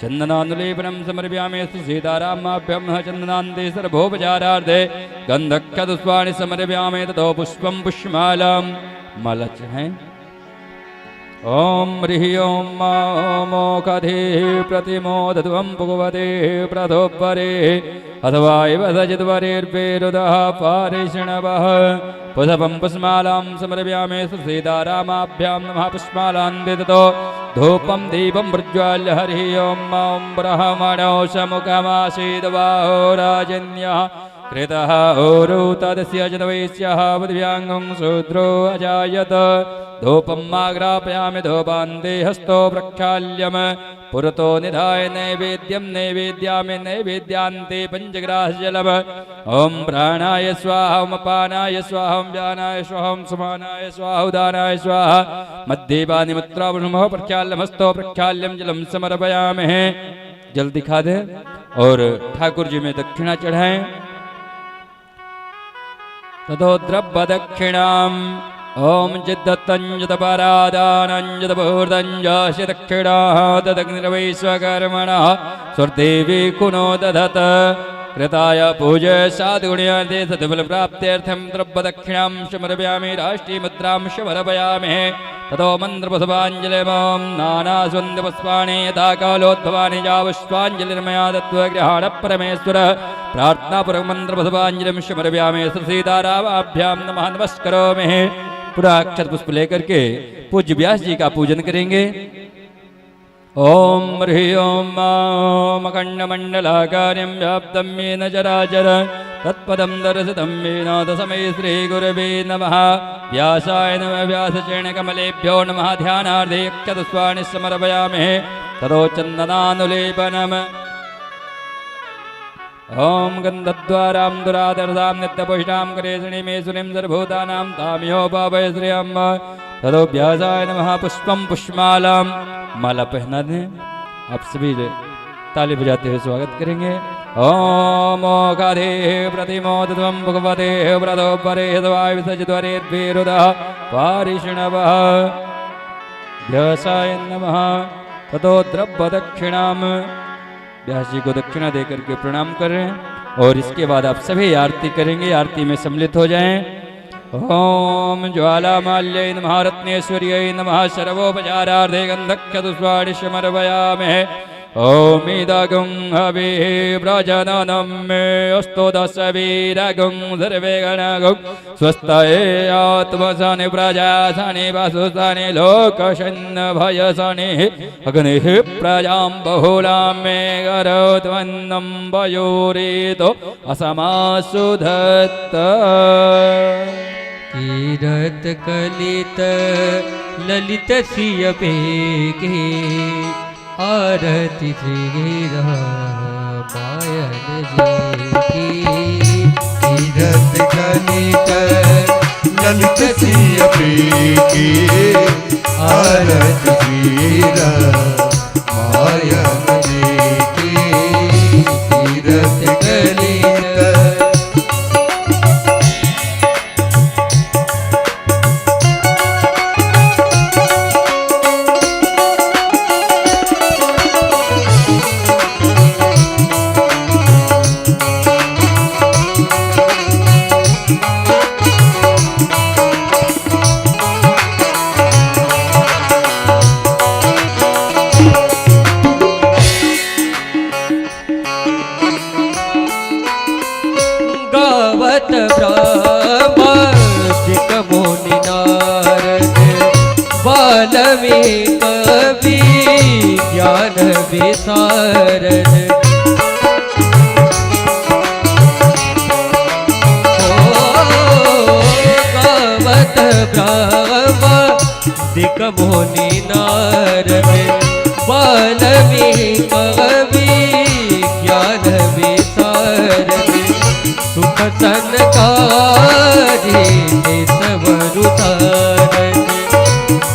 चंदनानुलेपनं समर्पयामि सीतारामाभ्यं चंदनान्ते सर्वोपचारार्थे गन्धक्षपुष्पाणि समर्पयामि ततो पुष्पं पुष्पमालां मलच हैं। ओम ह्रीं ओं मोखधे प्रतिमोदध्वं भगवते प्रथोपरे अथवा इव सजिद्वरेर्वेरुदः पारिषणवः पुष्पं पुष्पमालां समर्पयामि सीतारामाभ्यां नमः पुष्पमालां ददतो धूपं दीपं प्रज्वाल्य हरिः ओं ब्रह्मणो समुखमासीद्वाहो राजन्यः कृतः ओरु तदस्य जनवैस्यः बुद्ध्याङ्गं शूद्रो अजायत धूपं आग्रापयामि धूपान्ते हस्तो प्रक्षाल्यम् पुरतो निधाय नैवेद्यं नैवेद्यामि नैवेद्यान्ते पञ्चग्रासजलम् ॐ प्राणाय स्वाहा ॐ अपानाय स्वाहा ॐ व्यानाय स्वाहा ॐ समानाय स्वाहा उदानाय स्वाहा मध्ये पानि मुद्रावृणुमः प्रक्षाल्यं हस्तो प्रक्षाल्यं जलं समर्पयामि। जल दिखा दे और ठाकुर जी में दक्षिणा चढ़ाएं। ततो द्रव्य दक्षिणाम् ओम चिद्दत्तञ्जतपरादानञ्जतपूर्दञ्जास्य दक्षिणाः तदग्निर्वैश्वकर्मणः स्वर्देवी कुनो दधत कृताय पूज साधुगुण्यार्थे सद्फलप्राप्त्यर्थं द्रव्यदक्षिणां समर्पयामि राष्ट्रीयमुद्रां समर्पयामि। ततो मन्त्रपुष्पाञ्जलिं नानास्वन्दपुष्पाणि यथा कालोद्भवानि या पुष्पाञ्जलिर्मया दत्त्वग्रहाणपरमेश्वर प्रार्थनापूर्वक मन्त्रपुष्पाञ्जलिं समर्पयामि। सीतारामाभ्यां नमः नमस्करोमि। पूरा अक्षत पुष्प लेकर के पूज्य व्यास जी का पूजन करेंगे। ओम ह्रीं ओं अखण्डमण्डलाकारं व्याप्तं येन चराचर तत्पदं दर्शितं येन तस्मै श्रीगुरवे नमः। व्यासाय नमः व्यासचरणकमलेभ्यो नमः। ध्यानार्थे अक्षतपुष्पाणि समर्पयामि। ततो चन्दनानुलेपनम् ओम गन्धद्वारां दुरादर्शां नित्यपुष्टां करेशणीमेश्वरीं सर्वभूतानां तामियो पावय श्रियं। ततो व्यासाय नमः पुष्पं पुष्पमालां माला पहना दें। आप सभी ताली बजाते हुए स्वागत करेंगे। ओम मोखधे प्रतिमोदध्वं भगवते प्रथोपरे अथवा इव सजिद्वरेर्वेरुदः पारिषणवः व्यासाय नमः। ततो द्रव्य दक्षिणाम् व्यास जी को दक्षिणा देकर के प्रणाम करें और इसके बाद आप सभी आरती करेंगे। आरती में सम्मिलित हो जाएं। ओम ज्वालामाल्यै नमः रत्नेश्वर्यै नमः सर्वोपचारार्थे गन्धक्षपुष्पाणि समर्पयामि। ओम इदगं हविः प्रजननं मे अस्तु दशवीरगं सर्वे गणगं स्वस्तये आत्मसनि प्रजासनि वसुसनि लोकशन्नभयसनि अग्निः प्रजां बहुलां मे करोत्वन्नं वयोरितो असमासु धत्त। तीरथ कलित ललित श्रियपेगे आरती श्री रामायण जी की। तीरथ कलित ललित श्रियपेगे आरती श्री रामायण जी की। तीरथ कलित कवि ज्ञान विसारद गावत ब्रह्म दिक मुनि नारद बालवी कवि ज्ञान विसारद सुख सनकारी सवरुतारद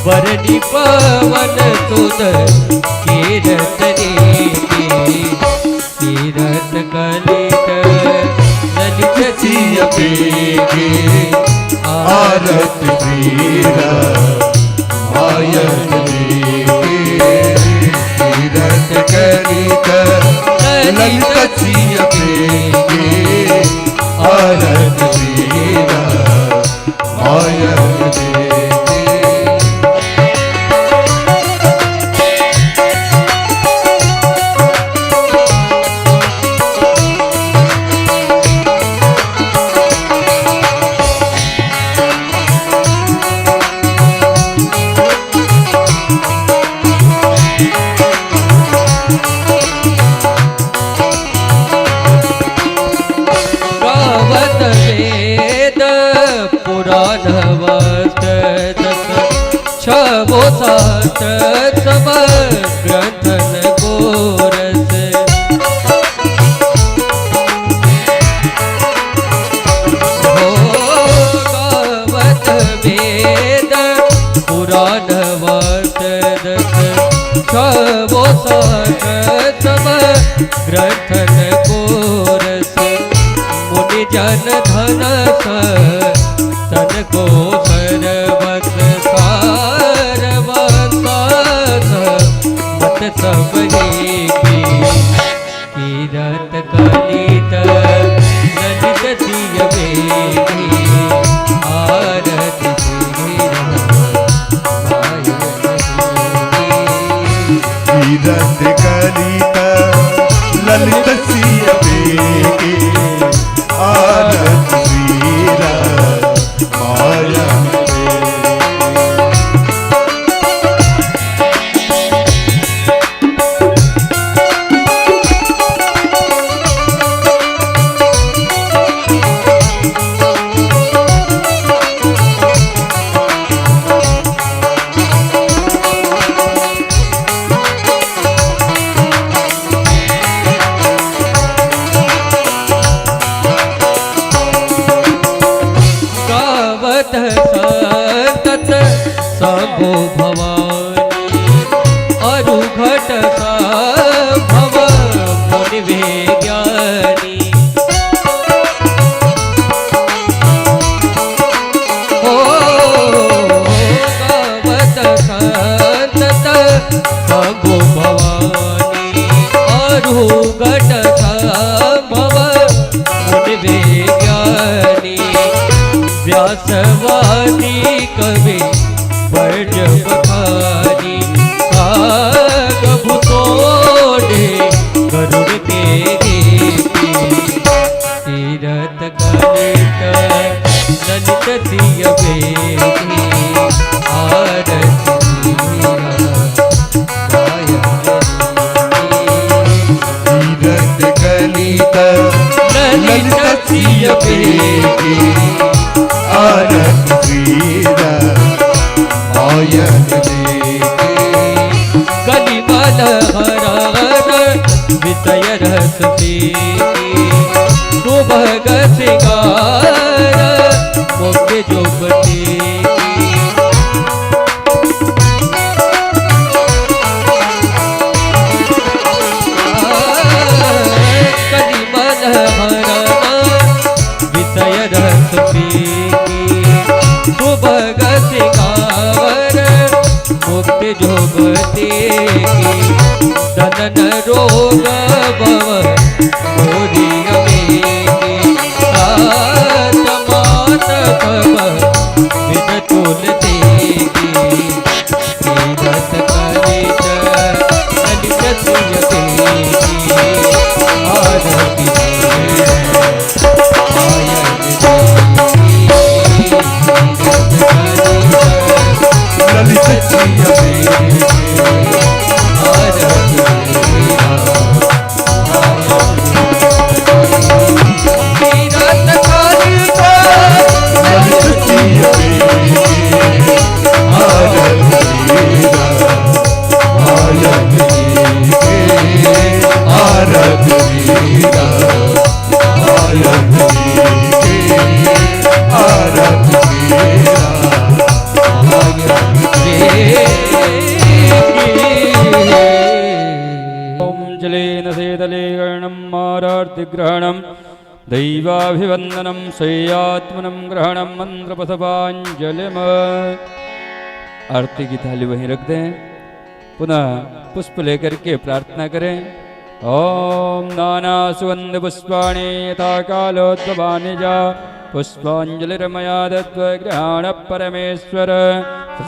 वरनी पवन सुत कीरतनी तीरथ कलित ललित सियपेगे आरत वीर मायन देगे। ललित सिय पेगे आरत वीरा मायन देगे गावत वेद पुराण वस्त छवो शास्त्र सब ग्रंथन गोरस हो गावत वेद पुराण वस्त छवो शास्त्र सब ग्रंथन गोरस मुनि जन धन तन को सर्वस सारवस मत सबने की कीरत कलित ललित सिय बेगी आरत कीरत कलित ललित सिय बेगी आरत वीरा मायन गावत संतत शंभो भवानी अरुघट भव मुनि विज्ञानी ओ गावत संतत शंभो भवानी अरुघट भव मुनि विज्ञानी व्यासवादी कवि वर्ज बखारी कागभूतोड़े गरुड़ के तीरथ कलित ललित सिय बेगी आरत कीरत कलित ललित सिय बेगी आरत वीरा मायन देगे कलिमल हरण विषय रस पीगी सुभग सिंगार मुक्ति जुगती कलिमल हरण विषय रस पीगी सुभग सिंगार मुक्ति जुगती दनन रोग भव मोरी अमेगी आत्मात भव विद तुल देगी तीरथ कलित ललित सिय बेगी आरती ललित सिय बेगी ग्रहणं दैवाभिवंदनं शय्यात्मनं ग्रहणं मंत्रपथपांजलिम। आरती की थाली वहीं रख दें, पुनः पुष्प लेकर के प्रार्थना करें। ॐ नानासुगन्धपुष्पाणि यथा कालोद्भवानि च पुष्पाञ्जलिर्मया दत्त्वग्रहाणः परमेश्वर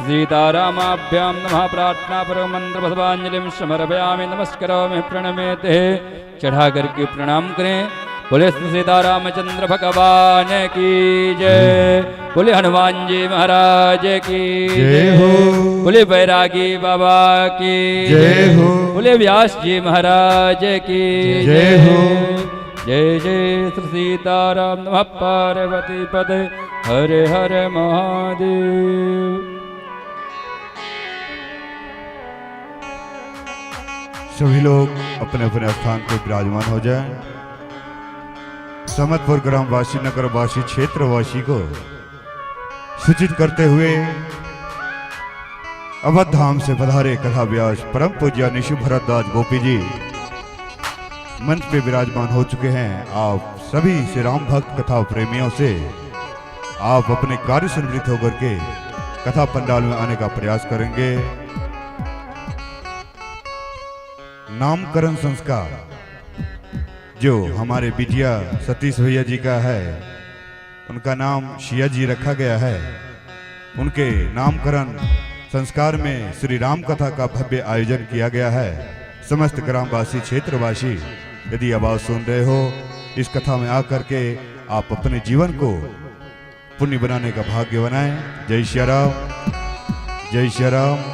सीतारामाभ्यां नमः प्रार्थनापूर्वक मंत्रपदपांजलिं समर्पयामि नमस्करोमि प्रणमेते चढ़ा करके प्रणाम करें। बोले श्री सीतारामचंद्र भगवान की जय, बोले हनुमान जी महाराज की जय हो, बोले बैरागी बाबा की जय हो, बोले व्यास जी महाराज की जय हो। जय जय श्री सीताराम नमः पार्वती पते हरे हर महादेव। सभी लोग अपने अपने स्थान पर विराजमान हो जाएं। समतपुर ग्रामवासी नगरवासी क्षेत्रवासी को सूचित करते हुए अवध धाम से पधारे कथा व्यास परम पूज्य निशु भरद्वाज गोपी जी मंच पे विराजमान हो चुके हैं। आप सभी श्री राम भक्त कथा प्रेमियों से आप अपने कार्य से निवृत्त होकर के कथा पंडाल में आने का प्रयास करेंगे। नामकरण संस्कार जो हमारे बिटिया सतीश भैया जी का है, उनका नाम शिया जी रखा गया है। उनके नामकरण संस्कार में श्री राम कथा का भव्य आयोजन किया गया है। समस्त ग्रामवासी क्षेत्रवासी यदि आवाज सुन रहे हो, इस कथा में आकर के आप अपने जीवन को पुण्य बनाने का भाग्य बनाएं। जय श्री राम, जय श्री राम।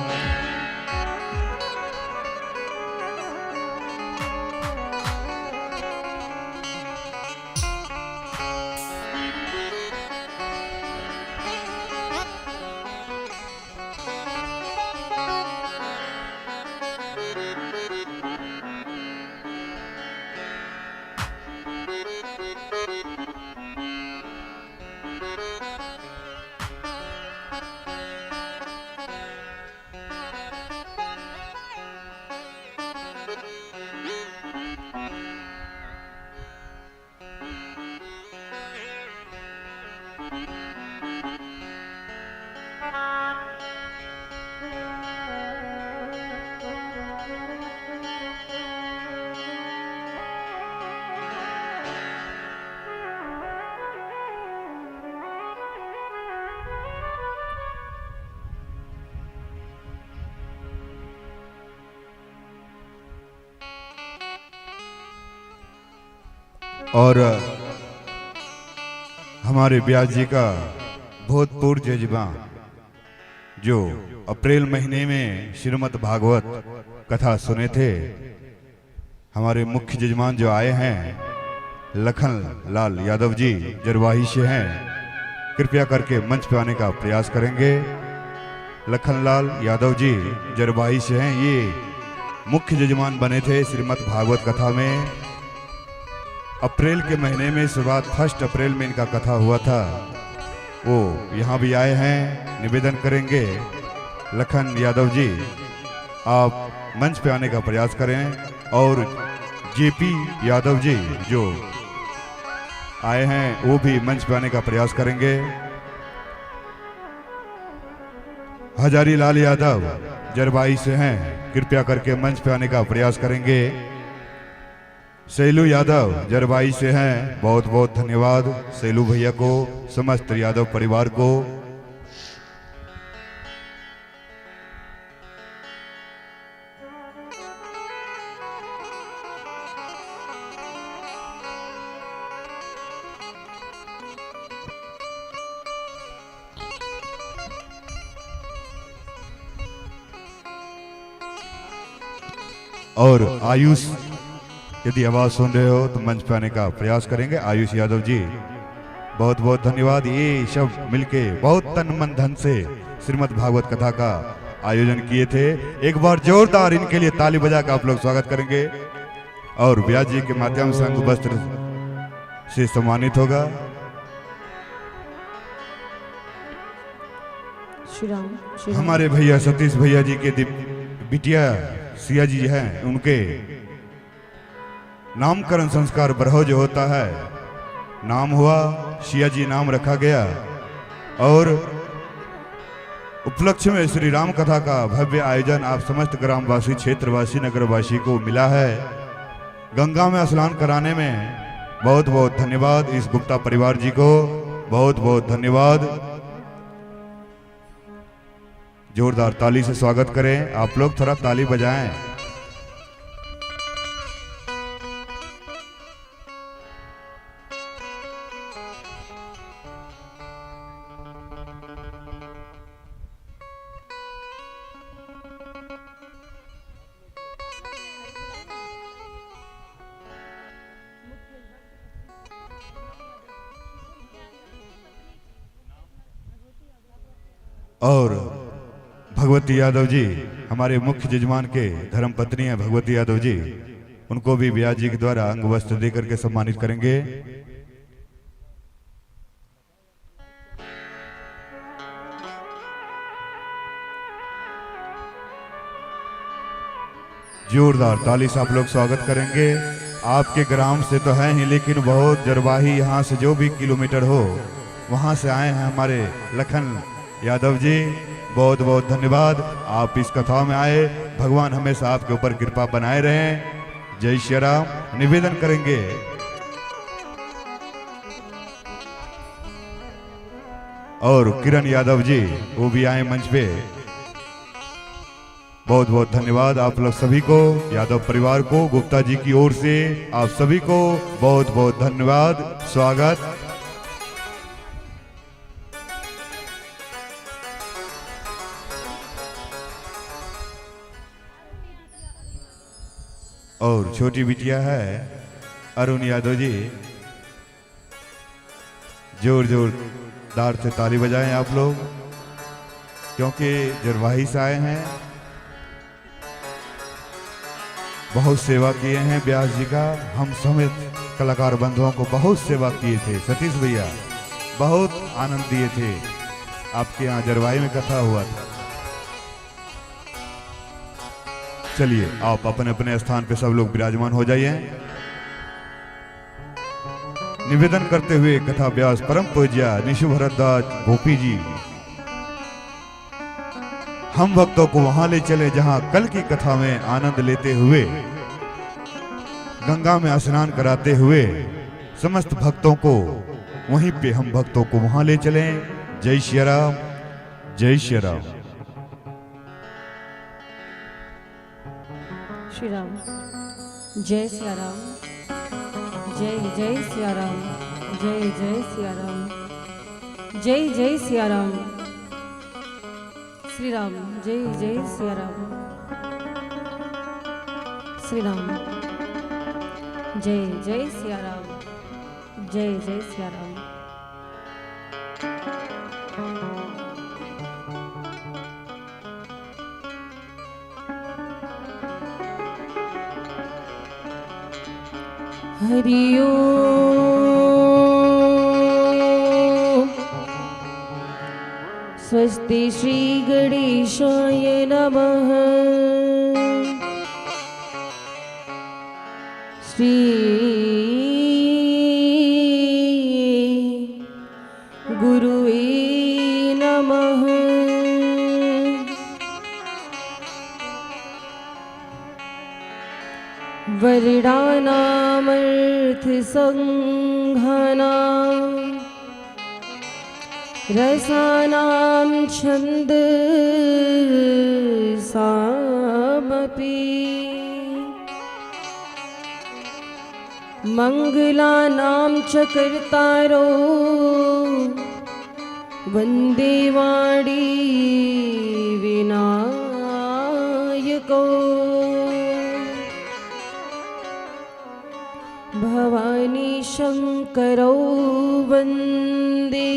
और हमारे व्यास जी का भूतपूर्व जजमान जो अप्रैल महीने में श्रीमद् भागवत कथा सुने थे, हमारे मुख्य जजमान जो आए हैं लखन लाल यादव जी जरवाही से हैं, कृपया करके मंच पे आने का प्रयास करेंगे। लखन लाल यादव जी जरवाही से हैं, ये मुख्य जजमान बने थे श्रीमद् भागवत कथा में। अप्रैल के महीने में शुरुआत 1 अप्रैल में इनका कथा हुआ था, वो यहाँ भी आए हैं, निवेदन करेंगे। लखन यादव जी आप मंच पे आने का प्रयास करें। और जेपी यादव जी जो आए हैं वो भी मंच पे आने का प्रयास करेंगे। हजारी लाल यादव जरवाही से हैं, कृपया करके मंच पे आने का प्रयास करेंगे। सैलू यादव जरवाही से हैं, बहुत बहुत धन्यवाद सैलू भैया को, समस्त यादव परिवार को। और आयुष यदि आवाज सुन रहे हो तो मंच पे आने का प्रयास करेंगे। आयुष यादव जी बहुत बहुत धन्यवाद। ये सब मिलके बहुत तन मन धन से श्रीमद् भागवत कथा का आयोजन किए थे। एक बार जोरदार इनके लिए ताली बजा कर आप लोग स्वागत करेंगे। और व्यास जी के माध्यम से अंग वस्त्र से सम्मानित होगा। हमारे भैया सतीश भैया जी के बिटिया सिया जी हैं, उनके नामकरण संस्कार बरहो जो होता है, नाम हुआ सिया जी नाम रखा गया। और उपलक्ष्य में श्री राम कथा का भव्य आयोजन आप समस्त ग्रामवासी क्षेत्रवासी नगरवासी को मिला है। गंगा में स्नान कराने में बहुत बहुत धन्यवाद इस गुप्ता परिवार जी को, बहुत बहुत धन्यवाद। जोरदार ताली से स्वागत करें। आप लोग थोड़ा ताली बजाएं। और भगवती यादव जी हमारे मुख्य जजमान के धर्म पत्नी है भगवती यादव जी, उनको भी ब्यास जी के द्वारा अंग वस्त्र देकर के सम्मानित करेंगे। जोरदार ताली से आप लोग स्वागत करेंगे। आपके ग्राम से तो है ही, लेकिन बहुत जरवाही यहाँ से जो भी किलोमीटर हो वहाँ से आए हैं हमारे लखन यादव जी, बहुत बहुत धन्यवाद। आप इस कथा में आए, भगवान हमेशा आपके ऊपर कृपा बनाए रहें। जय श्री राम। निवेदन करेंगे और किरण यादव जी वो भी आए मंच पे। बहुत बहुत धन्यवाद आप लोग सभी को, यादव परिवार को, गुप्ता जी की ओर से आप सभी को बहुत बहुत धन्यवाद, स्वागत। और छोटी बिटिया है अरुण यादव जी, जोर जोरदार से ताली बजाएं आप लोग, क्योंकि जरवाही से आए हैं। बहुत सेवा किए हैं ब्यास जी का, हम समेत कलाकार बंधुओं को बहुत सेवा किए थे। सतीश भैया बहुत आनंद दिए थे, आपके यहाँ जरवाही में कथा हुआ था। चलिए आप अपने अपने स्थान पे सब लोग विराजमान हो जाइए। निवेदन करते हुए कथा व्यास परम पूज्य निशु भरद्वाज गोपी जी हम भक्तों को वहां ले चले जहां कल की कथा में आनंद लेते हुए, गंगा में स्नान कराते हुए समस्त भक्तों को वहीं पे हम भक्तों को वहां ले चलें। जय श्री राम, जय श्री राम। श्री राम। जय सिया राम, जय जय सिया राम, जय जय सिया राम, जय जय सिया राम। श्री राम, जय जय सिया राम। श्री राम, जय जय सिया राम, जय जय सिया राम। हरि ओम। स्वस्ति श्री गणेशाय नमः। श्री गुरुवे नमः। वर्णानामर्थ संघानां रसानां छन्दसामपि मंगलानां च कर्तारो वन्दे वाणी विनायको। भवानी शंकरौ वन्दे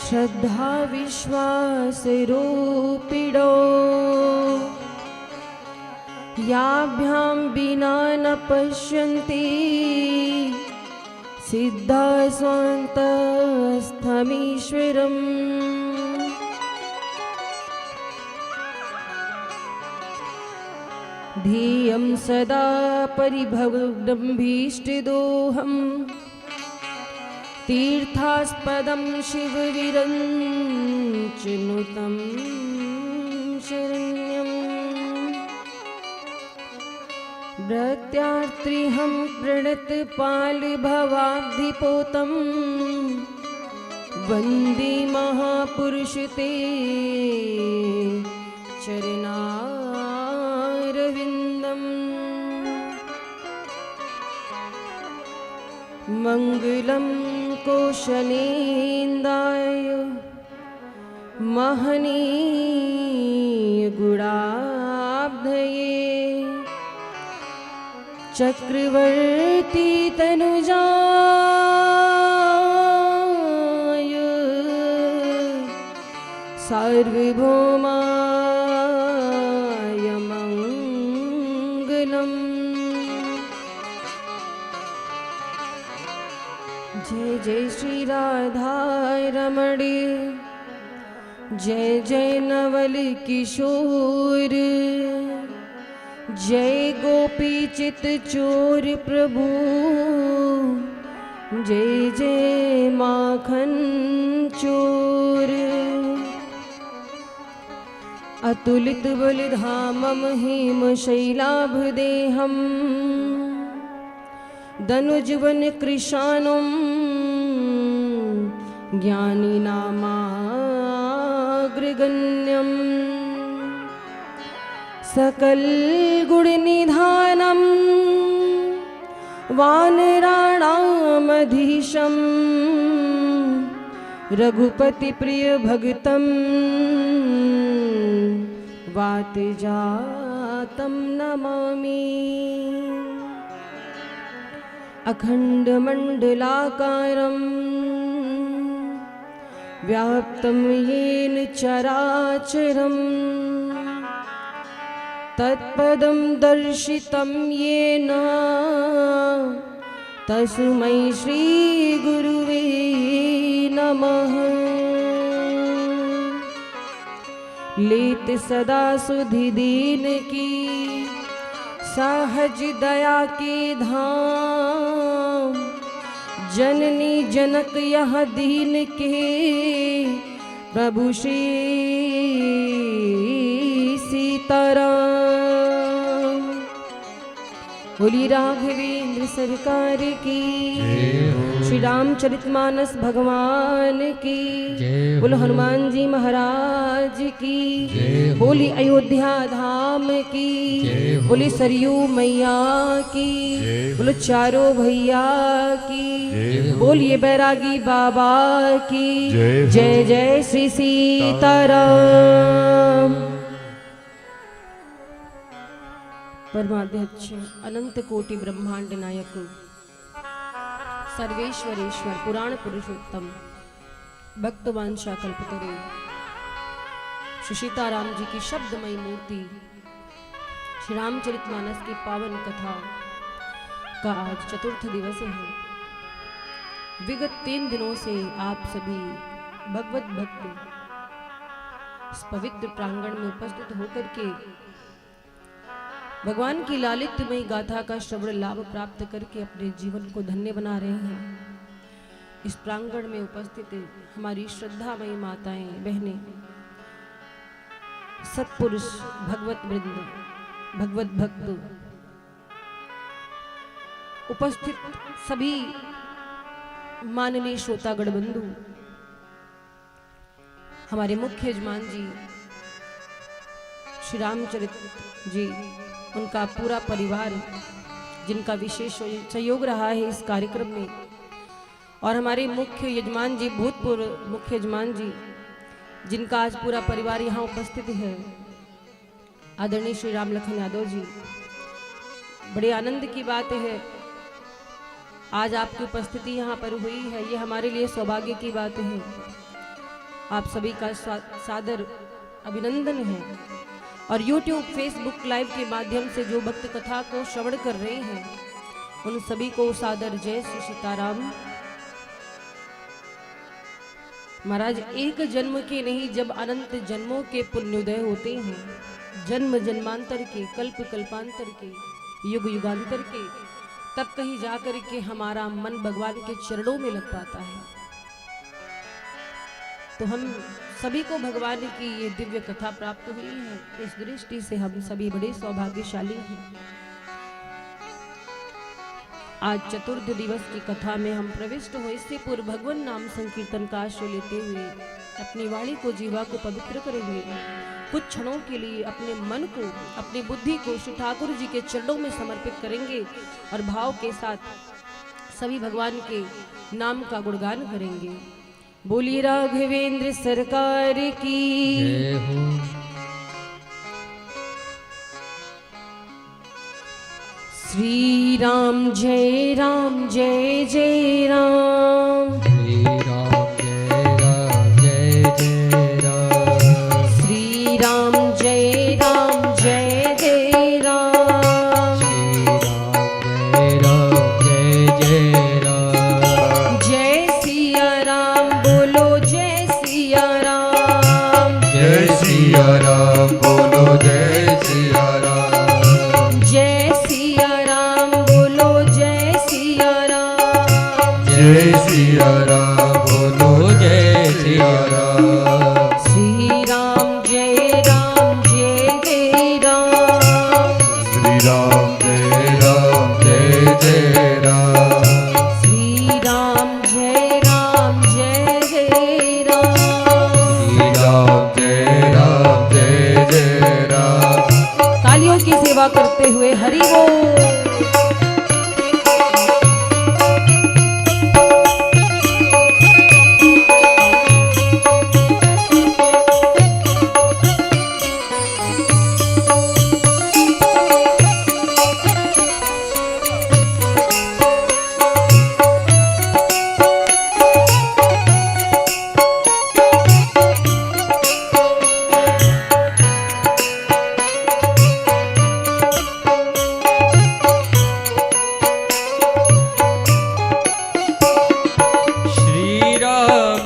श्रद्धा विश्वास रूपिणो। याभ्यां विना न पश्यन्ति सिद्धा स्वान्तस्थमीश्वरम्। धियं सदा परिभवदम्भीष्टदोहं तीर्थास्पदं शिवविरञ्चनुतं शरण्यम्। भृत्यार्त्रिहं प्रणतपालभवाब्धिपोतं वन्दे महापुरुष ते चरणारविन्दम्। मङ्गलं कोशलेन्द्राय महनीय गुणाब्धये चक्रवर्ती तनुजाय सार्वभौमाय मङ्गलम्। जय जय श्री राधा रमण, जय जय नवल किशोर, जय गोपी चित चोर प्रभु, जय जय माखन चोर। अतुलित बलधामं हेम शैलाभदेहं दनुजवन कृशानुं ज्ञानिनामाग्रगण्यम्। सकल गुण निधानम वानराणामधीशं रघुपति प्रिय भगतम वातजातं नमामि। अखंड मंडलाकारं व्याप्तं येन चराचरम् तत्पदं दर्शितं येन तस्मै श्री गुरुवे नमः। लेत सदा सुधि दीन की सहज दया के धाम, जननी जनक यह दीन के प्रभु श्री सीताराम। बोली राघवेंद्र सरकार की, श्री रामचरितमानस भगवान की, बोलो हनुमान जी महाराज की, बोली अयोध्या धाम की, बोली सरयू मैया की, बोलो चारों भैया की, बोलिए बैरागी बाबा की जय जय श्री सीताराम। परमाध्यक्ष अनंत कोटि ब्रह्मांड नायक सर्वेश्वरेश्वर पुराण पुरुषोत्तम भक्तवांशा कल्पतरु श्री सीताराम जी की शब्दमयी मूर्ति श्री रामचरितमानस की पावन कथा का आज चतुर्थ दिवस है। विगत 3 दिनों से आप सभी भगवत भक्त इस पवित्र प्रांगण में उपस्थित होकर के भगवान की लालित्यमयी गाथा का श्रवण लाभ प्राप्त करके अपने जीवन को धन्य बना रहे हैं। इस प्रांगण में उपस्थित हमारी श्रद्धामयी माताएं बहनें, सत्पुरुष, भगवत वृंद, भगवत भक्त, उपस्थित सभी माननीय श्रोतागण बंधु, हमारे मुख्य यजमान जी श्री रामचरित जी, उनका पूरा परिवार जिनका विशेष सहयोग रहा है इस कार्यक्रम में, और हमारे मुख्य यजमान जी, भूतपूर्व मुख्य यजमान जी, जिनका आज पूरा परिवार यहाँ उपस्थित है, आदरणीय श्री राम लखन यादव जी। बड़े आनंद की बात है आज आपकी उपस्थिति यहाँ पर हुई है, ये हमारे लिए सौभाग्य की बात है। आप सभी का सादर अभिनंदन है। और YouTube, Facebook लाइव के माध्यम से जो भक्त कथा को श्रवण कर रहे हैं उन सभी को सादर जय श्री सीताराम। महाराज, एक जन्म के नहीं, जब अनंत जन्मों के पुण्योदय होते हैं, जन्म जन्मांतर के, कल्प कल्पांतर के, युग युगांतर के, तब कहीं जाकर के हमारा मन भगवान के चरणों में लग पाता है। तो हम सभी को भगवान की ये दिव्य कथा प्राप्त हुई है, इस दृष्टि से हम सभी बड़े सौभाग्यशाली हैं। आज चतुर्थ दिवस की कथा में हम प्रविष्ट हो। इससे पूर्व भगवान नाम संकीर्तन का आश्रय लेते हुए अपनी वाणी को, जीवा को पवित्र करेंगे। कुछ क्षणों के लिए अपने मन को, अपनी बुद्धि को श्री ठाकुर जी के चरणों में समर्पित करेंगे और भाव के साथ सभी भगवान के नाम का गुणगान करेंगे। बोलिए राघवेंद्र सरकार की जय हो। श्री राम जय जय राम। श्री राम जय जय राम। श्री राम जय जय राम। श्री राम जय राम। जय सिया राम बोलो जय सिया राम। जय सिया राम बोलो जय सिया राम। जय सिया राम बोलो जय सिया राम। जय सिया राम बोलो जय सिया राम। श्री राम जय जय राम। श्री राम जय जय राम। श्री राम जय जय राम। श्री राम जय जय राम। तालियों की सेवा करते हुए हरि बोल। श्री राम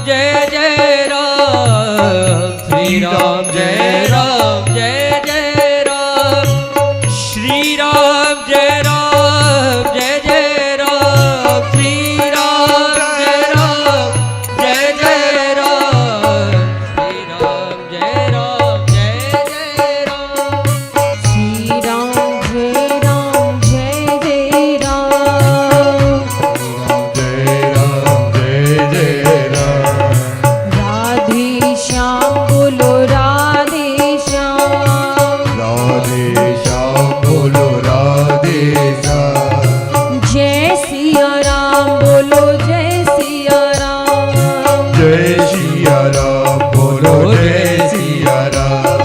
जय जय राम। श्री राम जय जय राम। श्री राम जय जय राम। श्री राम जय जय राम। श्री राम जय जय राम। जय जय राम। राधे श्याम बोलो राधे श्याम। राधे श्याम बोलो राधे श्याम। जय सिया राम बोलो जय सिया राम। जय सिया राम बोलो जय सिया राम।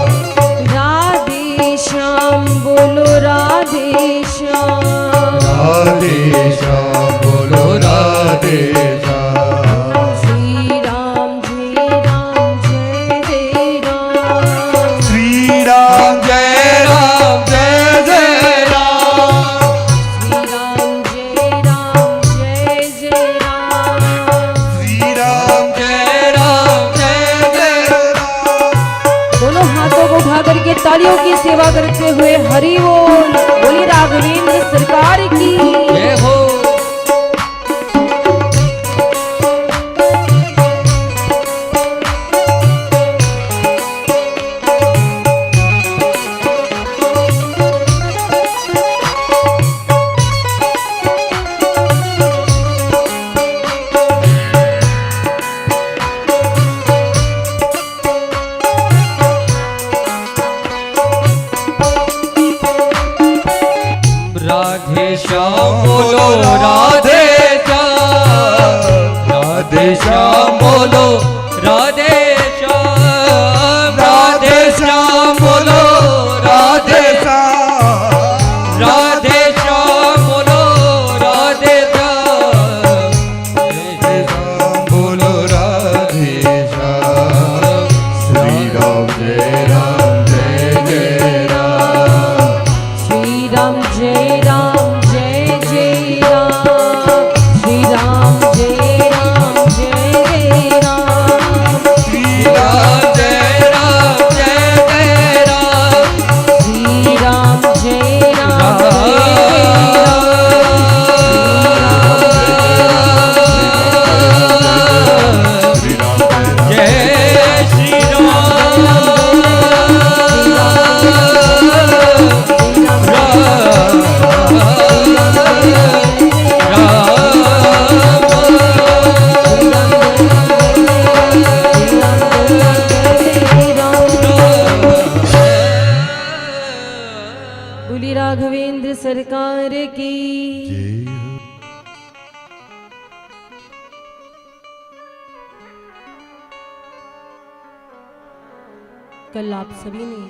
राधे श्याम बोलो राधे श्याम। राधे श्याम बोलो राधे श्याम। श्री राम जय जय राम। श्री राम जय जय राम। श्री राम जय जय राम। श्री राम जय जय राम। दोनों हाथों को उठा करके तालियों की सेवा करते हुए हरि बोल। बोली राघवेंद्र सरकार की जय हो। राधे श्याम बोलो राधे श्याम। राधे श्याम बोलो राधे श्याम। राधे श्याम बोलो राधे श्याम। राधे श्याम बोलो राधे श्याम। राधे श्याम बोलो राधे श्याम। श्री राम जय जय राम। श्री राम जय जय राम। बोली राघवेंद्र सरकार की। जय हो। कल आप सभी ने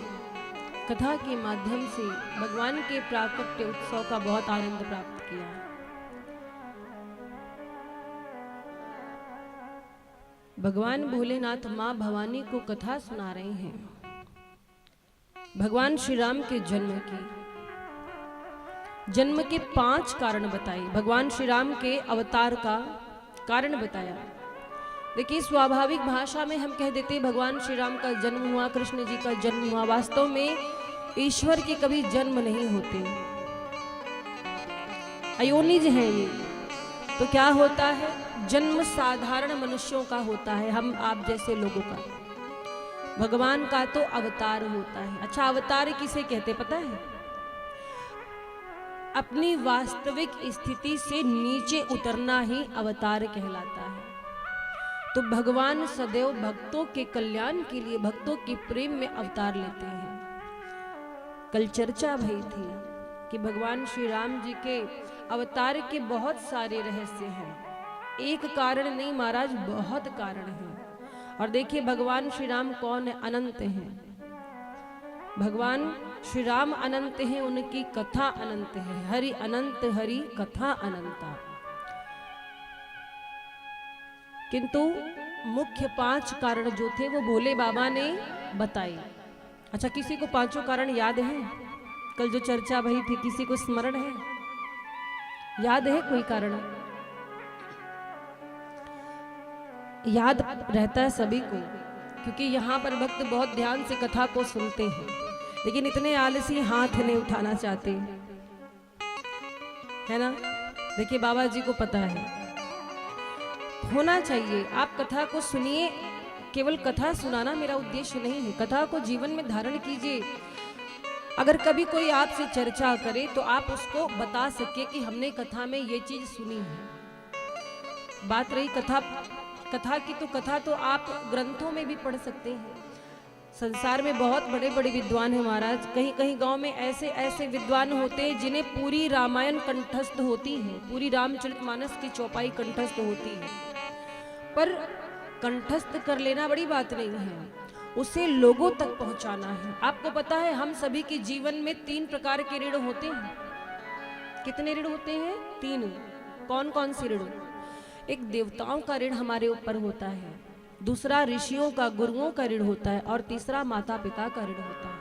कथा के माध्यम से भगवान के प्राकट्य उत्सव का बहुत आनंद प्राप्त किया। भगवान भोलेनाथ मां भवानी को कथा सुना रहे हैं भगवान श्री राम के जन्म के 5 कारण बताए। भगवान श्री राम के अवतार का कारण बताया। देखिए, स्वाभाविक भाषा में हम कह देते भगवान श्री राम का जन्म हुआ, कृष्ण जी का जन्म हुआ। वास्तव में ईश्वर के कभी जन्म नहीं होते, अयोनिज हैं ये। तो क्या होता है? जन्म साधारण मनुष्यों का होता है, हम आप जैसे लोगों का। भगवान का तो अवतार होता है। अच्छा, अवतार किसे कहते पता है? अपनी वास्तविक स्थिति से नीचे उतरना ही अवतार कहलाता है। तो भगवान सदैव भक्तों के कल्याण के लिए, भक्तों के प्रेम में अवतार लेते हैं। कल चर्चा भई थी कि भगवान श्री राम जी के अवतार के बहुत सारे रहस्य हैं। एक कारण नहीं महाराज, बहुत कारण हैं। और देखिए भगवान श्री राम कौन है? अनंत हैं। भगवान श्री राम अनंत हैं, उनकी कथा अनंत है। हरि अनंत, हरि कथा अनंता। किंतु मुख्य 5 कारण जो थे वो भोले बाबा ने बताए। अच्छा, किसी को 5 कारण याद है? कल जो चर्चा भई थी, किसी को स्मरण है? याद है कोई कारण? याद रहता है सभी को, क्योंकि यहाँ पर भक्त बहुत ध्यान से कथा को सुनते हैं, लेकिन इतने आलसी हाथ नहीं उठाना चाहते, है ना? देखिए बाबा जी को पता है, होना चाहिए। आप कथा को सुनिए। केवल कथा सुनाना मेरा उद्देश्य नहीं है, कथा को जीवन में धारण कीजिए। अगर कभी कोई आपसे चर्चा करे तो आप उसको बता सके कि हमने कथा में ये चीज सुनी है। बात रही कथा की, तो कथा तो आप ग्रंथों में भी पढ़ सकते हैं। संसार में बहुत बड़े बड़े विद्वान हैं महाराज। कहीं कहीं गांव में ऐसे ऐसे विद्वान होते हैं जिन्हें पूरी रामायण कंठस्थ होती है, पूरी रामचरितमानस की चौपाई कंठस्थ होती है। पर कंठस्थ कर लेना बड़ी बात नहीं है, उसे लोगों तक पहुंचाना है। आपको पता है हम सभी के जीवन में 3 प्रकार के ऋण होते हैं। कितने ऋण होते हैं? 3। कौन कौन से ऋण? एक देवताओं का ऋण हमारे ऊपर होता है, दूसरा ऋषियों का, गुरुओं का ऋण होता है, और तीसरा माता पिता का ऋण होता है।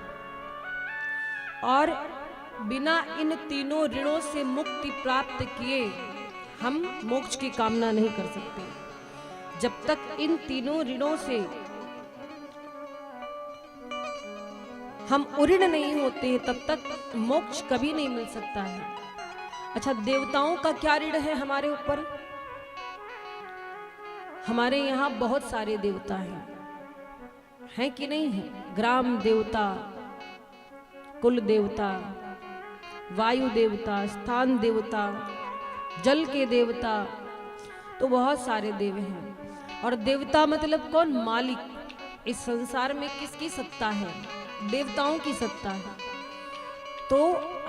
और बिना इन तीनों ऋणों से मुक्ति प्राप्त किए हम मोक्ष की कामना नहीं कर सकते। जब तक इन तीनों ऋणों से हम उऋण नहीं होते हैं, तब तक मोक्ष कभी नहीं मिल सकता है। अच्छा, देवताओं का क्या ऋण है हमारे ऊपर? हमारे यहाँ बहुत सारे देवता हैं कि नहीं है? ग्राम देवता, कुल देवता, वायु देवता, स्थान देवता, जल के देवता, तो बहुत सारे देव हैं। और देवता मतलब कौन? मालिक। इस संसार में किसकी सत्ता है? देवताओं की सत्ता है। तो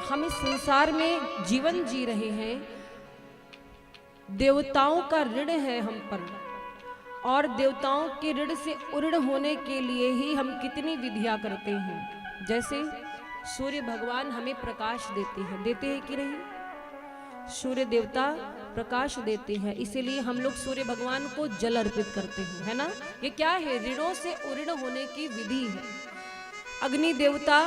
हम इस संसार में जीवन जी रहे हैं, देवताओं का ऋण है हम पर, और देवताओं के ऋण से उऋण होने के लिए ही हम कितनी विधियां करते हैं। जैसे सूर्य भगवान हमें प्रकाश देते हैं कि नहीं? सूर्य देवता प्रकाश देते हैं, इसीलिए हम लोग सूर्य भगवान को जल अर्पित करते हैं, है ना? ये क्या है? ऋणों से उऋण होने की विधि है। अग्नि देवता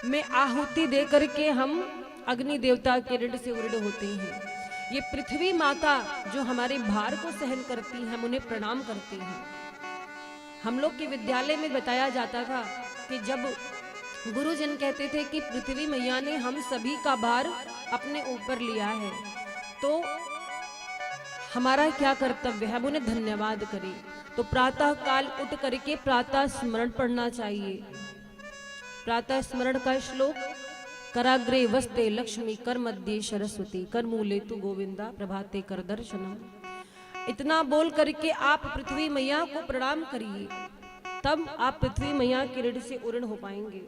में आहुति दे करके हम अग्नि देवता के ऋण से उऋण होते हैं। ये पृथ्वी माता जो हमारे भार को सहन करती हैं, हम उन्हें प्रणाम करते हैं। हम लोग के विद्यालय में बताया जाता था कि जब गुरुजन कहते थे कि पृथ्वी मैया ने हम सभी का भार अपने ऊपर लिया है, तो हमारा क्या कर्तव्य है? हम उन्हें धन्यवाद करें। तो प्रातः काल उठ करके प्रातः स्मरण पढ़ना चाहिए। प्रातः स्मरण का श्लोक, कराग्रे वस्ते लक्ष्मी, कर मध्य सरस्वती, कर मूले तु गोविंदा, प्रभाते कर दर्शनम। इतना बोल करके आप पृथ्वी मैया को प्रणाम करिए। तब आप पृथ्वी मैया के ऋण से उऋण हो पाएंगे।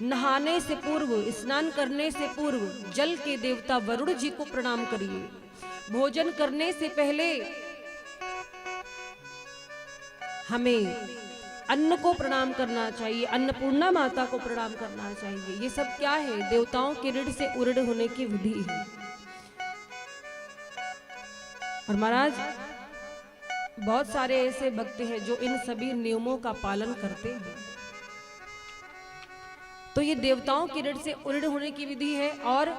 नहाने से पूर्व, स्नान करने से पूर्व जल के देवता वरुण जी को प्रणाम करिए। भोजन करने से पहले हमें अन्न को प्रणाम करना चाहिए, अन्नपूर्णा माता को प्रणाम करना चाहिए। ये सब क्या है? देवताओं के ऋण से उऋण होने की विधि है। और महाराज बहुत सारे ऐसे भक्त हैं जो इन सभी नियमों का पालन करते हैं। तो ये देवताओं के ऋण से उऋण होने की विधि है। और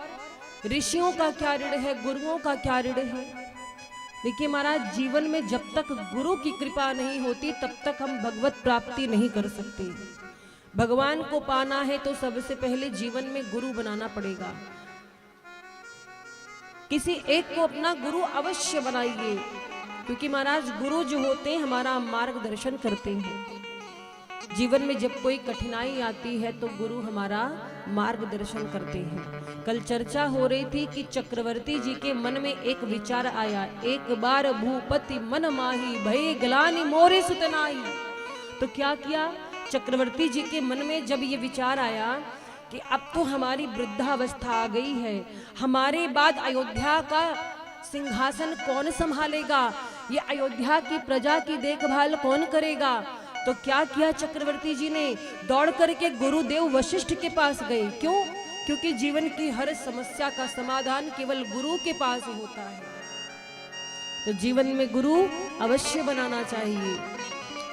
ऋषियों का क्या ऋण है, गुरुओं का क्या ऋण है? देखिए महाराज, जीवन में जब तक गुरु की कृपा नहीं होती तब तक हम भगवत प्राप्ति नहीं कर सकते। भगवान को पाना है तो सबसे पहले जीवन में गुरु बनाना पड़ेगा। किसी एक को अपना गुरु अवश्य बनाइए, क्योंकि महाराज गुरु जो होते हैं हमारा मार्गदर्शन करते हैं। जीवन में जब कोई कठिनाई आती है तो गुरु हमारा मार्गदर्शन करते हैं। कल चर्चा हो रही थी कि चक्रवर्ती जी के मन में एक विचार आया, एक बार भूपति मन माही भय ग्लानि मोरे सुतनाई। तो क्या किया? चक्रवर्ती जी के मन में जब ये विचार आया कि अब तो हमारी वृद्धावस्था आ गई है, हमारे बाद अयोध्या का सिंहासन कौन संभालेगा, ये अयोध्या की प्रजा की देखभाल कौन करेगा? तो क्या किया चक्रवर्ती जी ने? दौड़ करके गुरुदेव वशिष्ठ के पास गए। क्यों? क्योंकि जीवन की हर समस्या का समाधान केवल गुरु के पास ही होता है। तो जीवन में गुरु अवश्य बनाना चाहिए।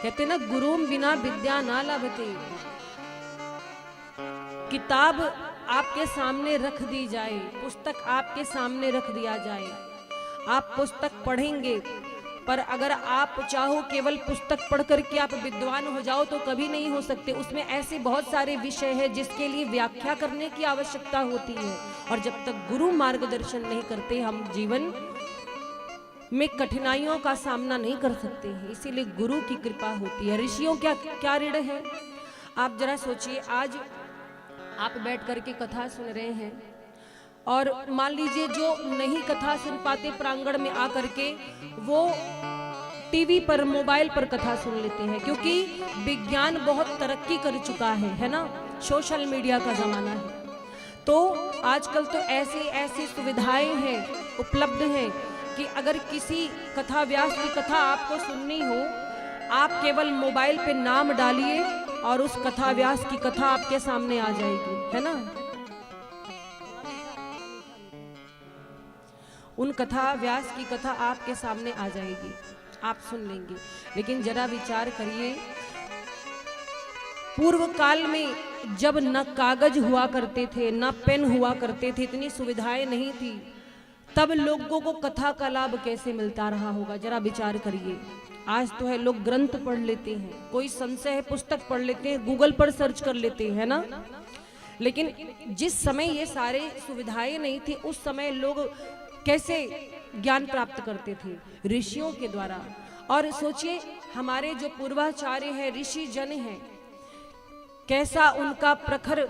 कहते ना, गुरु बिना विद्या ना लभते। किताब आपके सामने रख दी जाए, पुस्तक आपके सामने रख दिया जाए, आप पुस्तक पढ़ेंगे, पर अगर आप चाहो केवल पुस्तक पढ़ करके आप विद्वान हो जाओ तो कभी नहीं हो सकते। उसमें ऐसे बहुत सारे विषय हैं जिसके लिए व्याख्या करने की आवश्यकता होती है। और जब तक गुरु मार्गदर्शन नहीं करते हम जीवन में कठिनाइयों का सामना नहीं कर सकते हैं। इसीलिए गुरु की कृपा होती है। ऋषियों क्या ऋण है? आप जरा सोचिए, आज आप बैठ करके कथा सुन रहे हैं और मान लीजिए जो नहीं कथा सुन पाते प्रांगण में आकर के वो टीवी पर, मोबाइल पर कथा सुन लेते हैं, क्योंकि विज्ञान बहुत तरक्की कर चुका है ना, सोशल मीडिया का जमाना है। तो आजकल तो ऐसी सुविधाएं हैं, उपलब्ध हैं कि अगर किसी कथा व्यास की कथा आपको सुननी हो, आप केवल मोबाइल पे नाम डालिए और उस कथा व्यास की कथा आपके सामने आ जाएगी, है ना। उन कथा व्यास की कथा आपके सामने आ जाएगी, आप सुन लेंगे। लेकिन जरा विचार करिए, पूर्व काल में जब न कागज हुआ करते थे, न पेन हुआ करते थे, इतनी सुविधाएं नहीं थी, तब लोगों को कथा का लाभ कैसे मिलता रहा होगा, जरा विचार करिए। आज तो है लोग ग्रंथ पढ़ लेते हैं, कोई संशय है पुस्तक पढ़ लेते हैं, गूगल पर सर्च कर लेते हैं ना। लेकिन जिस समय ये सारे सुविधाएं नहीं थी, उस समय लोग कैसे ज्ञान प्राप्त करते थे? ऋषियों के द्वारा। और सोचिए, हमारे जो पूर्वाचार्य हैं, ऋषि जन हैं, कैसा उनका प्रखर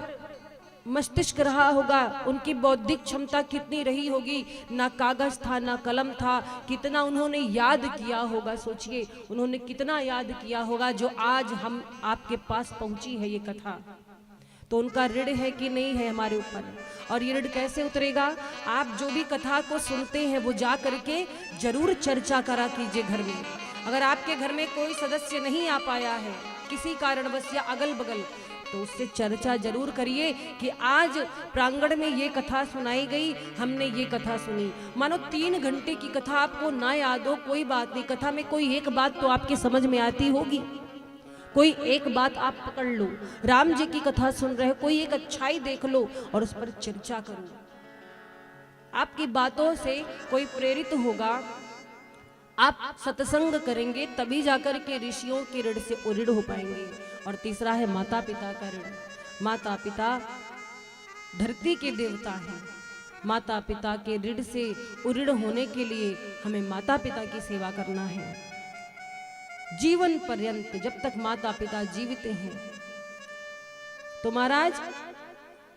मस्तिष्क रहा होगा, उनकी बौद्धिक क्षमता कितनी रही होगी। ना कागज था, ना कलम था, कितना उन्होंने याद किया होगा। सोचिए उन्होंने कितना याद किया होगा, जो आज हम आपके पास पहुंची है ये कथा। तो उनका ऋण है कि नहीं है हमारे ऊपर? और ये ऋण कैसे उतरेगा? आप जो भी कथा को सुनते हैं वो जा करके जरूर चर्चा करा कीजिए घर में। अगर आपके घर में कोई सदस्य नहीं आ पाया है किसी कारणवश या अगल बगल, तो उससे चर्चा जरूर करिए कि आज प्रांगण में ये कथा सुनाई गई, हमने ये कथा सुनी। मानो 3 घंटे की कथा आपको ना याद हो, कोई बात नहीं, कथा में कोई एक बात तो आपके समझ में आती होगी, कोई एक बात आप पकड़ लो। राम जी की कथा सुन रहे हो, कोई एक अच्छाई देख लो और उस पर चर्चा करो। आपकी बातों से कोई प्रेरित होगा, आप सत्संग करेंगे, तभी जाकर के ऋषियों के ऋण से उऋण हो पाएंगे। और तीसरा है माता पिता का ऋण। माता पिता धरती के देवता हैं। माता पिता के ऋण से उऋण होने के लिए हमें माता पिता की सेवा करना है जीवन पर्यंत, जब तक माता पिता जीवित हैं। तो महाराज,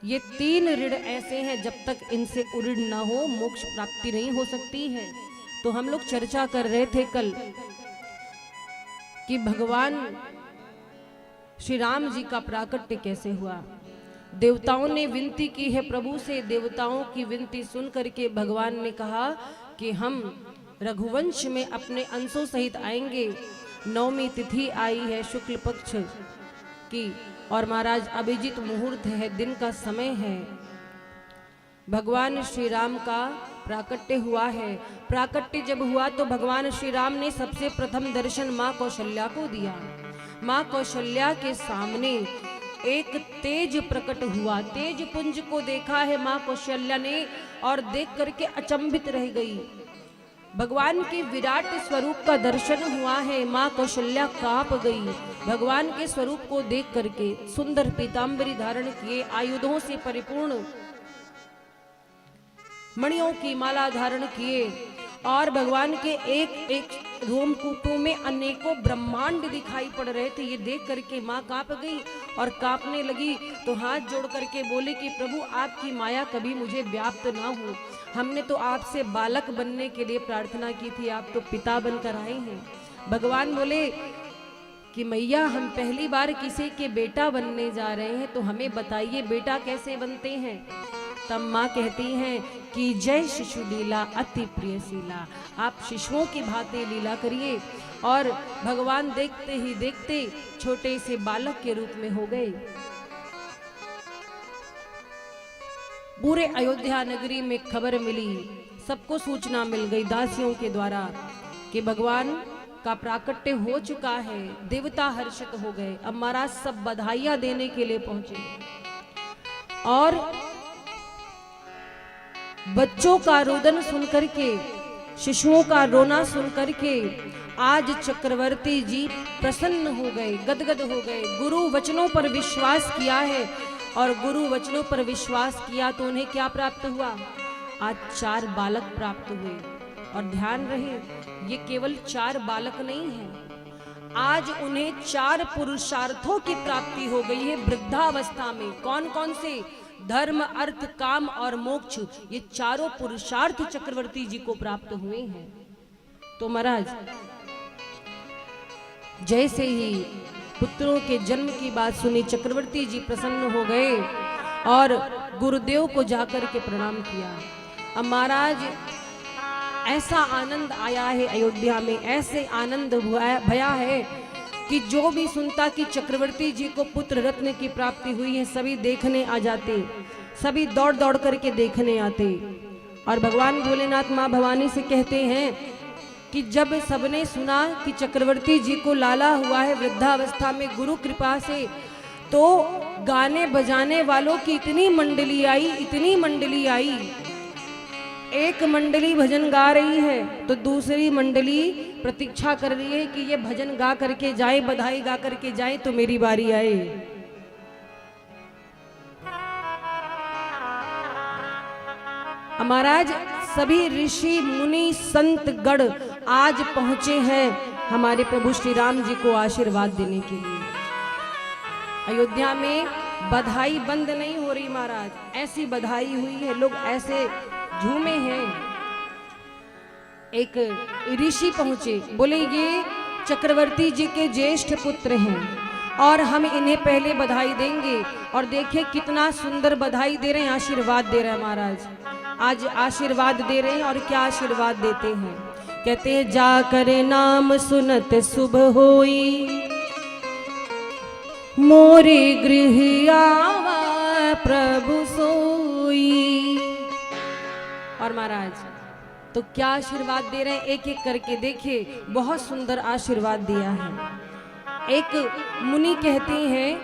ये 3 ऋण ऐसे हैं, जब तक इनसे उऋण ना हो मोक्ष प्राप्ति नहीं हो सकती है। तो हम लोग चर्चा कर रहे थे कल कि भगवान श्री राम जी का प्राकट्य कैसे हुआ। देवताओं ने विनती की है प्रभु से, देवताओं की विनती सुन करके भगवान ने कहा कि हम रघुवंश में अपने अंशों सहित आएंगे। नवमी तिथि आई है शुक्ल पक्ष की और महाराज अभिजीत मुहूर्त है, दिन का समय है। भगवान श्री राम का प्राकट्य हुआ है। प्राकट्य जब हुआ तो भगवान श्री राम ने सबसे प्रथम दर्शन माँ कौशल्या को दिया। माँ कौशल्या के सामने एक तेज प्रकट हुआ। तेज पुंज को देखा है माँ कौशल्या ने और देख करके अचंभित रह गई। भगवान के विराट स्वरूप का दर्शन हुआ है, माँ कौशल्या कांप गई। भगवान के स्वरूप को देख करके सुंदर पीतांबरी धारण किए, आयुधों से परिपूर्ण मणियों की माला धारण किए और भगवान के एक एक रोमकूपों में अनेकों ब्रह्मांड दिखाई पड़ रहे थे। ये देख करके माँ कांप गई और कांपने लगी तो हाथ जोड़ करके बोले कि प्रभु आपकी माया कभी मुझे व्याप्त ना हो। हमने तो आपसे बालक बनने के लिए प्रार्थना की थी, आप तो पिता बनकर आए हैं। भगवान बोले कि मैया हम पहली बार किसी के बेटा बनने जा रहे हैं, तो हमें बताइए बेटा कैसे बनते हैं। तब माँ कहती हैं कि जय शिशु लीला अति प्रिय शीला, आप शिशुओं की भांति लीला करिए। और भगवान देखते ही देखते छोटे से बालक के रूप में हो गए। पूरे अयोध्या नगरी में खबर मिली, सबको सूचना मिल गई दासियों के द्वारा कि भगवान का प्राकट्य हो चुका है। देवता हर्षित हो गए। अब महाराज सब बधाइयां देने के लिए पहुंचे और बच्चों का रोदन सुन करके, शिशुओं का रोना सुन करके आज चक्रवर्ती जी प्रसन्न हो गए, गदगद हो गए। गुरु वचनों पर विश्वास किया है और गुरु वचनों पर विश्वास किया तो उन्हें क्या प्राप्त हुआ? आज 4 बालक प्राप्त हुए। और ध्यान रहे ये केवल 4 बालक नहीं है, आज उन्हें 4 पुरुषार्थों की प्राप्ति हो गई है वृद्धावस्था में। कौन कौन से? धर्म, अर्थ, काम और मोक्ष, ये चारों पुरुषार्थ चक्रवर्ती जी को प्राप्त हुए हैं। तो महाराज जैसे ही पुत्रों के जन्म की बात सुनी चक्रवर्ती जी प्रसन्न हो गए और गुरुदेव को जाकर के प्रणाम किया। अब महाराज ऐसा आनंद आया है अयोध्या में, ऐसे आनंद भया है कि जो भी सुनता कि चक्रवर्ती जी को पुत्र रत्न की प्राप्ति हुई है, सभी देखने आ जाते, सभी दौड़ दौड़ करके देखने आते। और भगवान भोलेनाथ माँ भवानी से कहते हैं कि जब सबने सुना कि चक्रवर्ती जी को लाला हुआ है वृद्धावस्था में गुरु कृपा से, तो गाने बजाने वालों की इतनी मंडली आई, इतनी मंडली आई। एक मंडली भजन गा रही है तो दूसरी मंडली प्रतीक्षा कर रही है कि ये भजन गा करके जाए, बधाई गा करके जाए तो मेरी बारी आए। महाराज सभी ऋषि मुनि संत गण आज पहुंचे हैं हमारे प्रभु श्री राम जी को आशीर्वाद देने के लिए। अयोध्या में बधाई बंद नहीं हो रही महाराज, ऐसी बधाई हुई है, लोग ऐसे झूमे हैं। एक ऋषि पहुंचे, बोले ये चक्रवर्ती जी के ज्येष्ठ पुत्र हैं और हम इन्हें पहले बधाई देंगे। और देखिए कितना सुंदर बधाई दे रहे हैं, आशीर्वाद दे रहे हैं महाराज। आज आशीर्वाद दे रहे हैं और क्या आशीर्वाद देते हैं? कहते हैं जाकर नाम सुनत शुभ होई, मोरे गृह आवा प्रभु सोई। और महाराज तो क्या आशीर्वाद दे रहे हैं, एक एक करके देखिए, बहुत सुंदर आशीर्वाद दिया है। एक मुनि कहते हैं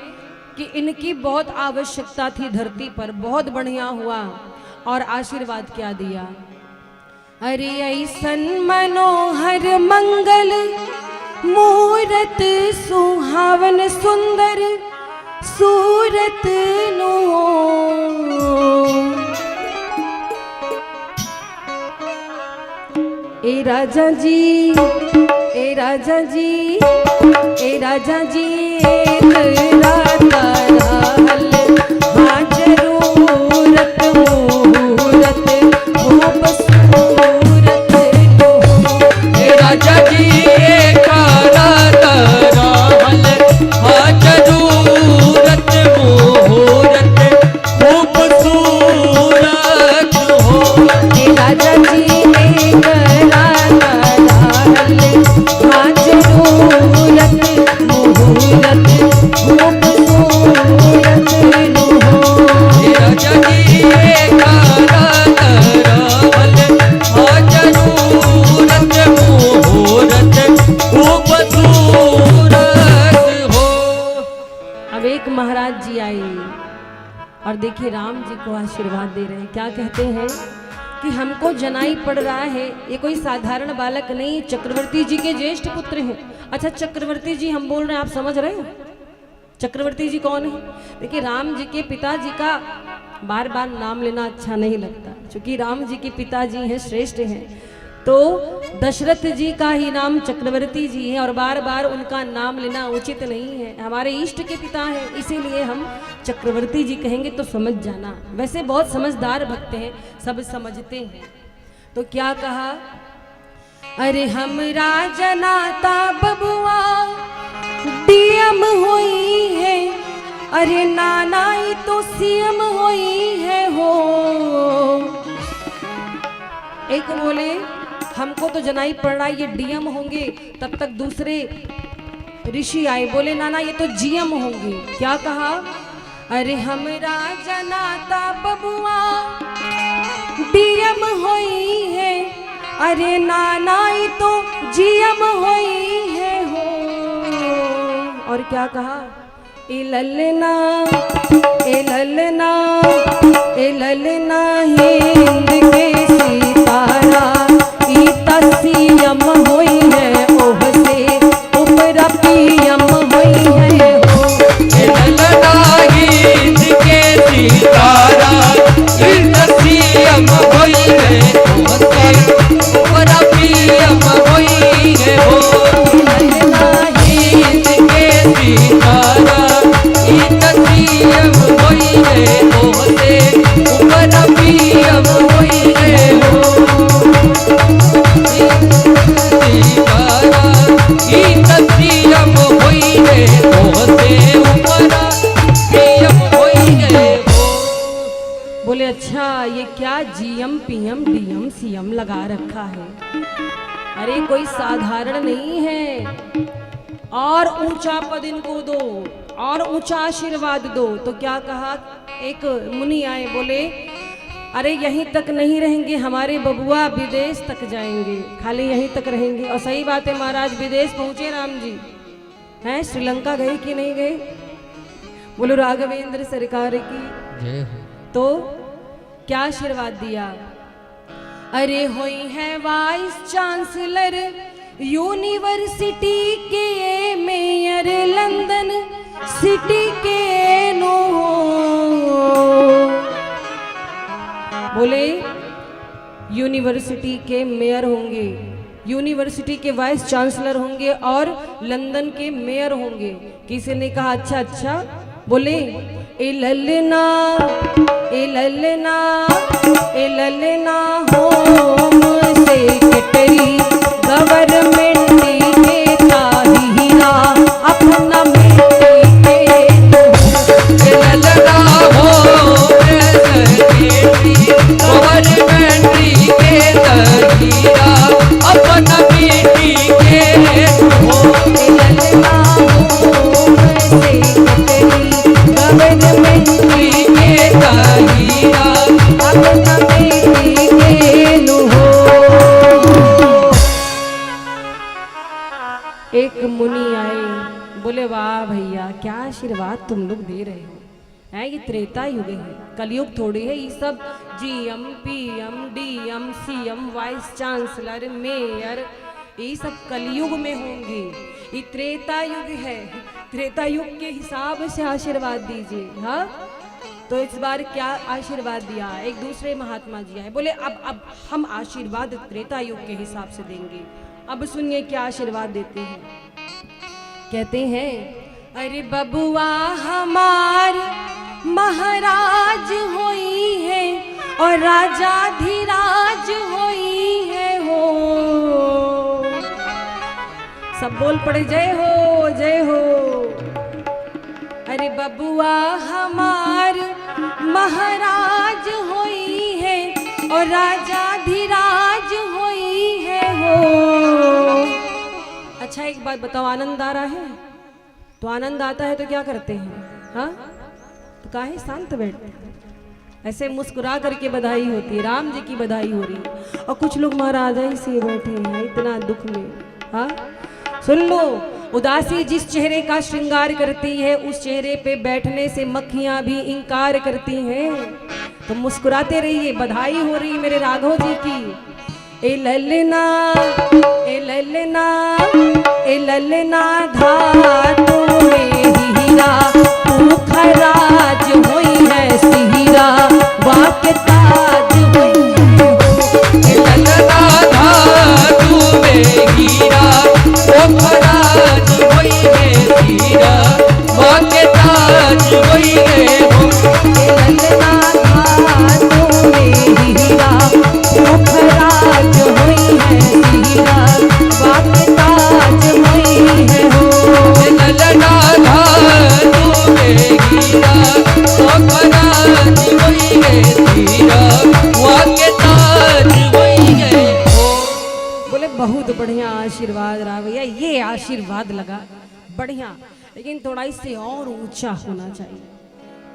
कि इनकी बहुत आवश्यकता थी धरती पर, बहुत बढ़िया हुआ। और आशीर्वाद क्या दिया? अरे ऐसन मनोहर मंगल मूरत सुहावन सुंदर सूरत नो, ए राजा जी, ए राजा जी, ए राजा जी एक राता रहल हाँ जरूरत मुहूर्त खूब सूरत लो। हे राजा जी एक रात रहल हाँ जरूरत और देखिए राम जी को आशीर्वाद दे रहे हैं। क्या कहते हैं कि हमको जनाई पड़ रहा है, ये कोई साधारण बालक नहीं, चक्रवर्ती जी के ज्येष्ठ पुत्र हैं। अच्छा चक्रवर्ती जी हम बोल रहे हैं, आप समझ रहे हो चक्रवर्ती जी कौन है? देखिए राम जी के पिताजी का बार बार नाम लेना अच्छा नहीं लगता, क्योंकि राम जी के पिताजी हैं, श्रेष्ठ हैं। तो दशरथ जी का ही नाम चक्रवर्ती जी है और बार बार उनका नाम लेना उचित नहीं है। हमारे इष्ट के पिता हैं, इसीलिए हम चक्रवर्ती जी कहेंगे तो समझ जाना। वैसे बहुत समझदार भक्त हैं, सब समझते हैं। तो क्या कहा, अरे हमरा जनाता बबुआ डीएम हुई है, अरे नानाई तो सीएम हुई है हो। एक बोले हमको तो जनाई पड़ रहा है ये डीएम होंगे, तब तक दूसरे ऋषि आए बोले नाना ये तो जीएम होंगे। क्या कहा, अरे हमरा जनाता बबुआ डीएम हुई है, अरे नाना ये तो जीएम हुई है हो। और क्या कहा, ए ललना ए ललना ए ललना हिंद के सितारा सीएम होई है, ओह से ऊपर पीएम होई है हो। ललना हिंद के सितारा सीएम होई है, ओह से ऊपर पीएम होई है हो। ललना हिंद के सितारा सीएम होई है, ओह से ऊपर पीएम होई है हो। बोले अच्छा ये क्या जीएम पीएम डीएम सीएम लगा रखा है, अरे कोई साधारण नहीं है, और ऊंचा पद इनको दो और ऊंचा आशीर्वाद दो। तो क्या कहा, एक मुनि आए बोले अरे यहीं तक नहीं रहेंगे, हमारे बबुआ विदेश तक जाएंगे, खाली यहीं तक रहेंगे। और सही बात है महाराज, विदेश पहुंचे राम जी हैं, श्रीलंका गए कि नहीं गए? बोलो राघवेंद्र सरकार की जय हो। तो क्या आशीर्वाद दिया, अरे हुई है वाइस चांसलर यूनिवर्सिटी के मेयर लंदन सिटी के नो। बोले यूनिवर्सिटी के मेयर होंगे, यूनिवर्सिटी के वाइस चांसलर होंगे और लंदन के मेयर होंगे। किसी ने कहा अच्छा अच्छा, बोले ए ललना ए ललना ए ललना होम सेक्रेटरी गवर्नमेंट के ताहिरा अपना मिट्टी के ललना होम सेक्रेटरी गवर्नमेंट के ताहिरा अपना मिट्टी के हो। ललना होम सेक्रेटरी गवर्नमेंट के ताहिरा अपना मिट्टी के हो। एक मुनि आए, बोले वाह भैया क्या आशीर्वाद तुम लोग दे रहे हो, है ये त्रेता युग है, कलयुग थोड़ी है। ये सब GM PM DM CM vice chancellor mayor ये सब कलयुग में होंगे, ये त्रेता युग है। त्रेता युग के हिसाब से आशीर्वाद दीजिए। हाँ तो इस बार क्या आशीर्वाद दिया, एक दूसरे महात्मा जी आए, बोले अब हम आशीर्वाद त्रेता युग के हिसाब से देंगे। अब सुनिए क्या आशीर्वाद देते हैं। कहते हैं अरे बबुआ हमार महाराज होई है और राजा धीराज होई है हो। सब बोल पड़े जय हो जय हो। अरे बबुआ हमार महाराज होई है और राजा धीराज होई है हो। अच्छा एक बात बताओ, आनंद आ रहा है? तो आनंद आता है तो क्या करते हैं? हाँ तो काहे शांत बैठते हैं? ऐसे मुस्कुरा करके बधाई होती है, राम जी की बधाई हो रही है और कुछ लोग महाराजा ही से बैठे हैं इतना दुख में। हाँ सुन लो, उदासी जिस चेहरे का श्रृंगार करती है उस चेहरे पे बैठने से मक्खियां भी इंकार करती हैं। तो मुस्कुराते रहिए, बधाई हो रही मेरे राघव जी की। ए ललना ए ललना ए ललना धातु में हीरा तू खराज होई है सिहरा वाके ताज होई है। ललना धातु में हीरा वो खराज होई है हीरा वाके ताज होई है हो। ललना धातु में हीरा तू खराज होई है सिहरा वाके ताज होई है हो। ललना धातु में हीरा वो खराज होई है हीरा वाके ताज होई है हो। बोले बहुत बढ़िया आशीर्वाद रहा भैया, ये आशीर्वाद लगा बढ़िया, लेकिन थोड़ा इससे और ऊंचा होना चाहिए।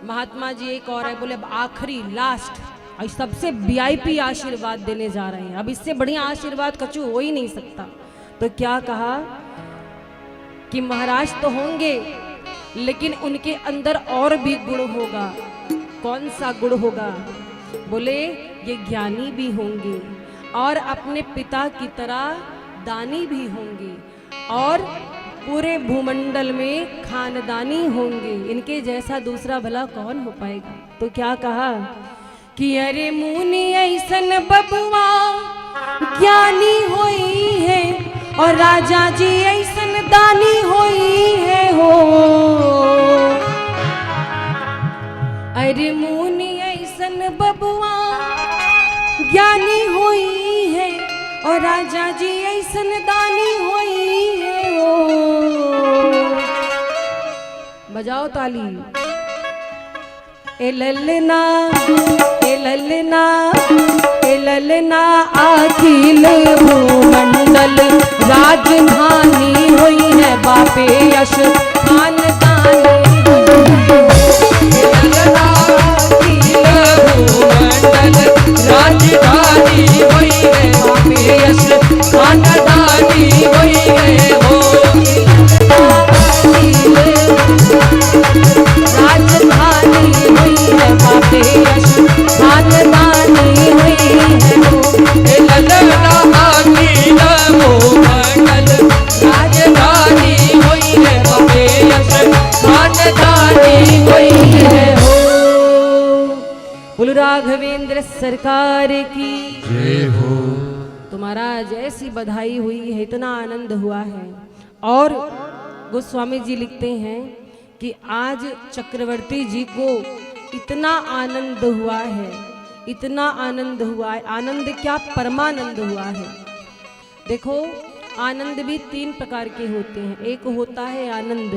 महात्मा जी एक और है, बोले अब आखिरी लास्ट और सबसे वीआईपी आशीर्वाद देने जा रहे हैं। अब इससे बढ़िया आशीर्वाद कछु हो ही नहीं सकता। तो क्या कहा कि महाराज तो होंगे लेकिन उनके अंदर और भी गुण होगा। कौन सा गुण होगा? बोले ये ज्ञानी भी होंगे और अपने पिता की तरह दानी भी होंगे और पूरे भूमंडल में खानदानी होंगे। इनके जैसा दूसरा भला कौन हो पाएगा? तो क्या कहा कि अरे मुनि ऐसन बबुआ ज्ञानी होई है और राजा जी ऐसन दानी होई है हो। अरे मुनि ऐसन बबुआ ज्ञानी होई है और राजा जी ऐसन दानी होई है हो। बजाओ ताली। ए ललना ए ललना ए ललना अखिल भूमंडल राजधानी होई है बापे यश खानदानी। ललना अखिल भूमंडल राजधानी होई है बापे यश खानदानी होई है हो। राजधानी हुई है बापे यश खानदानी हुई है हो। ललना अखिल भूमंडल राजधानी होई है बापे यश खानदानी होई है हो। बोलो राघवेंद्र सरकार की जय हो। तो महाराज ऐसी बधाई हुई है, इतना आनंद हुआ है। और गोस्वामी जी लिखते हैं कि आज चक्रवर्ती जी को इतना आनंद हुआ है, इतना आनंद हुआ है। आनंद क्या, परमानंद हुआ है। देखो आनंद भी तीन प्रकार के होते हैं। एक होता है आनंद,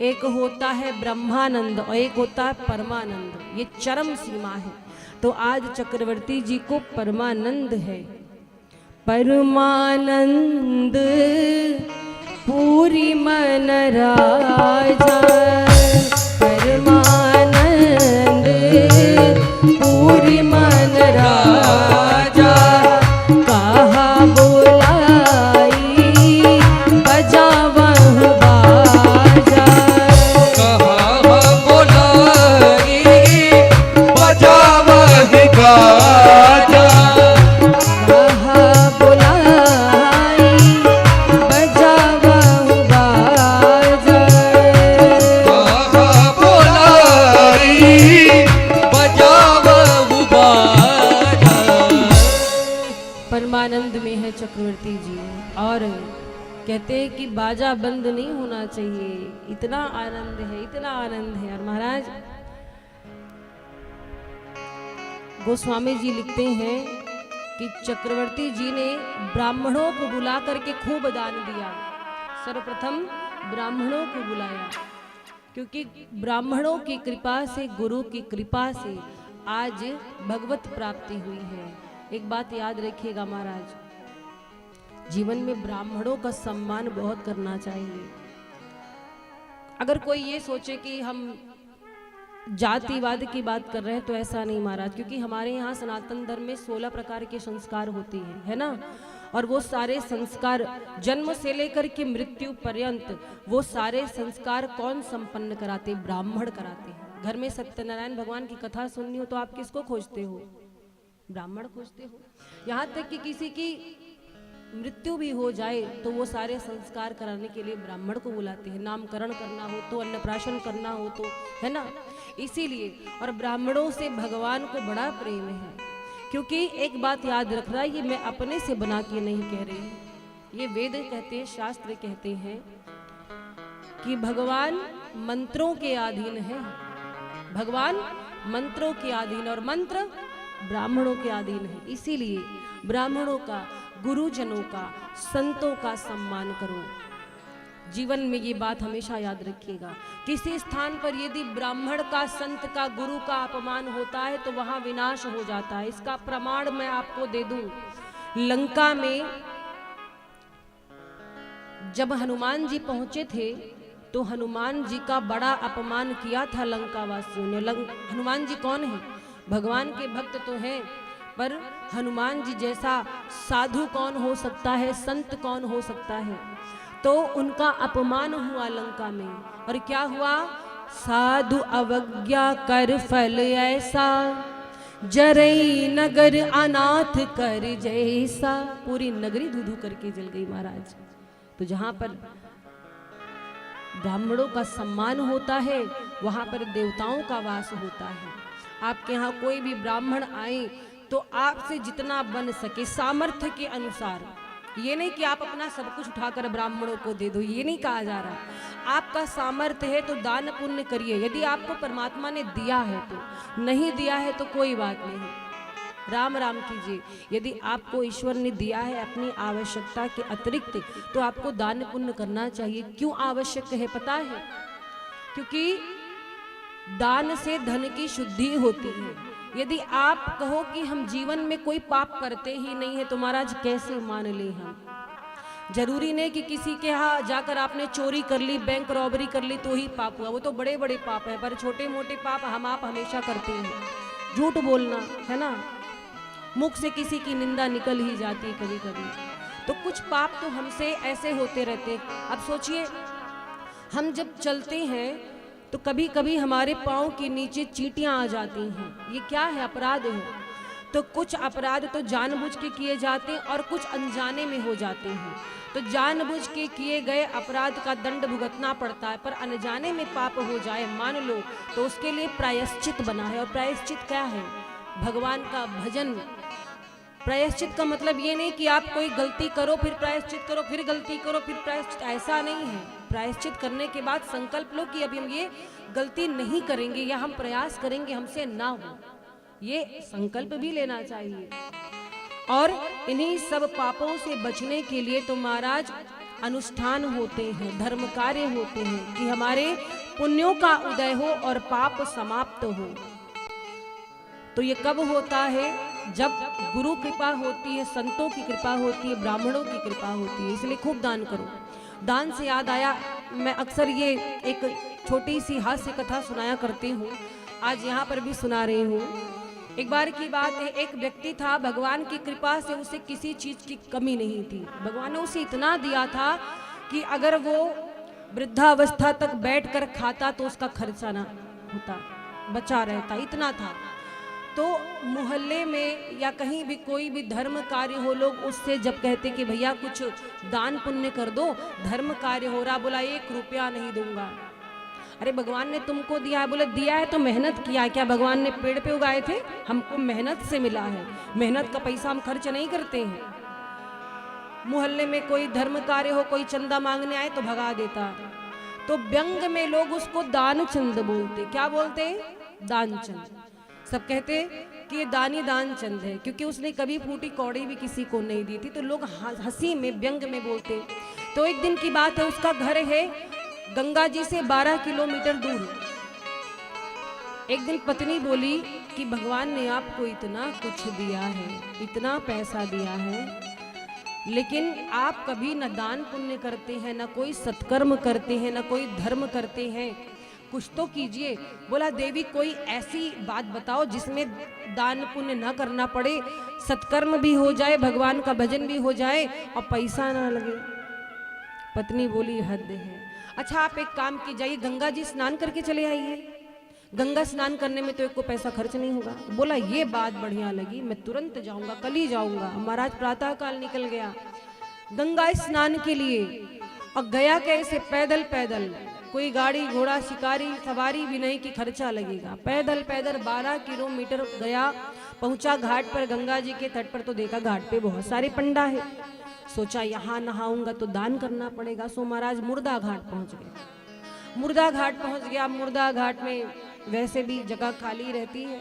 एक होता है ब्रह्मानंद और एक होता है परमानंद। ये चरम सीमा है। तो आज चक्रवर्ती जी को परमानंद है। परमानंद पूरी मन राजा, परमानंद पूरी मन राजा। कहा बुलाई बजावहु बाजा, कहा बुलाई बजावहु बाजा। कहा बुलाई बजावहु बाजा। कहा बुलाई बजावहु बाजा। परमानंद में है चक्रवर्ती जी और कहते हैं कि बाजा बंद नहीं होना चाहिए। इतना आनंद है, इतना आनंद है। और महाराज गोस्वामी जी लिखते हैं कि चक्रवर्ती जी ने ब्राह्मणों को बुला करके खूब दान दिया। सर्वप्रथम ब्राह्मणों को बुलाया क्योंकि ब्राह्मणों की कृपा से, गुरु की कृपा से आज भगवत प्राप्ति हुई है। एक बात याद रखिएगा महाराज, जीवन में ब्राह्मणों का सम्मान बहुत करना चाहिए। अगर कोई ये सोचे कि हम जातिवाद की बात कर रहे हैं तो ऐसा नहीं महाराज, क्योंकि हमारे यहाँ सनातन धर्म में 16 प्रकार के संस्कार होते हैं, है ना। और वो सारे संस्कार जन्म से लेकर के मृत्यु पर्यंत वो सारे संस्कार कौन संपन्न कराते? ब्राह्मण कराते हैं। घर में सत्यनारायण भगवान की कथा सुननी हो तो आप किसको खोजते हो? ब्राह्मण खोजते हो। यहाँ तक कि किसी की मृत्यु भी हो जाए तो वो सारे संस्कार कराने के लिए ब्राह्मण को बुलाते हैं। नामकरण करना हो तो, अन्नप्राशन करना हो तो, है ना। इसीलिए और ब्राह्मणों से भगवान को बड़ा प्रेम है, क्योंकि एक बात याद रखना, ये मैं अपने से बना के नहीं कह रही, ये वेद कहते हैं, शास्त्र कहते हैं कि भगवान मंत्रों के अधीन है। भगवान मंत्रों के अधीन और मंत्र ब्राह्मणों के अधीन है। इसीलिए ब्राह्मणों का, गुरुजनों का, संतों का सम्मान करो। जीवन में ये बात हमेशा याद रखिएगा। किसी स्थान पर यदि ब्राह्मण का, संत का, गुरु का अपमान होता है तो वहां विनाश हो जाता है। इसका प्रमाण मैं आपको दे दूं। लंका में जब हनुमान जी पहुंचे थे तो हनुमान जी का बड़ा अपमान किया था लंका वासियों ने। हनुमान जी कौन है? भगवान के भक्त तो हैं, पर हनुमान जी जैसा साधु कौन हो सकता है, संत कौन हो सकता है? तो उनका अपमान हुआ लंका में। और क्या हुआ? साधु अवज्ञा कर फल ऐसा, जरई नगर अनाथ कर जैसा। पूरी नगरी धू धू करके जल गई महाराज। तो जहां पर ब्राह्मणों का सम्मान होता है वहां पर देवताओं का वास होता है। आपके यहाँ कोई भी ब्राह्मण आए तो आपसे जितना बन सके सामर्थ्य के अनुसार, ये नहीं कि आप अपना सब कुछ उठाकर ब्राह्मणों को दे दो, ये नहीं कहा जा रहा। आपका सामर्थ्य है तो दान पुण्य करिए। यदि आपको परमात्मा ने दिया है तो, नहीं दिया है तो कोई बात नहीं, राम राम कीजिए। यदि आपको ईश्वर ने दिया है अपनी आवश्यकता के अतिरिक्त तो आपको दान पुण्य करना चाहिए। क्यों आवश्यक है पता है? क्योंकि दान से धन की शुद्धि होती है। यदि आप कहो कि हम जीवन में कोई पाप करते ही नहीं है तो महाराज कैसे मान ले हम? जरूरी नहीं कि किसी के यहाँ जाकर आपने चोरी कर ली, बैंक रॉबरी कर ली तो ही पाप हुआ। वो तो बड़े बड़े पाप है, पर छोटे मोटे पाप हम आप हमेशा करते हैं। झूठ बोलना, है ना, मुख से किसी की निंदा निकल ही जाती है कभी कभी। तो कुछ पाप तो हमसे ऐसे होते रहते। अब सोचिए, हम जब चलते हैं तो कभी कभी हमारे पाँव के नीचे चींटियां आ जाती हैं। ये क्या है? अपराध है। तो कुछ अपराध तो जानबूझ के किए जाते हैं और कुछ अनजाने में हो जाते हैं। तो जानबूझ के किए गए अपराध का दंड भुगतना पड़ता है, पर अनजाने में पाप हो जाए मान लो तो उसके लिए प्रायश्चित बना है। और प्रायश्चित क्या है? भगवान का भजन। प्रायश्चित का मतलब ये नहीं कि आप कोई गलती करो फिर प्रायश्चित करो, फिर गलती करो फिर प्रायश्चित, ऐसा नहीं है। प्रायश्चित करने के बाद संकल्प लो कि अभी हम ये गलती नहीं करेंगे या हम प्रयास करेंगे हमसे ना हो, ये संकल्प भी लेना चाहिए। और इन्हीं सब पापों से बचने के लिए तो महाराज अनुष्ठान होते हैं, धर्म कार्य होते हैं कि हमारे पुण्यों का उदय हो और पाप समाप्त हो। तो ये कब होता है? जब गुरु कृपा होती है, संतों की कृपा होती है, ब्राह्मणों की कृपा होती है। इसलिए खूब दान करो। दान से याद आया, मैं अक्सर ये एक छोटी सी हास्य कथा सुनाया करती हूँ, आज यहाँ पर भी सुना रही हूँ। एक बार की बात है, एक व्यक्ति था, भगवान की कृपा से उसे किसी चीज की कमी नहीं थी। भगवान ने उसे इतना दिया था कि अगर वो वृद्धावस्था तक बैठकर खाता तो उसका खर्चा ना होता, बचा रहता, इतना था। तो मोहल्ले में या कहीं भी कोई भी धर्म कार्य हो, लोग उससे जब कहते कि भैया कुछ दान पुण्य कर दो, धर्म कार्य हो रहा, बोला 1 रुपया नहीं दूंगा। अरे भगवान ने तुमको दिया है, बोले दिया है तो मेहनत किया। क्या भगवान ने पेड़ पे उगाए थे? हमको मेहनत से मिला है, मेहनत का पैसा हम खर्च नहीं करते हैं। मोहल्ले में कोई धर्म कार्य हो, कोई चंदा मांगने आए तो भगा देता। तो व्यंग में लोग उसको दान चंद बोलते। क्या बोलते? दान चंद। सब कहते कि ये दानी दान चंद है, क्योंकि उसने कभी फूटी कौड़ी भी किसी को नहीं दी थी। तो लोग हंसी में, व्यंग में बोलते। तो एक दिन की बात है, उसका घर है गंगा जी से 12 किलोमीटर दूर। एक दिन पत्नी बोली कि भगवान ने आपको इतना कुछ दिया है, इतना पैसा दिया है, लेकिन आप कभी न दान पुण्य करते हैं, न कोई सत्कर्म करते हैं, न कोई धर्म करते हैं। कुछ तो कीजिए। बोला देवी कोई ऐसी बात बताओ जिसमें दान पुण्य न करना पड़े, सत्कर्म भी हो जाए, भगवान का भजन भी हो जाए और पैसा ना लगे। पत्नी बोली हद है। अच्छा आप एक काम की जाइए, गंगा जी स्नान करके चले आइए, गंगा स्नान करने में तो एक को पैसा खर्च नहीं होगा। बोला ये बात बढ़िया लगी, मैं तुरंत जाऊंगा, कल ही जाऊंगा। महाराज प्रातः काल निकल गया गंगा स्नान के लिए और गया कैसे? पैदल पैदल, कोई गाड़ी घोड़ा शिकारी सवारी भी नहीं कि खर्चा लगेगा। पैदल पैदल 12 किलोमीटर गया, पहुंचा घाट पर, गंगा जी के तट पर। तो देखा घाट पे बहुत सारे पंडा है, सोचा यहाँ नहाऊंगा तो दान करना पड़ेगा। सो महाराज मुर्दा घाट पहुंच गए। मुर्दा घाट पहुंच गया। मुर्दा घाट में वैसे भी जगह खाली रहती है।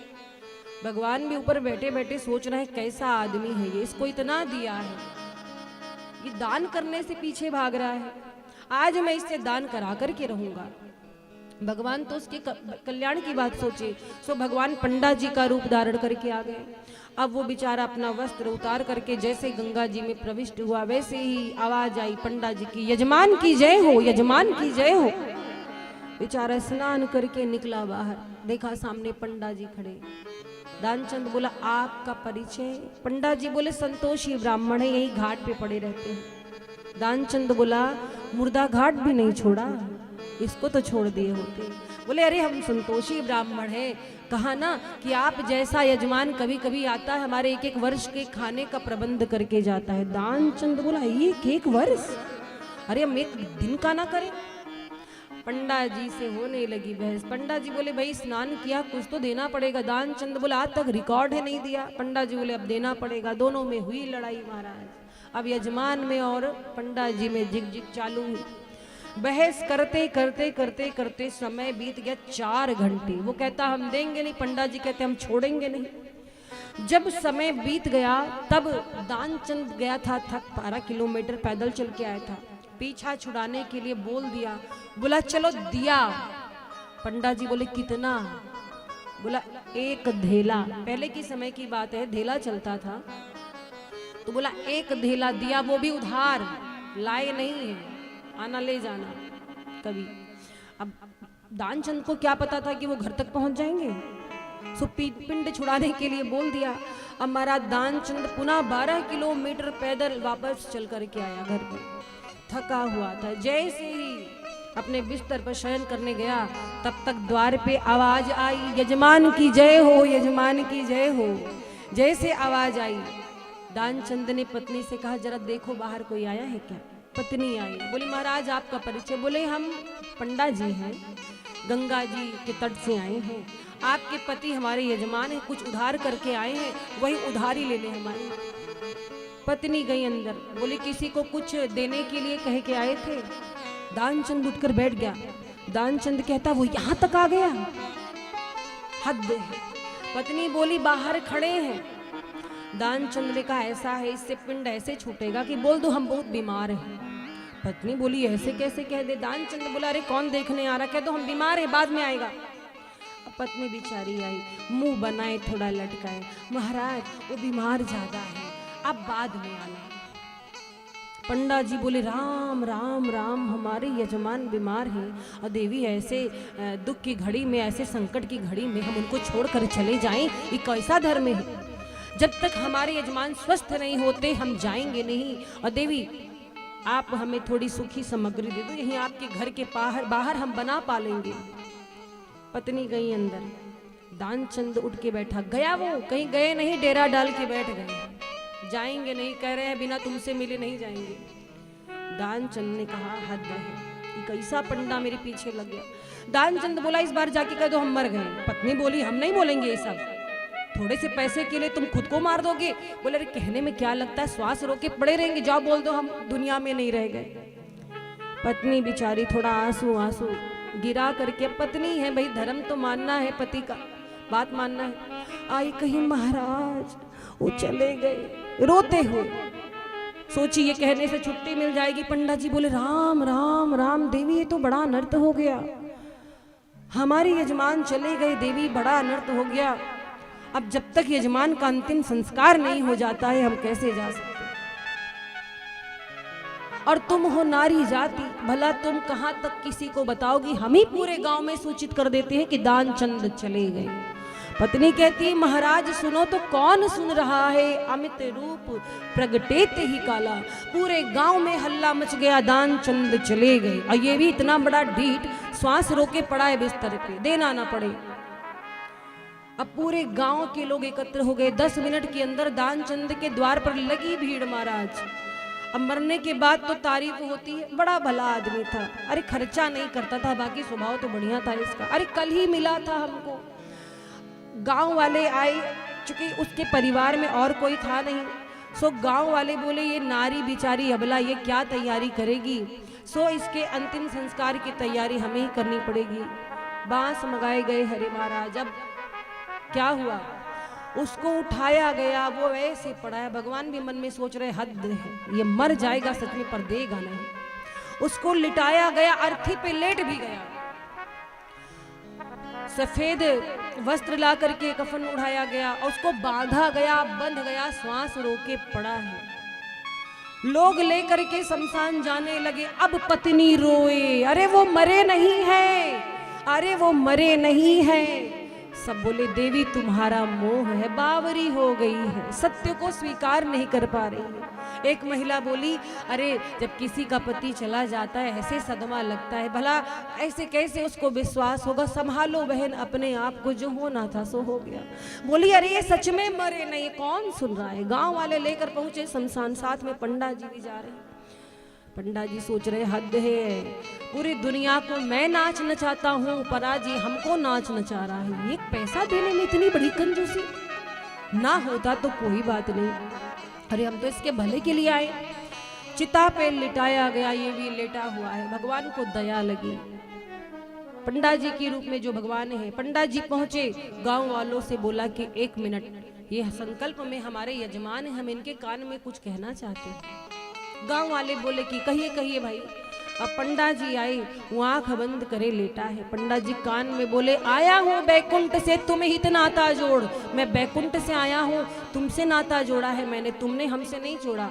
भगवान भी ऊपर बैठे बैठे सोच रहे हैं कैसा आदमी है ये, इसको इतना दिया है, ये दान करने से पीछे भाग रहा है, आज मैं इससे दान करा करके रहूंगा। भगवान तो उसके कल्याण की बात सोचे। सो भगवान पंडा जी का रूप धारण करके आ गए। अब वो बेचारा अपना वस्त्र उतार करके जैसे गंगा जी में प्रविष्ट हुआ, वैसे ही आवाज आई पंडा जी की, यजमान की जय हो, यजमान की जय हो। बेचारा स्नान करके निकला बाहर, देखा सामने पंडा जी खड़े। दानचंद बोला आपका परिचय? पंडा जी बोले संतोषी ब्राह्मण है, यही घाट पे पड़े रहते हैं। दानचंद बोला मुर्दा घाट भी नहीं छोड़ा, इसको तो छोड़ दिए होते। बोले अरे हम संतोषी ब्राह्मण हैं, कहा ना कि आप जैसा यजमान कभी कभी आता है, हमारे एक एक वर्ष के खाने का प्रबंध करके जाता है। दानचंद बोला एक वर्ष? अरे हम एक दिन का ना करें। पंडा जी से होने लगी बहस। पंडा जी बोले भाई स्नान किया, कुछ तो देना पड़ेगा। दानचंद बोला आज तक रिकॉर्ड है नहीं दिया। पंडा जी बोले अब देना पड़ेगा। दोनों में हुई लड़ाई महाराज। अब यजमान में और पंडा जी में झिकझिक चालू हुई। बहस करते करते करते करते समय बीत गया 4 घंटे। वो कहता हम देंगे नहीं, पंडा जी कहते हम छोड़ेंगे नहीं। जब समय बीत गया तब दानचंद गया था थक, 12 किलोमीटर पैदल चल के आया था। पीछा छुड़ाने के लिए बोल दिया, बोला चलो दिया। पंडा जी बोले कितना? बोला 1 धेला। पहले की समय की बात है, धेला चलता था। तो बोला 1 धेला दिया, वो भी उधार, लाए नहीं है, आना ले जाना कभी। अब दानचंद को क्या पता था कि वो घर तक पहुंच जाएंगे। सो पिंड छुड़ाने के लिए बोल दिया। अब महाराज दानचंद पुनः 12 किलोमीटर पैदल वापस चल करके आया घर पे, थका हुआ था। जैसे ही अपने बिस्तर पर शयन करने गया तब तक द्वार पे आवाज आई, यजमान की जय हो, यजमान की जय हो। जैसे आवाज आई दानचंद ने पत्नी से कहा जरा देखो बाहर कोई आया है क्या। पत्नी आई, बोली महाराज आपका परिचय? बोले हम पंडा जी हैं, गंगा जी के तट से आए हैं, आपके पति हमारे यजमान हैं, कुछ उधार करके आए हैं, वही उधारी ले ले हमारी। पत्नी गई अंदर, बोली किसी को कुछ देने के लिए कह के आए थे। दानचंद उठकर बैठ गया। दानचंद कहता वो यहां तक आ गया, हद है। पत्नी बोली बाहर खड़े हैं। दानचंद ने कहा ऐसा है, इससे पिंड ऐसे छूटेगा कि बोल दो हम बहुत बीमार हैं। पत्नी बोली ऐसे कैसे कह दे। दानचंद बोला अरे कौन देखने आ रहा, कह दो हम बीमार है, बाद में आएगा। पत्नी बेचारी आई, मुंह बनाए थोड़ा लटकाए, महाराज वो बीमार ज्यादा है, अब बाद में आना। पंडा जी बोले राम राम राम, हमारे यजमान बीमार हैं और देवी ऐसे दुख की घड़ी में, ऐसे संकट की घड़ी में हम उनको छोड़कर चले जाएं, ये कैसा धर्म है। जब तक हमारे यजमान स्वस्थ नहीं होते हम जाएंगे नहीं। और देवी आप हमें थोड़ी सूखी सामग्री दे दो, यहीं आपके घर के बाहर हम बना पालेंगे। पत्नी गई अंदर, दानचंद उठ के बैठा। गया वो कहीं गए नहीं, डेरा डाल के बैठ गए, जाएंगे नहीं, कह रहे हैं बिना तुमसे मिले नहीं जाएंगे। दानचंद ने कहा हद है, ये कैसा पंडा मेरे पीछे लग गया। दानचंद बोला इस बार जाके कह दो हम मर गए। पत्नी बोली हम नहीं बोलेंगे ये सब, थोड़े से पैसे के लिए तुम खुद को मार दोगे। बोले अरे कहने में क्या लगता है, श्वास रोके पड़े रहेंगे, जाओ बोल दो हम दुनिया में नहीं रह गए। पत्नी बेचारी थोड़ा आंसू आंसू गिरा करके, पत्नी है भाई, धर्म तो मानना है, पति का बात मानना है। आई कहीं महाराज वो चले गए रोते हुए, सोची ये कहने से छुट्टी मिल जाएगी। पंडा जी बोले राम राम राम, देवी ये तो बड़ा अनर्थ हो गया, हमारे यजमान चले गए, देवी बड़ा अनर्थ हो गया। अब जब तक यजमान का अंतिम संस्कार नहीं हो जाता है हम कैसे जा सकते। और तुम हो नारी जाति, भला तुम कहाँ तक किसी को बताओगी? हम ही पूरे गांव में सूचित कर देते हैं कि दान चंद चले गए। पत्नी कहती है महाराज सुनो तो, कौन सुन रहा है? अमित रूप प्रगटेत ही काला, पूरे गांव में हल्ला मच गया, दान चंद चले गए। और ये भी इतना बड़ा ढीठ, श्वास रोके पड़ा है बिस्तर पे, देना ना पड़े। अब पूरे गांव के लोग एकत्र हो गए। 10 मिनट के अंदर दानचंद के द्वार पर लगी भीड़ महाराज। अब मरने के बाद तो तारीफ होती है, बड़ा भला आदमी था, अरे खर्चा नहीं करता था, बाकी स्वभाव तो बढ़िया था इसका, अरे कल ही मिला था हमको। गांव वाले आए, चूंकि उसके परिवार में और कोई था नहीं, सो गांव वाले बोले ये नारी बिचारी अबला ये क्या तैयारी करेगी, सो इसके अंतिम संस्कार की तैयारी हमें ही करनी पड़ेगी। बांस मंगाए गए हरे महाराज। अब क्या हुआ, उसको उठाया गया, वो ऐसे पड़ा है, भगवान भी मन में सोच रहे हद है, ये मर जाएगा सच में पर देगा नहीं। उसको लिटाया गया, अर्थी पे लेट भी गया, सफेद वस्त्र ला करके कफन उठाया गया, उसको बांधा गया, बंध गया, श्वास रोके पड़ा है। लोग लेकर के शमशान जाने लगे। अब पत्नी रोए, अरे वो मरे नहीं है, अरे वो मरे नहीं है। सब बोले देवी तुम्हारा मोह है, बावरी हो गई है, सत्य को स्वीकार नहीं कर पा रही है। एक महिला बोली अरे जब किसी का पति चला जाता है ऐसे सदमा लगता है, भला ऐसे कैसे उसको विश्वास होगा, संभालो बहन अपने आप को, जो होना था सो हो गया। बोली अरे ये सच में मरे नहीं, कौन सुन रहा है। गांव वाले लेकर पहुंचे शमशान, साथ में पंडा जी भी जा रहे हैं। पंडा जी सोच रहे हद है, पूरी दुनिया को मैं नाच नचाता हूँ, परा जी हमको नाच नचा रहा है, एक पैसा देने में इतनी बड़ी कंजूसी, ना होता तो कोई बात नहीं, अरे हम तो इसके भले के लिए आए। चिता पे लिटाया गया, ये भी लेटा हुआ है, भगवान को दया लगी। पंडा जी के रूप में जो भगवान है, पंडा जी पहुंचे, गांव वालों से बोला कि 1 मिनट, ये संकल्प में हमारे यजमान है, हम इनके कान में कुछ कहना चाहते हैं। गांव वाले बोले कि कहिए कहिए भाई। अब पंडा जी आए, वो आंख बंद करे लेटा है। पंडा जी कान में बोले आया हूँ बैकुंठ से तुम्हें हित नाता जोड़, मैं बैकुंठ से आया हूँ, तुमसे नाता जोड़ा है मैंने, तुमने हमसे नहीं जोड़ा।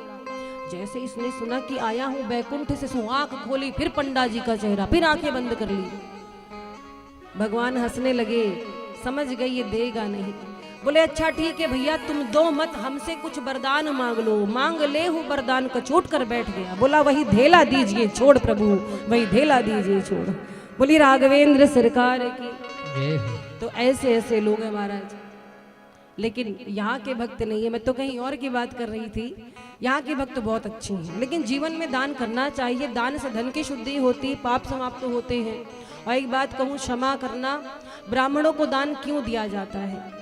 जैसे इसने सुना कि आया हूँ बैकुंठ से, सो आंख खोली, फिर पंडा जी का चेहरा, फिर आंखें बंद कर ली। भगवान हंसने लगे, समझ गई ये देगा नहीं। बोले अच्छा ठीक है भैया तुम दो मत, हमसे कुछ वरदान मांग लो। मांग ले हूँ वरदान, कचोट कर बैठ गया। बोला वही धेला दीजिए छोड़ प्रभु, वही धेला दीजिए छोड़। बोली राघवेंद्र सरकार की। तो ऐसे ऐसे लोग हैं महाराज, लेकिन यहाँ के भक्त नहीं है। मैं तो कहीं और की बात कर रही थी, यहाँ के भक्त बहुत अच्छे हैं, लेकिन जीवन में दान करना चाहिए। दान से धन की शुद्धि होती, पाप समाप्त होते हैं। और एक बात कहूँ, क्षमा करना, ब्राह्मणों को दान क्यों दिया जाता है,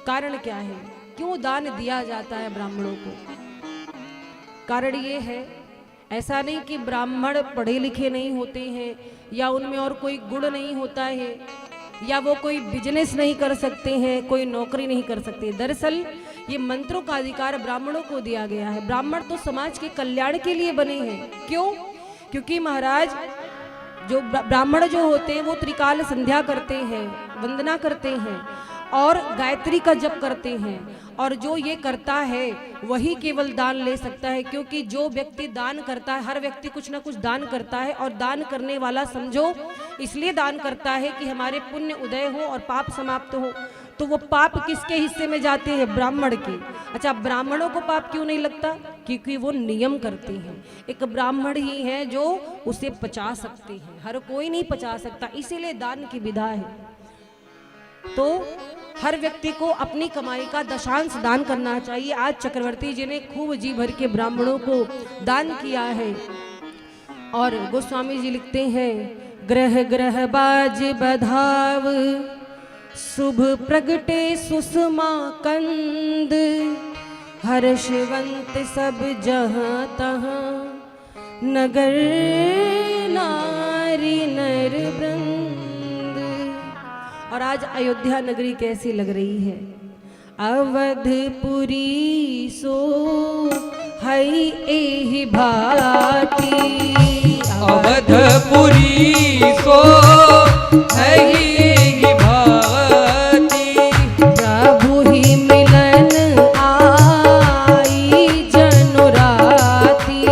कारण क्या है, क्यों दान दिया जाता है ब्राह्मणों को? कारण ये है, ऐसा नहीं कि ब्राह्मण पढ़े लिखे नहीं होते हैं, या उनमें और कोई गुण नहीं होता है, या वो कोई बिजनेस नहीं कर सकते हैं, कोई नौकरी नहीं कर सकते। दरअसल ये मंत्रों का अधिकार ब्राह्मणों को दिया गया है। ब्राह्मण तो समाज के कल्याण के लिए बने हैं। क्यों? क्योंकि महाराज जो ब्राह्मण जो होते हैं वो त्रिकाल संध्या करते हैं, वंदना करते हैं और गायत्री का जप करते हैं, और जो ये करता है वही केवल दान ले सकता है। क्योंकि जो व्यक्ति दान करता है, हर व्यक्ति कुछ ना कुछ दान करता है, और दान करने वाला समझो इसलिए दान करता है कि हमारे पुण्य उदय हो और पाप समाप्त हो। तो वो पाप किसके हिस्से में जाते हैं? ब्राह्मण के। अच्छा, ब्राह्मणों को पाप क्यों नहीं लगता? क्योंकि वो नियम करते हैं। एक ब्राह्मण ही है जो उसे पचा सकते हैं, हर कोई नहीं पचा सकता, इसीलिए दान की विधा है। तो हर व्यक्ति को अपनी कमाई का दशांश दान करना चाहिए। आज चक्रवर्ती जी ने खूब जी भर के ब्राह्मणों को दान किया है। और गोस्वामी जी लिखते हैं, ग्रह ग्रह बाज बधाव, शुभ प्रगटे सुषमा कंद, हर्षवंत सब जहाँ तहाँ, नगर नारी नर वृंद। और आज अयोध्या नगरी कैसी लग रही है? अवधपुरी सो हई एहि भांति, अवधपुरी सो हई एहि भांति, प्रभु ही मिलन आई जनु राति,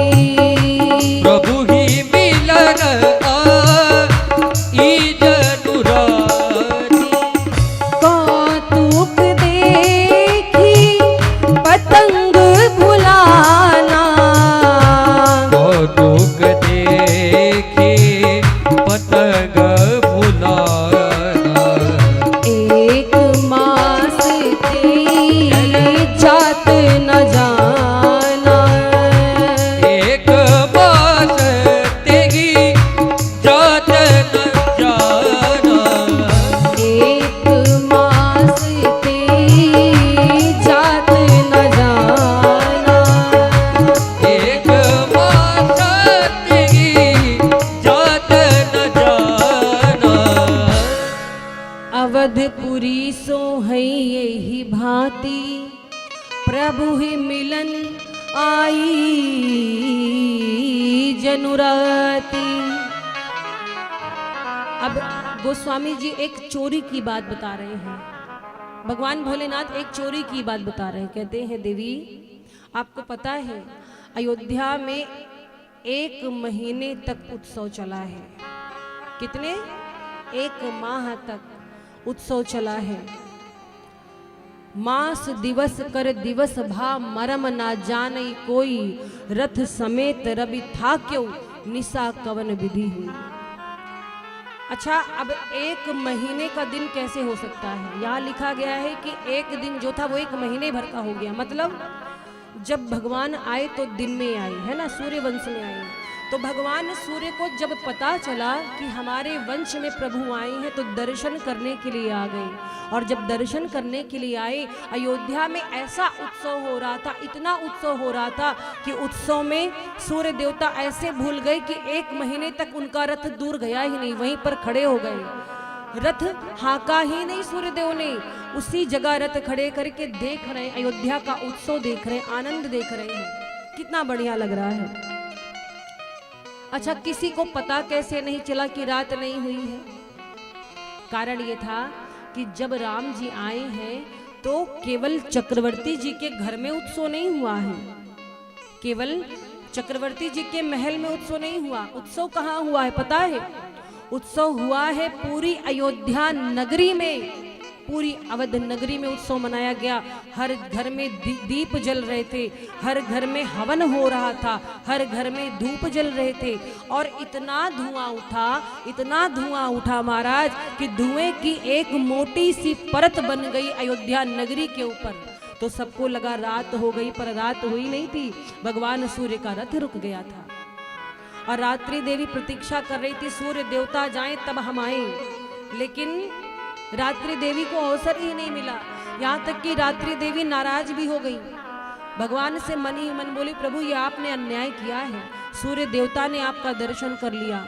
ही भांति प्रभु ही मिलन आई जनुराती। अब गोस्वामी जी एक चोरी की बात बता रहे हैं। भगवान भोलेनाथ एक चोरी की बात बता रहे हैं। कहते हैं देवी आपको पता है अयोध्या में 1 महीने तक उत्सव चला है। कितने? 1 माह तक उत्सव चला है। मास दिवस कर दिवस भा मरम ना जाने कोई, रथ समेत रवि था क्यों निशा कवन विधि हुई। अच्छा, अब 1 महीने का दिन कैसे हो सकता है? यहाँ लिखा गया है कि एक दिन जो था वो 1 महीने भर का हो गया। मतलब जब भगवान आए तो दिन में आए, है ना, सूर्य वंश में आए। तो भगवान सूर्य को जब पता चला कि हमारे वंश में प्रभु आए हैं तो दर्शन करने के लिए आ गए। और जब दर्शन करने के लिए आए, अयोध्या में ऐसा उत्सव हो रहा था, इतना उत्सव हो रहा था कि उत्सव में सूर्य देवता ऐसे भूल गए कि 1 महीने तक उनका रथ दूर गया ही नहीं, वहीं पर खड़े हो गए। रथ हाँका ही नहीं सूर्यदेव ने, उसी जगह रथ खड़े करके देख रहे, अयोध्या का उत्सव देख रहे, आनंद देख रहे हैं। कितना बढ़िया लग रहा है। अच्छा, किसी को पता कैसे नहीं चला कि रात नहीं हुई है? कारण ये था कि जब राम जी आए हैं तो केवल चक्रवर्ती जी के घर में उत्सव नहीं हुआ है, केवल चक्रवर्ती जी के महल में उत्सव नहीं हुआ। उत्सव कहाँ हुआ है पता है? उत्सव हुआ है पूरी अयोध्या नगरी में, पूरी अवध नगरी में उत्सव मनाया गया। हर घर में दीप जल रहे थे, हर घर में हवन हो रहा था, हर घर में धूप जल रहे थे। और इतना धुआं उठा, इतना धुआं उठा महाराज कि धुएं की एक मोटी सी परत बन गई अयोध्या नगरी के ऊपर। तो सबको लगा रात हो गई, पर रात हुई नहीं थी। भगवान सूर्य का रथ रुक गया था और रात्रि देवी प्रतीक्षा कर रही थी सूर्य देवता जाएं तब हम आए। लेकिन रात्रि देवी को अवसर ही नहीं मिला। यहाँ तक कि रात्रि देवी नाराज भी हो गई। भगवान से मन ही मन बोली, प्रभु ये आपने अन्याय किया है। सूर्य देवता ने आपका दर्शन कर लिया,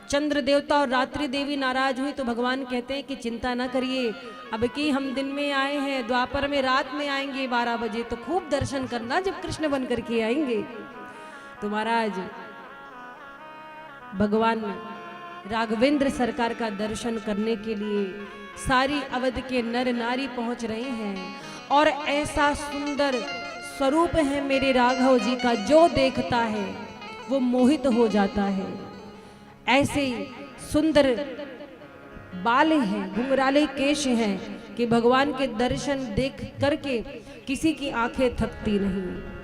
चंद्र देवता और रात्रि देवी नाराज हुई। तो भगवान कहते हैं कि चिंता न करिए, अब कि हम दिन में आए हैं, द्वापर में रात में आएंगे 12 बजे, तो खूब दर्शन करना जब कृष्ण बन करके आएंगे। तो महाराज भगवान राघवेंद्र सरकार का दर्शन करने के लिए सारी अवध के नर नारी पहुंच रहे हैं। और ऐसा सुंदर स्वरूप है मेरे राघव जी का, जो देखता है वो मोहित हो जाता है। ऐसे सुंदर बाल हैं, घुंघराले केश हैं कि भगवान के दर्शन देख करके किसी की आंखें थकती नहीं।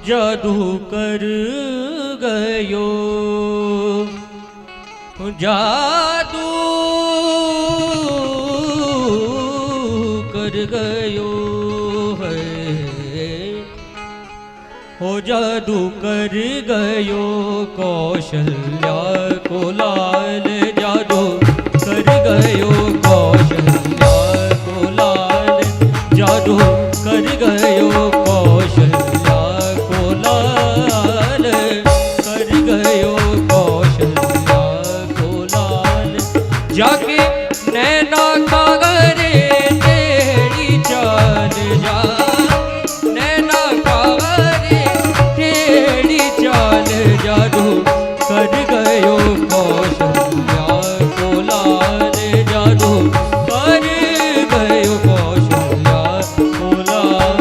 जादू कर गयो, जादू कर गयो है, हो जादू कर गयो कौशल्या को लाल, जादू कर गयो कौशल्या को लाल, जादू कर गयो कौशल्या को लाल, कर गयो कौशल्या को लाल। जाके नैना कागरे तेरी चाल, जाके नैना कागरे तेरी चाल, जादू कर गयो कौशल्या को लाल, जादू कर गयो कौशल्या को लाल।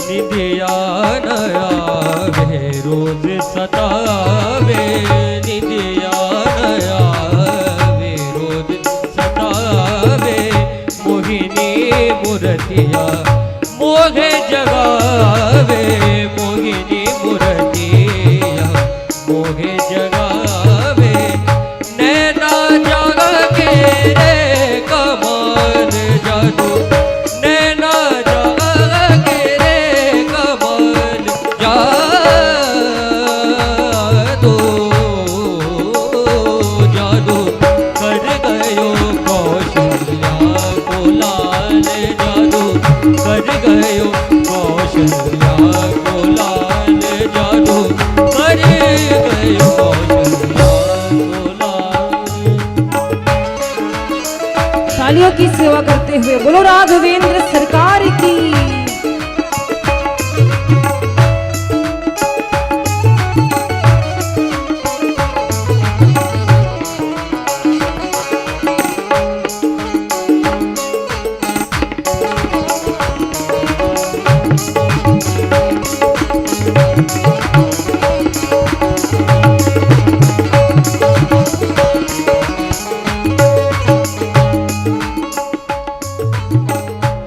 निधिया नया वे रोज सतावे, निधिया नया वे रोज सतावे, मोहिनी मूर्तिया मोहे जगावे, मोहिनी मूर्तिया मोहे जगावे। नैना जागा के रे कमाल, जादू नैना जागा के रे कमाल, जादू हरियों की सेवा करते हुए बोलो राघवेंद्र सरकार की।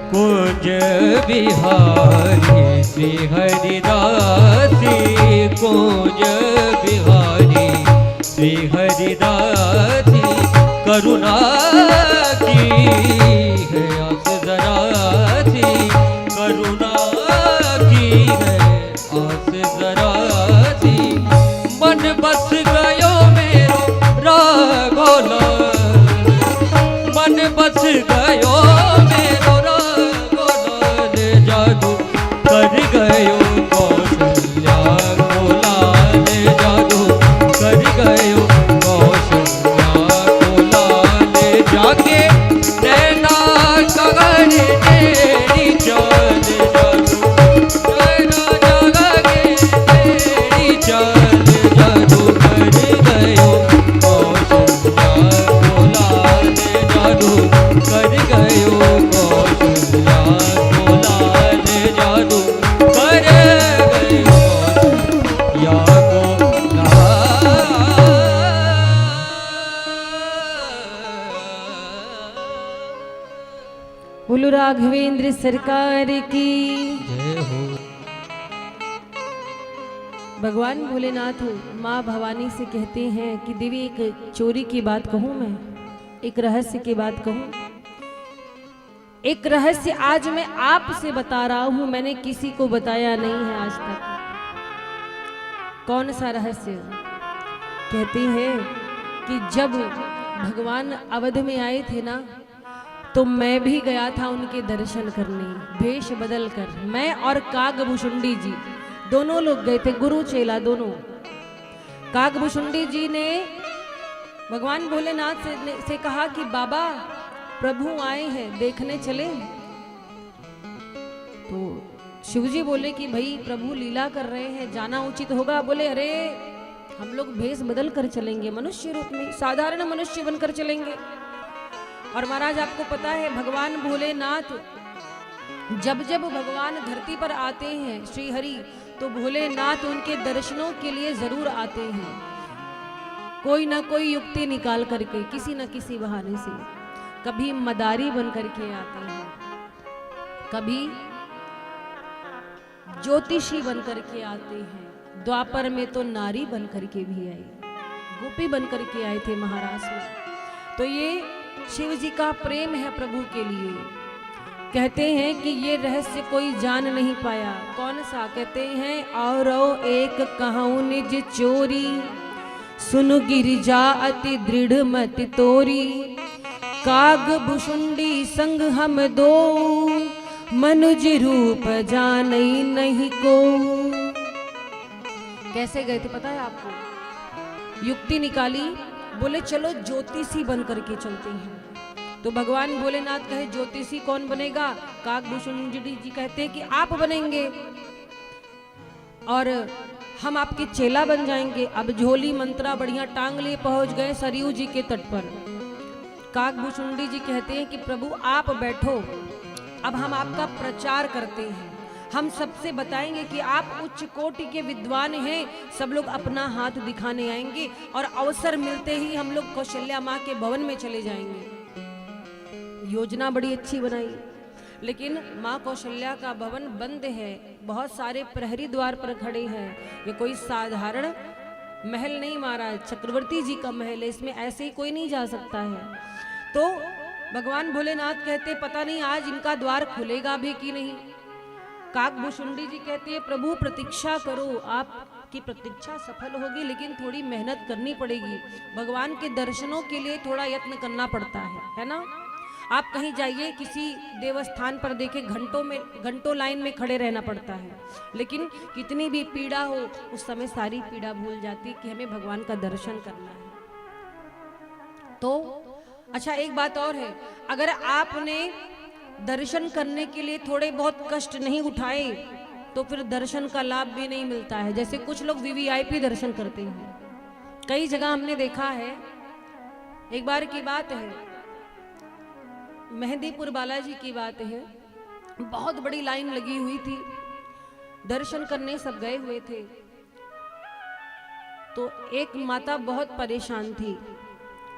कुंज बिहारी श्री हरिदासी, कुंज बिहारी श्री हरिदासी, करुणा की है आस जरा सी, करुणा की है आस जरा सी, मन बस गयो मेरो राघोला, मन बस गयो मेरो राघोलाल, जादू कर गयो कौशल्या कोलाल, जादू कर गयो कौशल्या कोलाल, जाके नैना कगर तेरी चाल, जादू नैना जगे तेरी चाल, जादू कर गयो कौशल्या कोलाल, जादू कर गयो कौशल्या कोलाल, जादू कर गयो कौशल्या कोलाल। बोलो राघवेंद्र सरकार की। जय हो। भगवान भोलेनाथ माँ भवानी से कहते हैं कि देवी एक चोरी की बात कहूँ, मैं एक रहस्य की बात कहूँ, एक रहस्य आज मैं आपसे बता रहा हूँ, मैंने किसी को बताया नहीं है आज तक। कौन सा रहस्य? कहती हैं कि जब भगवान अवध में आए थे ना, तो मैं भी गया था उनके दर्शन करने, भेष बदल कर। मैं और कागभूषुंडी जी दोनों लोग गए थे, गुरु चेला दोनों। कागभूषुंडी जी ने भगवान भोलेनाथ से कहा कि बाबा प्रभु आए हैं, देखने चले। तो शिवजी बोले कि भाई प्रभु लीला कर रहे हैं, जाना उचित होगा। बोले अरे हम लोग भेष बदल कर चलेंगे, मनुष्य रूप में, साधारण मनुष्य बनकर चलेंगे। और महाराज आपको पता है भगवान भोलेनाथ जब जब भगवान धरती पर आते हैं श्री हरि, तो भोलेनाथ उनके दर्शनों के लिए जरूर आते हैं, कोई ना कोई युक्ति निकाल करके, किसी न किसी बहाने से। कभी मदारी बन करके आते हैं, कभी ज्योतिषी बन करके आते हैं। द्वापर में तो नारी बन करके भी आई, गोपी बन करके आए थे महाराष्ट्र में। तो ये शिव जी का प्रेम है प्रभु के लिए। कहते हैं कि ये रहस्य कोई जान नहीं पाया। कौन सा? कहते हैं और एक कहूँ निज चोरी, सुन गिरिजा अति दृढ़ मत तोरी, कागभूषुंडी संग हम दो, मनुज रूप जानई नहीं को। कैसे गए थे पता है आपको? युक्ति निकाली, बोले चलो ज्योतिषी बन करके चलते हैं। तो भगवान भोलेनाथ कहे ज्योतिषी कौन बनेगा? कागभूषुंडी जी कहते हैं कि आप बनेंगे और हम आपके चेला बन जाएंगे। अब झोली मंत्रा बढ़िया टांग लिए पहुंच गए सरयू जी के तट पर। कागभूषुंडी जी कहते हैं कि प्रभु आप बैठो, अब हम आपका प्रचार करते हैं, हम सबसे बताएंगे कि आप उच्च कोटि के विद्वान हैं। सब लोग अपना हाथ दिखाने आएंगे और अवसर मिलते ही हम लोग कौशल्या माँ के भवन में चले जाएंगे। योजना बड़ी अच्छी बनाई, लेकिन माँ कौशल्या का भवन बंद है, बहुत सारे प्रहरी द्वार पर खड़े हैं। ये कोई साधारण महल नहीं महाराज, चक्रवर्ती जी का महल है, इसमें ऐसे ही कोई नहीं जा सकता है। तो भगवान भोलेनाथ कहते पता नहीं आज इनका द्वार खुलेगा भी कि नहीं। कागभूषुंडी जी कहती है प्रभु प्रतीक्षा करो, आपकी प्रतीक्षा सफल होगी, लेकिन थोड़ी मेहनत करनी पड़ेगी। भगवान के दर्शनों के लिए थोड़ा यत्न करना पड़ता है ना। आप कहीं जाइए किसी देवस्थान पर देखें, घंटों लाइन में खड़े रहना पड़ता है, लेकिन कितनी भी पीड़ा हो उस समय सारी पीड़ा भूल जाती कि हमें भगवान का दर्शन करना है। तो अच्छा एक बात और है, अगर आपने दर्शन करने के लिए थोड़े बहुत कष्ट नहीं उठाए तो फिर दर्शन का लाभ भी नहीं मिलता है। जैसे कुछ लोग वीवीआईपी दर्शन करते हैं, कई जगह हमने देखा है। एक बार की बात है, मेहंदीपुर बालाजी की बात है, बहुत बड़ी लाइन लगी हुई थी, दर्शन करने सब गए हुए थे। तो एक माता बहुत परेशान थी,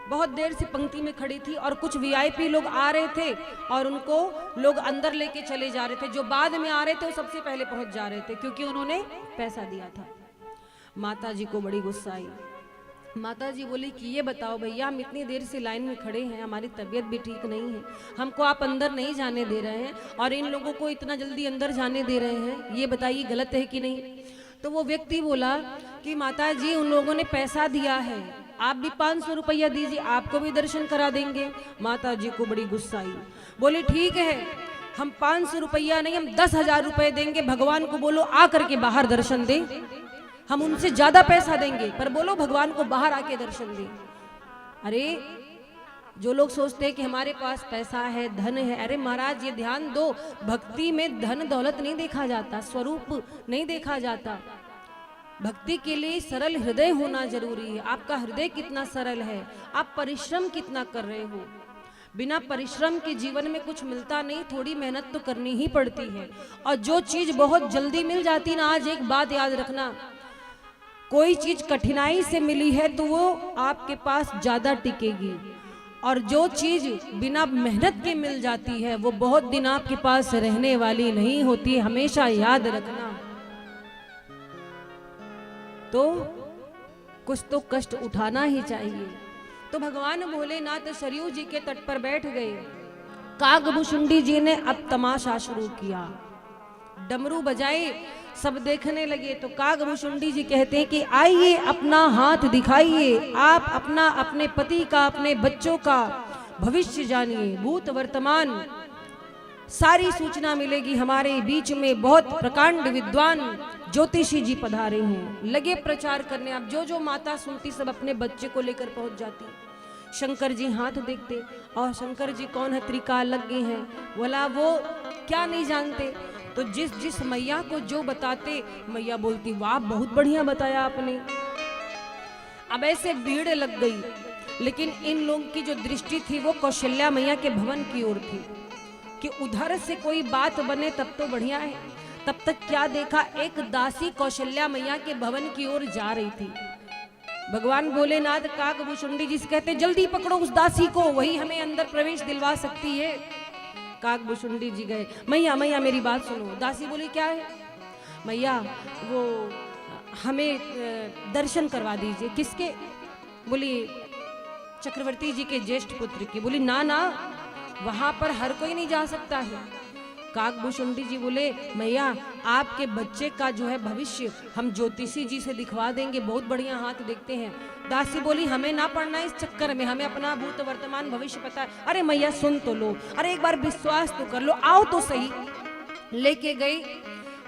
बहुत देर से पंक्ति में खड़ी थी और कुछ वीआईपी लोग आ रहे थे और उनको लोग अंदर लेके चले जा रहे थे। जो बाद में आ रहे थे वो सबसे पहले पहुंच जा रहे थे क्योंकि उन्होंने पैसा दिया था। माता जी को बड़ी गुस्सा आई। माता जी बोली कि ये बताओ भैया, हम इतनी देर से लाइन में खड़े हैं, हमारी तबीयत भी ठीक नहीं है, हमको आप अंदर नहीं जाने दे रहे हैं और इन लोगों को इतना जल्दी अंदर जाने दे रहे हैं, ये बताइए गलत है कि नहीं। तो वो व्यक्ति बोला कि माता जी उन लोगों ने पैसा दिया है, आप भी 500 रुपया दीजिए, आपको भी दर्शन करा देंगे। माता जी को बड़ी गुस्सा आई, बोली ठीक है, हम 500 रुपया नहीं, हम 10,000 रुपए देंगे, भगवान को बोलो आ करके बाहर दर्शन दे, हम उनसे ज्यादा पैसा देंगे, पर बोलो भगवान को बाहर आके दर्शन दे। अरे जो लोग सोचते हैं कि हमारे पास पैसा है, धन है, अरे महाराज ये ध्यान दो, भक्ति में धन दौलत नहीं देखा जाता, स्वरूप नहीं देखा जाता। भक्ति के लिए सरल हृदय होना जरूरी है। आपका हृदय कितना सरल है, आप परिश्रम कितना कर रहे हो। बिना परिश्रम के जीवन में कुछ मिलता नहीं, थोड़ी मेहनत तो करनी ही पड़ती है। और जो चीज बहुत जल्दी मिल जाती ना, आज एक बात याद रखना, कोई चीज कठिनाई से मिली है तो वो आपके पास ज्यादा टिकेगी, और जो चीज बिना मेहनत के मिल जाती है वो बहुत दिन आपके पास रहने वाली नहीं होती, हमेशा याद रखना। तो कुछ तो कष्ट उठाना ही चाहिए। तो भगवान भोलेनाथ सरयू जी के तट पर बैठ गए। कागभूषुंडी जी ने अब तमाशा शुरू किया, डमरू बजाए, सब देखने लगे। तो कागभूषुंडी जी कहते हैं कि आइए अपना हाथ दिखाइए, आप अपना, अपने पति का, अपने बच्चों का भविष्य जानिए, भूत वर्तमान सारी सूचना मिलेगी। हमारे बीच में बहुत प्रकांड विद्वान ज्योतिषी जी पधारे हैं, लगे प्रचार करने। अब जो जो माता सुनती सब अपने बच्चे को लेकर पहुंच जाती। शंकर जी हाथ देखते, और शंकर जी कौन है, त्रिकालज्ञ हैं, बोला वो क्या नहीं जानते। तो जिस जिस मैया को जो बताते, मैया बोलती वाह बहुत बढ़िया बताया आपने। अब ऐसे भीड़ लग गई, लेकिन इन लोगों की जो दृष्टि थी वो कौशल्या मैया के भवन की ओर थी कि उधर से कोई बात बने तब तो बढ़िया है। तब तक क्या देखा, एक दासी कौशल्या मैया के भवन की ओर जा रही थी। भगवान भोलेनाथ कागभूषुंडी जी से कहते जल्दी पकड़ो उस दासी को, वही हमें अंदर प्रवेश दिलवा सकती है। कागभूषुंडी जी गए, मैया मैया मेरी बात सुनो। दासी बोली क्या है। मैया वो हमें दर्शन करवा दीजिए। किसके। बोली चक्रवर्ती जी के ज्येष्ठ पुत्र की। बोली ना ना, वहां पर हर कोई नहीं जा सकता है। कागभूषुंडी जी बोले मैया आपके बच्चे का जो है भविष्य हम ज्योतिषी जी से दिखवा देंगे, बहुत बढ़िया हाथ देखते हैं। दासी बोली हमें ना पड़ना इस चक्कर में, हमें अपना भूत वर्तमान भविष्य पता है। अरे मैया सुन तो लो, अरे एक बार विश्वास तो कर लो, आओ तो सही। लेके गई,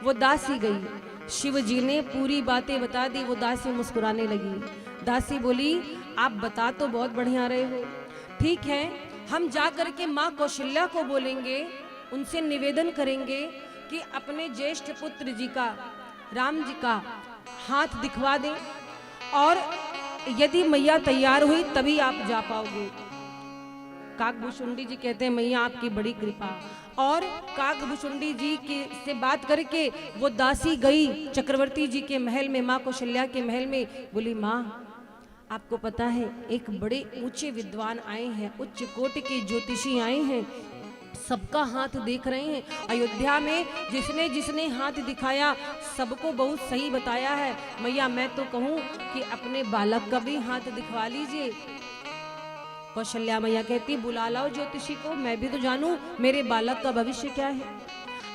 वो दासी गई, शिव जी ने पूरी बातें बता दी। वो दासी मुस्कुराने लगी। दासी बोली आप बता तो बहुत बढ़िया रहे हो, ठीक है, हम जा करके माँ कौशल्या को बोलेंगे, उनसे निवेदन करेंगे कि अपने ज्येष्ठ पुत्र जी का, राम जी का हाथ दिखवा दें, और यदि मैया तैयार हुई तभी आप जा पाओगे। कागभूषुंडी जी कहते हैं मैया आपकी बड़ी कृपा। और कागभूषुंडी जी के से बात करके वो दासी गई चक्रवर्ती जी के महल में, माँ कौशल्या के महल में। बोली माँ आपको पता है एक बड़े ऊंचे विद्वान आए हैं, उच्च कोटि के ज्योतिषी आए हैं, सबका हाथ देख रहे हैं। अयोध्या में जिसने जिसने हाथ दिखाया सबको बहुत सही बताया है। मैया मैं तो कहूँ कि अपने बालक का भी हाथ दिखवा लीजिए। कौशल्या मैया कहती बुला लाओ ज्योतिषी को, मैं भी तो जानूं मेरे बालक का भविष्य क्या है।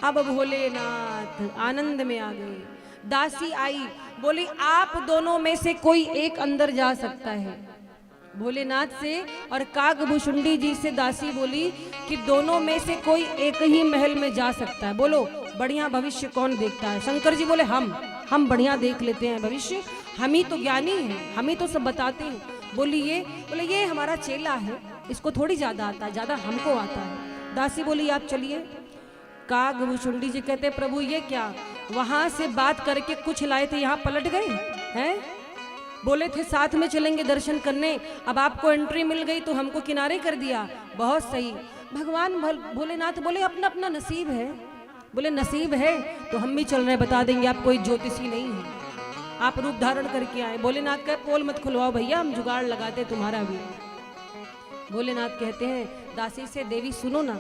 अब भोलेनाथ आनंद में आ गए। दासी आई, बोली आप दोनों में से कोई एक अंदर जा सकता है। भोलेनाथ से और कागभूषुंडी जी से दासी बोली कि दोनों में से कोई एक ही महल में जा सकता है। बोलो बढ़िया भविष्य कौन देखता है। शंकर जी बोले हम बढ़िया देख लेते हैं भविष्य, हम ही तो ज्ञानी हैं, हम ही तो सब बताते हैं। बोली ये, बोले ये हमारा चेला है, इसको थोड़ी ज्यादा आता है, ज्यादा हमको आता है। दासी बोली आप चलिए। कागभूषुंडी जी कहते प्रभु ये क्या, वहां से बात करके कुछ लाए थे, यहाँ पलट गए हैं। बोले थे साथ में चलेंगे दर्शन करने, अब आपको एंट्री मिल गई तो हमको किनारे कर दिया। बहुत सही। भगवान भोलेनाथ बोले अपना अपना नसीब है। बोले नसीब है तो हम भी चल रहे, बता देंगे आप कोई ज्योतिषी नहीं है, आप रूप धारण करके आए। भोलेनाथ का पोल मत खुलवाओ भैया, हम जुगाड़ लगाते तुम्हारा भी। भोलेनाथ कहते हैं दासी से देवी सुनो ना,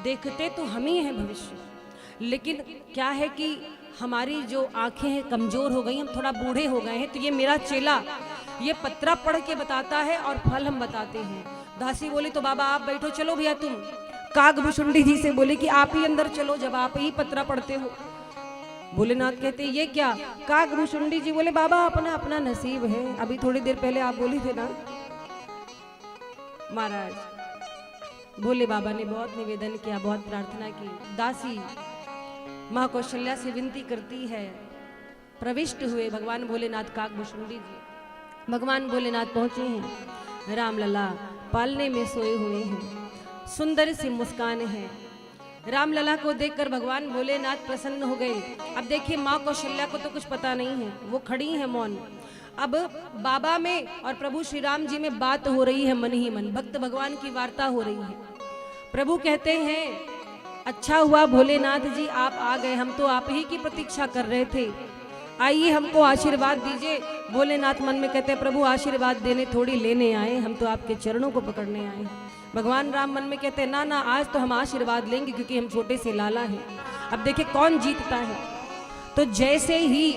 देखते तो हम ही हैं भविष्य, लेकिन क्या है कि हमारी जो आंखें हैं कमजोर हो गई, हम थोड़ा बूढ़े हो गए हैं, तो ये मेरा चेला ये पत्रा पढ़ के बताता है और फल हम बताते हैं। दासी बोली तो बाबा आप बैठो, चलो भैया तुम। कागभूषुंडी जी से बोले कि आप ही अंदर चलो जब आप ही पत्रा पढ़ते हो। भोलेनाथ कहते ये क्या। कागभूषुंडी जी बोले बाबा अपना अपना नसीब है। अभी थोड़ी देर पहले आप बोली थे ना महाराज, भोले बाबा ने बहुत निवेदन किया, बहुत प्रार्थना की। दासी माँ कौशल्या से विनती करती है। प्रविष्ट हुए भगवान भोलेनाथ कागभूषुंडी जी। भगवान भोलेनाथ पहुंचे हैं, रामलला पालने में सोए हुए हैं, सुंदर सी मुस्कान है। रामलला को देखकर भगवान भोलेनाथ प्रसन्न हो गए। अब देखिए माँ कौशल्या को तो कुछ पता नहीं है, वो खड़ी है मौन। अब बाबा में और प्रभु श्री राम जी में बात हो रही है मन ही मन, भक्त भगवान की वार्ता हो रही है। प्रभु कहते हैं अच्छा हुआ भोलेनाथ जी आप आ गए, हम तो आप ही की प्रतीक्षा कर रहे थे, आइए हमको आशीर्वाद दीजिए। भोलेनाथ मन में कहते हैं प्रभु आशीर्वाद देने थोड़ी लेने आए, हम तो आपके चरणों को पकड़ने आए हैं। भगवान राम मन में कहते हैं ना ना आज तो हम आशीर्वाद लेंगे क्योंकि हम छोटे से लाला हैं। अब देखिए कौन जीतता है। तो जैसे ही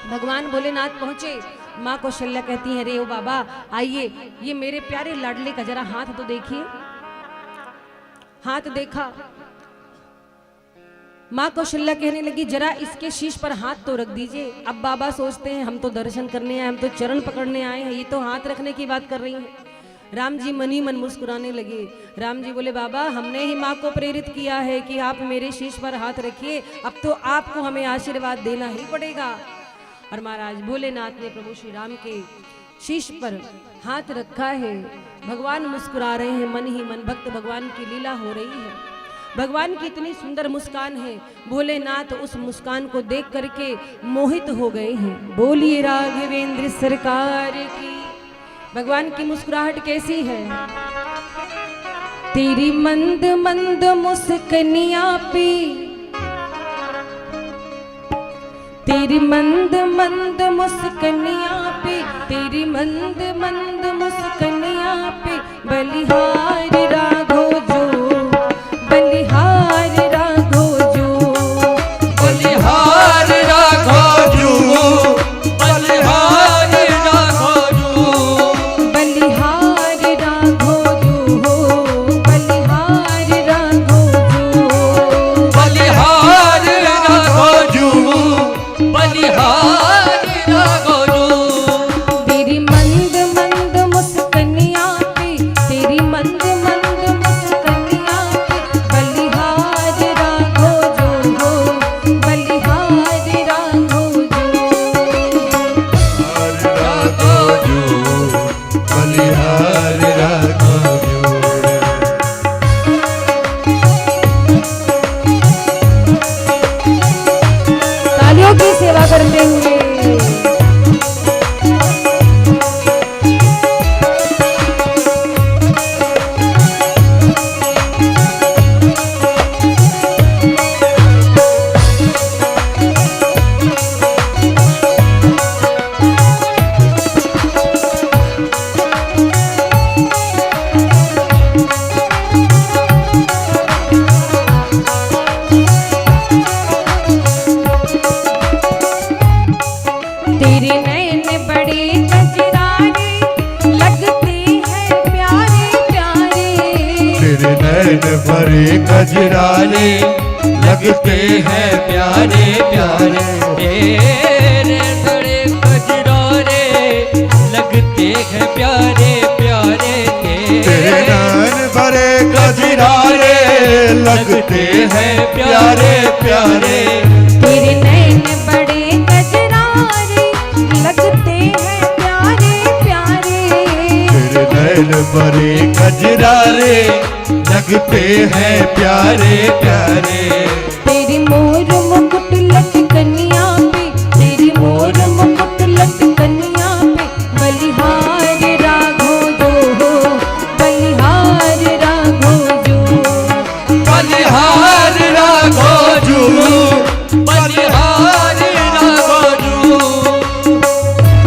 भगवान भोलेनाथ पहुंचे, माँ कौशल्या कहती है अरे ओ बाबा आइए, ये मेरे प्यारे लाडले का जरा हाथ तो देखिए। हाथ देखा, माँ कौशल्या कहने लगी जरा इसके शीश पर हाथ तो रख दीजिए। अब बाबा सोचते हैं हम तो दर्शन करने आए, हम तो चरण पकड़ने आए हैं, ये तो हाथ रखने की बात कर रही है। राम जी मन ही मन मुस्कुराने लगे। राम जी बोले बाबा हमने ही माँ को प्रेरित किया है कि आप मेरे शीश पर हाथ रखिए, अब तो आपको हमें आशीर्वाद देना ही पड़ेगा। और महाराज भोलेनाथ ने प्रभु श्री राम के शीश पर हाथ रखा है। भगवान मुस्कुरा रहे हैं मन ही मन, भक्त भगवान की लीला हो रही है। भगवान की इतनी सुंदर मुस्कान है, भोलेनाथ उस मुस्कान को देख करके मोहित हो गए हैं। बोलिए राघवेंद्र सरकार की। भगवान की मुस्कुराहट कैसी है। तेरी मंद मंद मुस्कनिया पे, तेरी मंद मंद मुस्कनिया पे, तेरी मंद मंद मुस्कनिया पे बलिहारी राघो जो, बलिहारी राघो जो, बलिहारी राघो जो, बलिहारी राघो जो, बलिहारी राघो जो, बलिहारी राघो जो, बलिहारी राघो जो, बलिहारी राघो जो। तेरी मंद मंद मुस्कनिया पे, तेरी मंद मंद मुस्कनिया पे बलिहारी राघो जो, बलिहारी राघो जो, बलिहारी राघो जो। तालियों की सेवा कर देंगे। तेरे नैन बड़े कजरारे लगते हैं प्यारे प्यारे, तेरे नैन बड़े कजरारे लगते हैं प्यारे प्यारे, तेरे बड़े कजरारे लगते हैं प्यारे प्यारे, तेरे नैन बड़े कजरारे लगते हैं प्यारे प्यारे। तेरे नैन बड़े कजरारे लगते हैं प्यारे प्यारे, तेरे बादल बड़े कजरारे लगते हैं प्यारे प्यारे। तेरी मोर मुकुट लटकनिया पे, तेरी मोर मुकुट लटकनिया पे, बलिहार राघो जो हो, बलिहार राघो जो, बलिहार राघो जू, बलिहार राघो जू।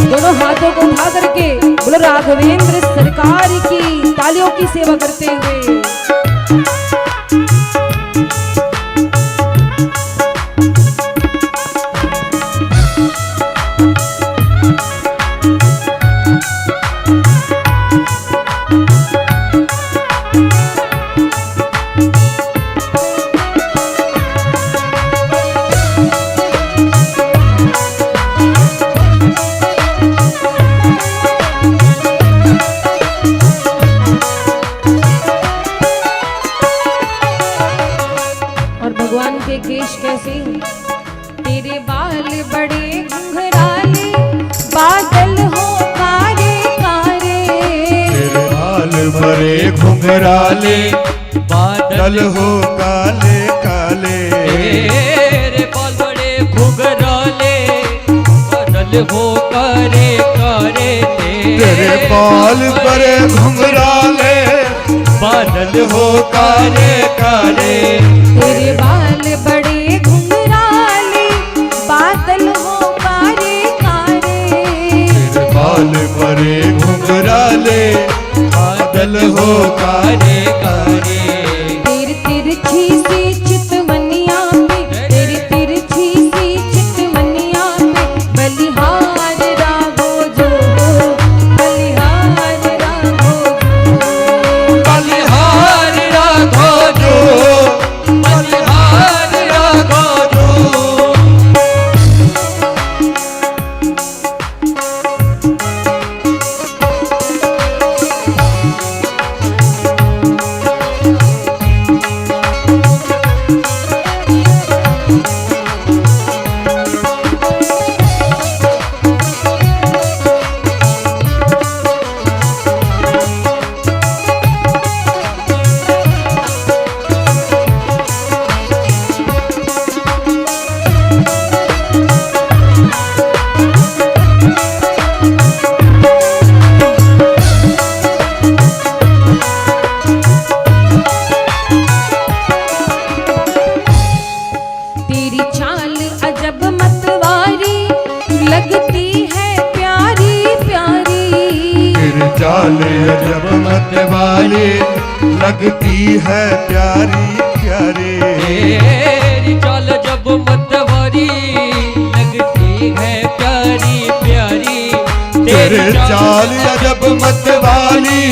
दोनों हाथों को उठा करके बोलो राघवेंद्र सरकार की, तालियों की सेवा करते हुए। केश कैसे, तेरे बाल बड़े घुंघराले, बादल हो कारे कारे, तेरे बाल बड़े घुंघराले, बादल हो काले काले, तेरे बाल बड़े घुंघराले, बादल हो कारे कारे, तेरे बाल बड़े घुंघराले, बादल हो काले काले, तेरे बाल बड़े घुंघराले, बादल हो कारे कारे, तेरे बाल बड़े घुंघराले, बादल हो काले काले। तेरी तिरछी सी चितवनिया पे, तेरी तिरछी सी चितवनिया पे, बलिहार राघो जो हो, बलिहार राघो जो, बलिहार राघो जो, बलिहार राघो जो। तेरी चाल अजब मतवारी, लगती है प्यारी प्यारी, तेरे चाल अजब मतवारी, लगती है प्यारी प्यारी, तेरी चाल जब मतवारी, लगती है प्यारी प्यारी, तेरे चाल अजब मतवाली,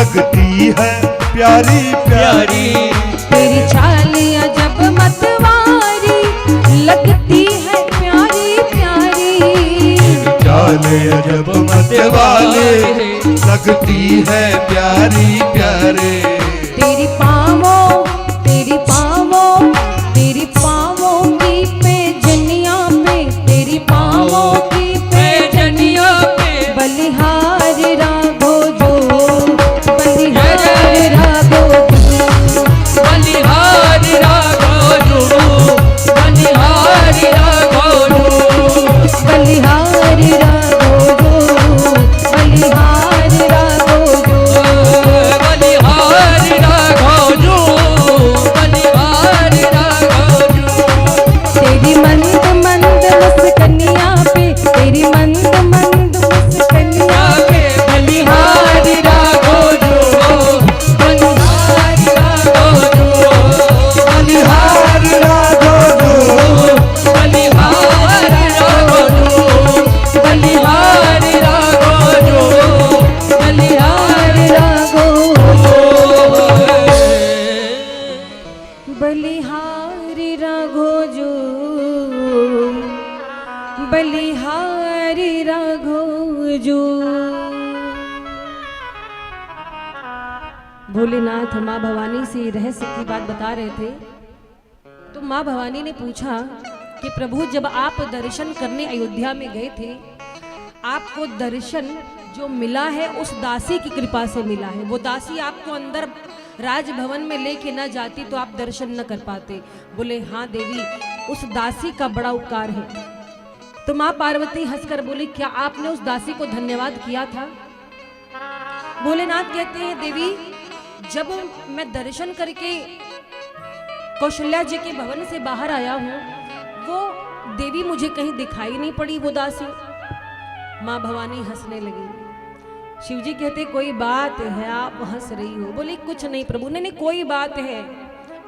लगती है प्यारी प्यारी, तेरी चाल अजब मतवारी, लगती है प्यारी प्यारी, तेरे चाल अजब मतवाली, लगती है प्यारी प्यारी। तेरी पाँवों, तेरी पाँवों, तेरी पाँवों की पैजनिया पे, तेरी पाँवों की पैजनिया पे, बलिहार राघो जो, बलिहार राघो जो, बलिहार राघो जो, बलिहार राघो जो, बलिहार राघो जो, बलिहार राघो जो, बलिहार राघो जो, बलिहार राघो जो। तेरी मंद मंद मुस्कनिया पे, तेरी मंद मंद मुस्कनिया पे, बलिहार राघो जो, बलिहार राघो जो, बलिहार राघो जो, बलिहार राघो जो, बलिहार राघो जो, बलिहार राघो बलिहारी राघो जो, बलिहारी राघो जो। भोलेनाथ माँ भवानी से रहस्य की बात बता रहे थे, तो माँ भवानी ने पूछा कि प्रभु जब आप दर्शन करने अयोध्या में गए थे, आपको दर्शन जो मिला है उस दासी की कृपा से मिला है। वो दासी आपको अंदर राजभवन में लेके ना जाती तो आप दर्शन न कर पाते। बोले हाँ देवी, उस दासी का बड़ा उपकार है। तो माँ पार्वती हंसकर बोली, क्या आपने उस दासी को धन्यवाद किया था? भोलेनाथ कहते हैं, देवी जब मैं दर्शन करके कौशल्या जी के भवन से बाहर आया हूँ, वो देवी मुझे कहीं दिखाई नहीं पड़ी, वो दासी। माँ भवानी हंसने लगी। शिवजी कहते, कोई बात है, आप हंस रही हो? बोली कुछ नहीं प्रभु। नहीं कोई बात है,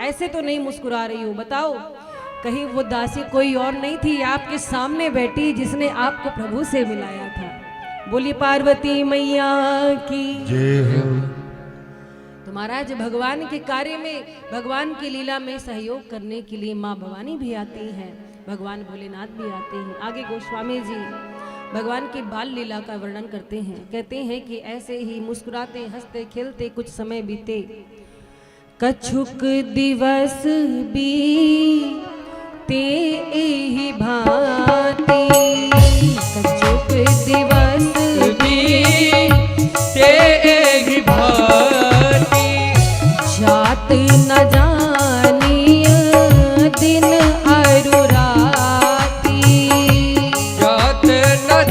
ऐसे तो नहीं मुस्कुरा रही हो, बताओ। कहीं वो दासी कोई और नहीं थी, आपके सामने बैठी जिसने आपको प्रभु से मिलाया था। बोली पार्वती मैया की जय हो। तो महाराज भगवान के कार्य में, भगवान की लीला में सहयोग करने के लिए माँ भवानी भी आती हैं, भगवान भोलेनाथ भी आते हैं। आगे गोस्वामी जी भगवान की बाल लीला का वर्णन करते हैं। कहते हैं कि ऐसे ही मुस्कुराते हंसते खेलते कुछ समय बीते। कछुक दिवस बीते एहि भांति, कछुक दिवस बीते एहि भांति, जात न जानिय दिन अरु राति, जात न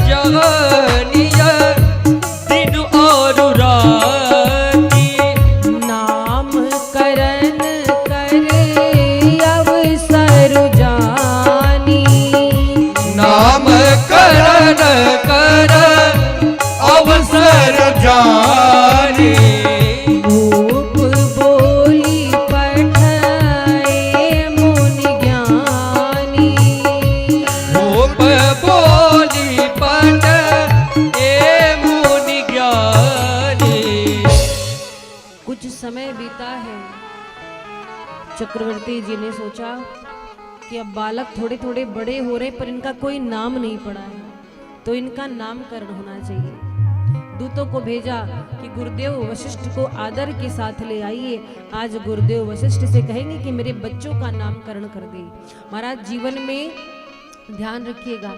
जानिय दिन और राति, नाम करण कर अवसर जानी, नाम करण कर अवसर जानी, भूप बोली पठाए मुनि ज्ञानी, भूप बोली पट ए मुनि ज्ञानी। कुछ समय बीता है। चक्रवर्ती जी ने सोचा कि अब बालक थोड़े थोड़े बड़े हो रहे पर इनका कोई नाम नहीं पड़ा है, तो इनका नामकरण होना चाहिए। दूतों को भेजा कि गुरुदेव वशिष्ठ को आदर के साथ ले आइए। आज गुरुदेव वशिष्ठ से कहेंगे कि मेरे बच्चों का नामकरण कर दे। महाराज जीवन में ध्यान रखिएगा,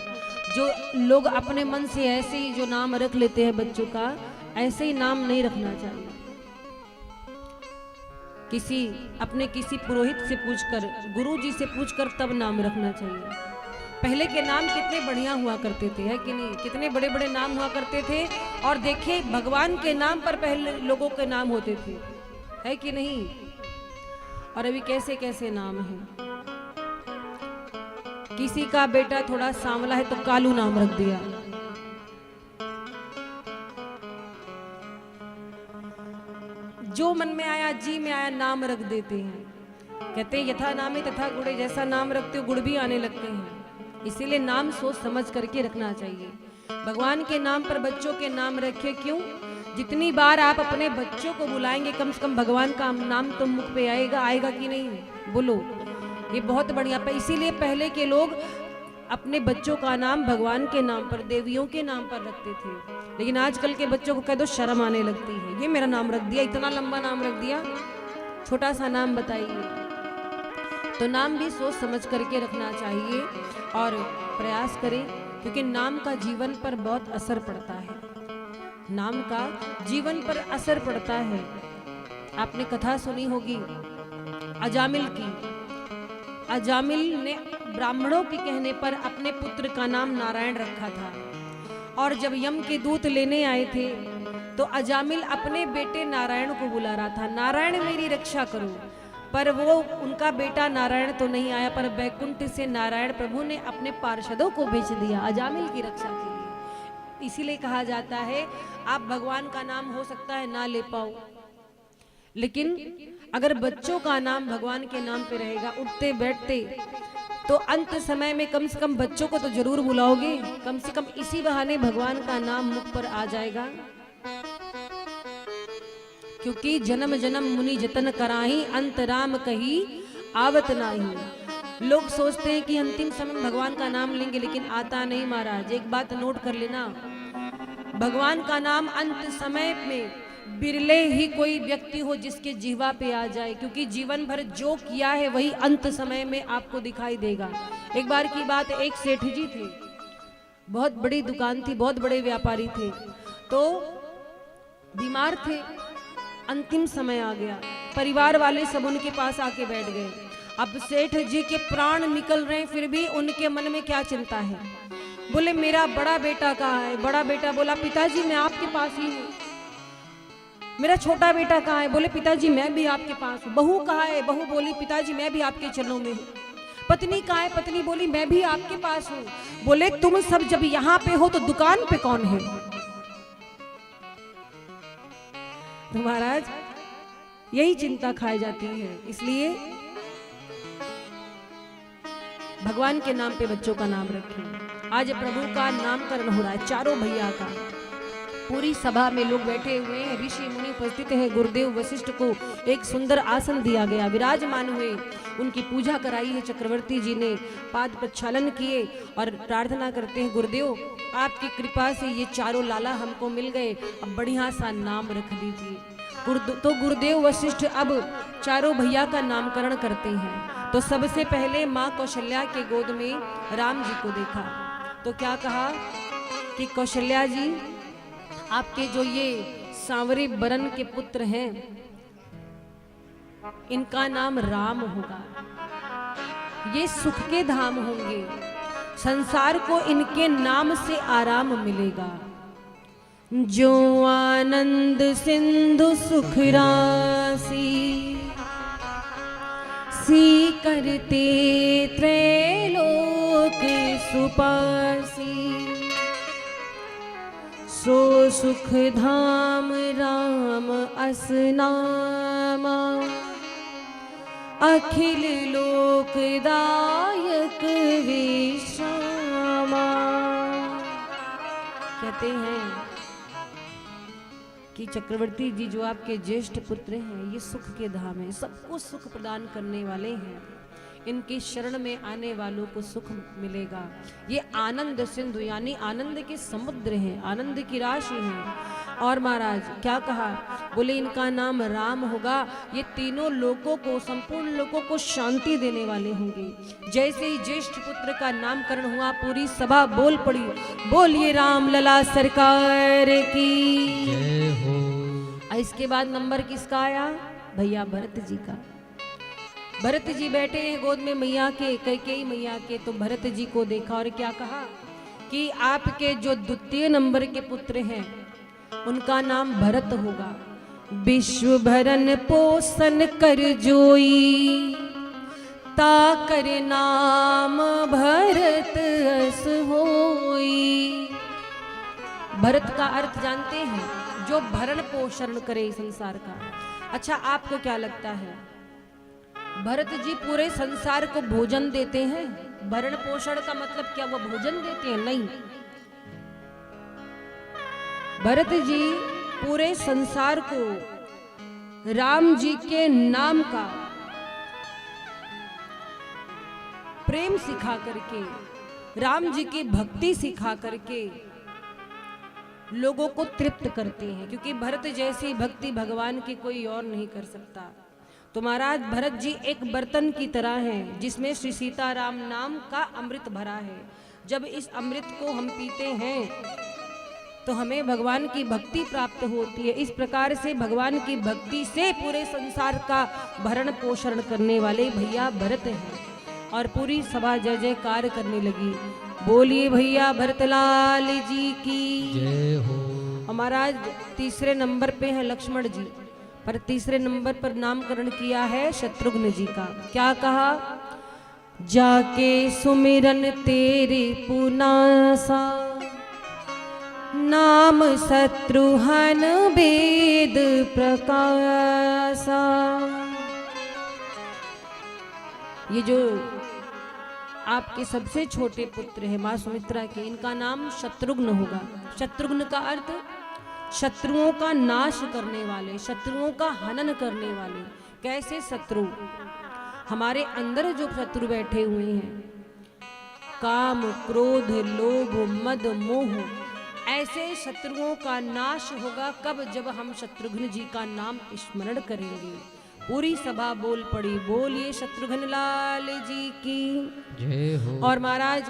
जो लोग अपने मन से ऐसे ही जो नाम रख लेते हैं बच्चों का, ऐसे ही नाम नहीं रखना चाहिए। किसी पुरोहित से पूछकर, गुरु जी से पूछकर तब नाम रखना चाहिए। पहले के नाम कितने बढ़िया हुआ करते थे, है कि नहीं? कितने बड़े बड़े नाम हुआ करते थे। और देखिए भगवान के नाम पर पहले लोगों के नाम होते थे, है कि नहीं? और अभी कैसे कैसे नाम हैं। किसी का बेटा थोड़ा सांवला है तो कालू नाम रख दिया। जो मन में आया, जी में आया नाम रख देते हैं। कहते हैं यथा नामे तथा गुणे, जैसा नाम रखते हो गुण भी आने लगते हैं। इसीलिए नाम सोच समझ करके रखना चाहिए। भगवान के नाम पर बच्चों के नाम रखे। क्यों? जितनी बार आप अपने बच्चों को बुलाएंगे, कम से कम भगवान का नाम तो मुख पे आएगा। आएगा कि नहीं? बोलो। ये बहुत बढ़िया। इसीलिए पहले के लोग अपने बच्चों का नाम भगवान के नाम पर, देवियों के नाम पर रखते थे। लेकिन आजकल के बच्चों को कह दो शर्म आने लगती है। ये मेरा नाम रख दिया, इतना लंबा नाम रख दिया, छोटा सा नाम बताइए। तो नाम भी सोच समझ करके रखना चाहिए और प्रयास करें, क्योंकि नाम का जीवन पर बहुत असर पड़ता है। नाम का जीवन पर असर पड़ता है। आपने कथा सुनी होगी अजामिल की। अजामिल ने ब्राह्मणों के कहने पर अपने पुत्र का नाम नारायण रखा था। और जब यम के दूत लेने आए थे तो अजामिल अपने बेटे नारायण को बुला रहा था, नारायण मेरी रक्षा करो। पर वो उनका बेटा नारायण तो नहीं आया, पर बैकुंठ से नारायण प्रभु ने अपने पार्षदों को भेज दिया अजामिल की रक्षा के लिए। इसीलिए कहा जाता है आप भगवान का नाम हो सकता है ना ले पाओ, लेकिन अगर बच्चों का नाम भगवान के नाम पे रहेगा, उठते बैठते, तो अंत समय में कम से कम बच्चों को तो जरूर बुलाओगे। कम से कम इसी बहाने भगवान का नाम मुख पर आ जाएगा। क्योंकि जन्म जन्म मुनि जतन कराही, अंत राम कही आवत नाही। लोग सोचते हैं कि अंतिम समय भगवान का नाम लेंगे, लेकिन आता नहीं महाराज। एक बात नोट कर लेना, भगवान का नाम अंत समय में बिरले ही कोई व्यक्ति हो जिसके जीवा पे आ जाए, क्योंकि जीवन भर जो किया है वही अंत समय में आपको दिखाई देगा। एक बार की बात, एक सेठ जी थे, बहुत बड़ी दुकान थी, बहुत बड़े व्यापारी थे, तो बीमार थे। अंतिम समय आ गया, परिवार वाले सब उनके पास आके बैठ गए। अब सेठ जी के प्राण निकल रहे हैं, फिर भी उनके मन में क्या चिंता है। बोले मेरा बड़ा बेटा कहाँ है? बड़ा बेटा बोला पिताजी मैं आपके पास ही हूँ। मेरा छोटा बेटा कहाँ है? बोले पिताजी मैं भी आपके पास हूँ। बहू कहाँ है? बहू बोली पिताजी मैं भी आपके चरणों में हूँ। पत्नी कहाँ है? पत्नी बोली मैं भी आपके पास हूँ। बोले तुम सब जब यहाँ पे हो तो दुकान पे कौन है? तो महाराज यही चिंता खाई जाती है। इसलिए भगवान के नाम पे बच्चों का नाम रखें। आज प्रभु का नामकरण हो रहा है, चारों भैया का। पूरी सभा में लोग बैठे हुए हैं, ऋषि मुनि उपस्थित हैं। गुरुदेव वशिष्ठ को एक सुंदर आसन दिया गया, विराजमान हुए, उनकी पूजा कराई है। चक्रवर्ती जी ने पाद प्रक्षालन किए और प्रार्थना करते हैं गुरुदेव आपकी कृपा से ये चारों लाला हमको मिल गए, अब बढ़िया सा नाम रख दीजिए। तो गुरुदेव वशिष्ठ अब चारों भैया का नामकरण करते हैं। तो सबसे पहले माँ कौशल्या के गोद में राम जी को देखा, तो क्या कहा कि कौशल्या जी आपके जो ये सांवरे बरन के पुत्र हैं इनका नाम राम होगा, ये सुख के धाम होंगे, संसार को इनके नाम से आराम मिलेगा। जो आनंद सिंधु सुख राशि सी करते त्रैलोक सुपासी, सो सुख धाम राम असनामा, अखिल लोकदायक विश्रामा। कहते हैं कि चक्रवर्ती जी जो आपके ज्येष्ठ पुत्र हैं ये सुख के धाम है, सबको सुख प्रदान करने वाले हैं, इनके शरण में आने वालों को सुख मिलेगा। ये आनंद सिंधु यानी आनंद के समुद्र हैं, आनंद की राशि हैं। और महाराज क्या कहा? बोले इनका नाम राम होगा, ये तीनों लोगों को, संपूर्ण लोगों को शांति देने वाले होंगे। जैसे ही ज्येष्ठ पुत्र का नामकरण हुआ पूरी सभा बोल पड़ी, बोलिए राम लला सरकार की जय हो। इसके बाद नंबर किसका आया? भैया भरत जी का। भरत जी बैठे हैं गोद में मैया के, कैकेयी मैया के। तो भरत जी को देखा और क्या कहा कि आपके जो द्वितीय नंबर के पुत्र हैं उनका नाम भरत होगा। विश्व भरन पोषण कर जोई, ताकर नाम भरत अस होई। भरत का अर्थ जानते हैं? जो भरण पोषण करे संसार का। अच्छा आपको क्या लगता है भरत जी पूरे संसार को भोजन देते हैं? भरण पोषण का मतलब क्या वो भोजन देते हैं? नहीं, भरत जी पूरे संसार को राम जी के नाम का प्रेम सिखा करके, राम जी की भक्ति सिखा करके लोगों को तृप्त करते हैं, क्योंकि भरत जैसी भक्ति भगवान की कोई और नहीं कर सकता। तो महाराज भरत जी एक बर्तन की तरह हैं जिसमें श्री सीताराम नाम का अमृत भरा है। जब इस अमृत को हम पीते हैं तो हमें भगवान की भक्ति प्राप्त होती है। इस प्रकार से भगवान की भक्ति से पूरे संसार का भरण पोषण करने वाले भैया भरत हैं। और पूरी सभा जय जयकार करने लगी, बोलिए भैया भरतलाल जी की जय हो। हमारा तीसरे नंबर पे है लक्ष्मण जी, पर तीसरे नंबर पर नामकरण किया है शत्रुघ्न जी का। क्या कहा? जाके सुमिरन तेरे पुनासा, नाम शत्रुघ्न वेद प्रकाशा। ये जो आपके सबसे छोटे पुत्र हैं माँ सुमित्रा के, इनका नाम शत्रुघ्न होगा। शत्रुघ्न का अर्थ शत्रुओं का नाश करने वाले, शत्रुओं का हनन करने वाले। कैसे शत्रु? हमारे अंदर जो शत्रु बैठे हुए हैं, काम क्रोध लोभ मद मोह, ऐसे शत्रुओं का नाश होगा कब? जब हम शत्रुघ्न जी का नाम स्मरण करेंगे। पूरी सभा बोल पड़ी, बोलिए शत्रुघ्न लाल जी की जय हो। और महाराज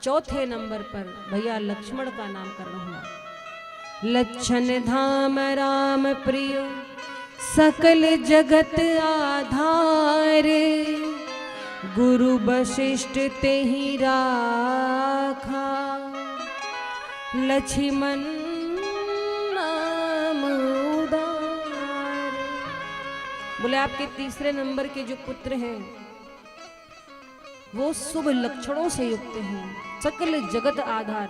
चौथे नंबर पर भैया लक्ष्मण का नामकरण हुआ। लक्षण धाम राम प्रिय सकल जगत आधार, गुरु वशिष्ठ ते ही राखा, लक्ष्मण नाम उदार। बोले आपके तीसरे नंबर के जो पुत्र हैं वो शुभ लक्षणों से युक्त हैं, सकल जगत आधार,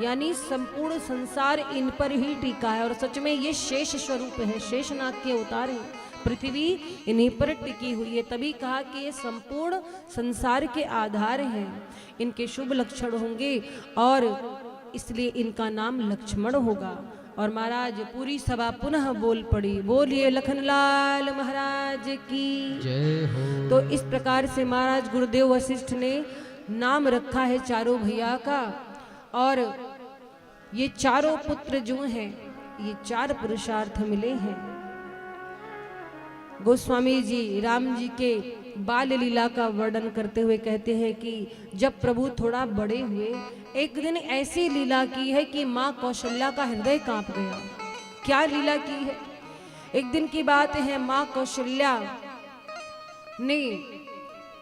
यानी संपूर्ण संसार इन पर ही टिका है। और सच में ये शेष स्वरूप है, शेषनाग के अवतार हैं, पृथ्वी इन्हीं पर टिकी हुई है। तभी कहा कि ये संपूर्ण संसार के आधार हैं, इनके शुभ लक्षण होंगे और इसलिए इनका नाम लक्ष्मण होगा। और महाराज पूरी सभा पुनः बोल पड़ी, बोलिए लखनलाल महाराज की जय हो। तो इस प्रकार से महाराज गुरुदेव वशिष्ठ ने नाम रखा है चारों भैया का। और ये चारों पुत्र जो हैं ये 4 पुरुषार्थ मिले हैं। गोस्वामी जी राम जी के बाल लीला का वर्णन करते हुए कहते हैं कि जब प्रभु थोड़ा बड़े हुए, एक दिन ऐसी लीला की है कि माँ कौशल्या का हृदय कांप गया। क्या लीला की है? एक दिन की बात है, माँ कौशल्या ने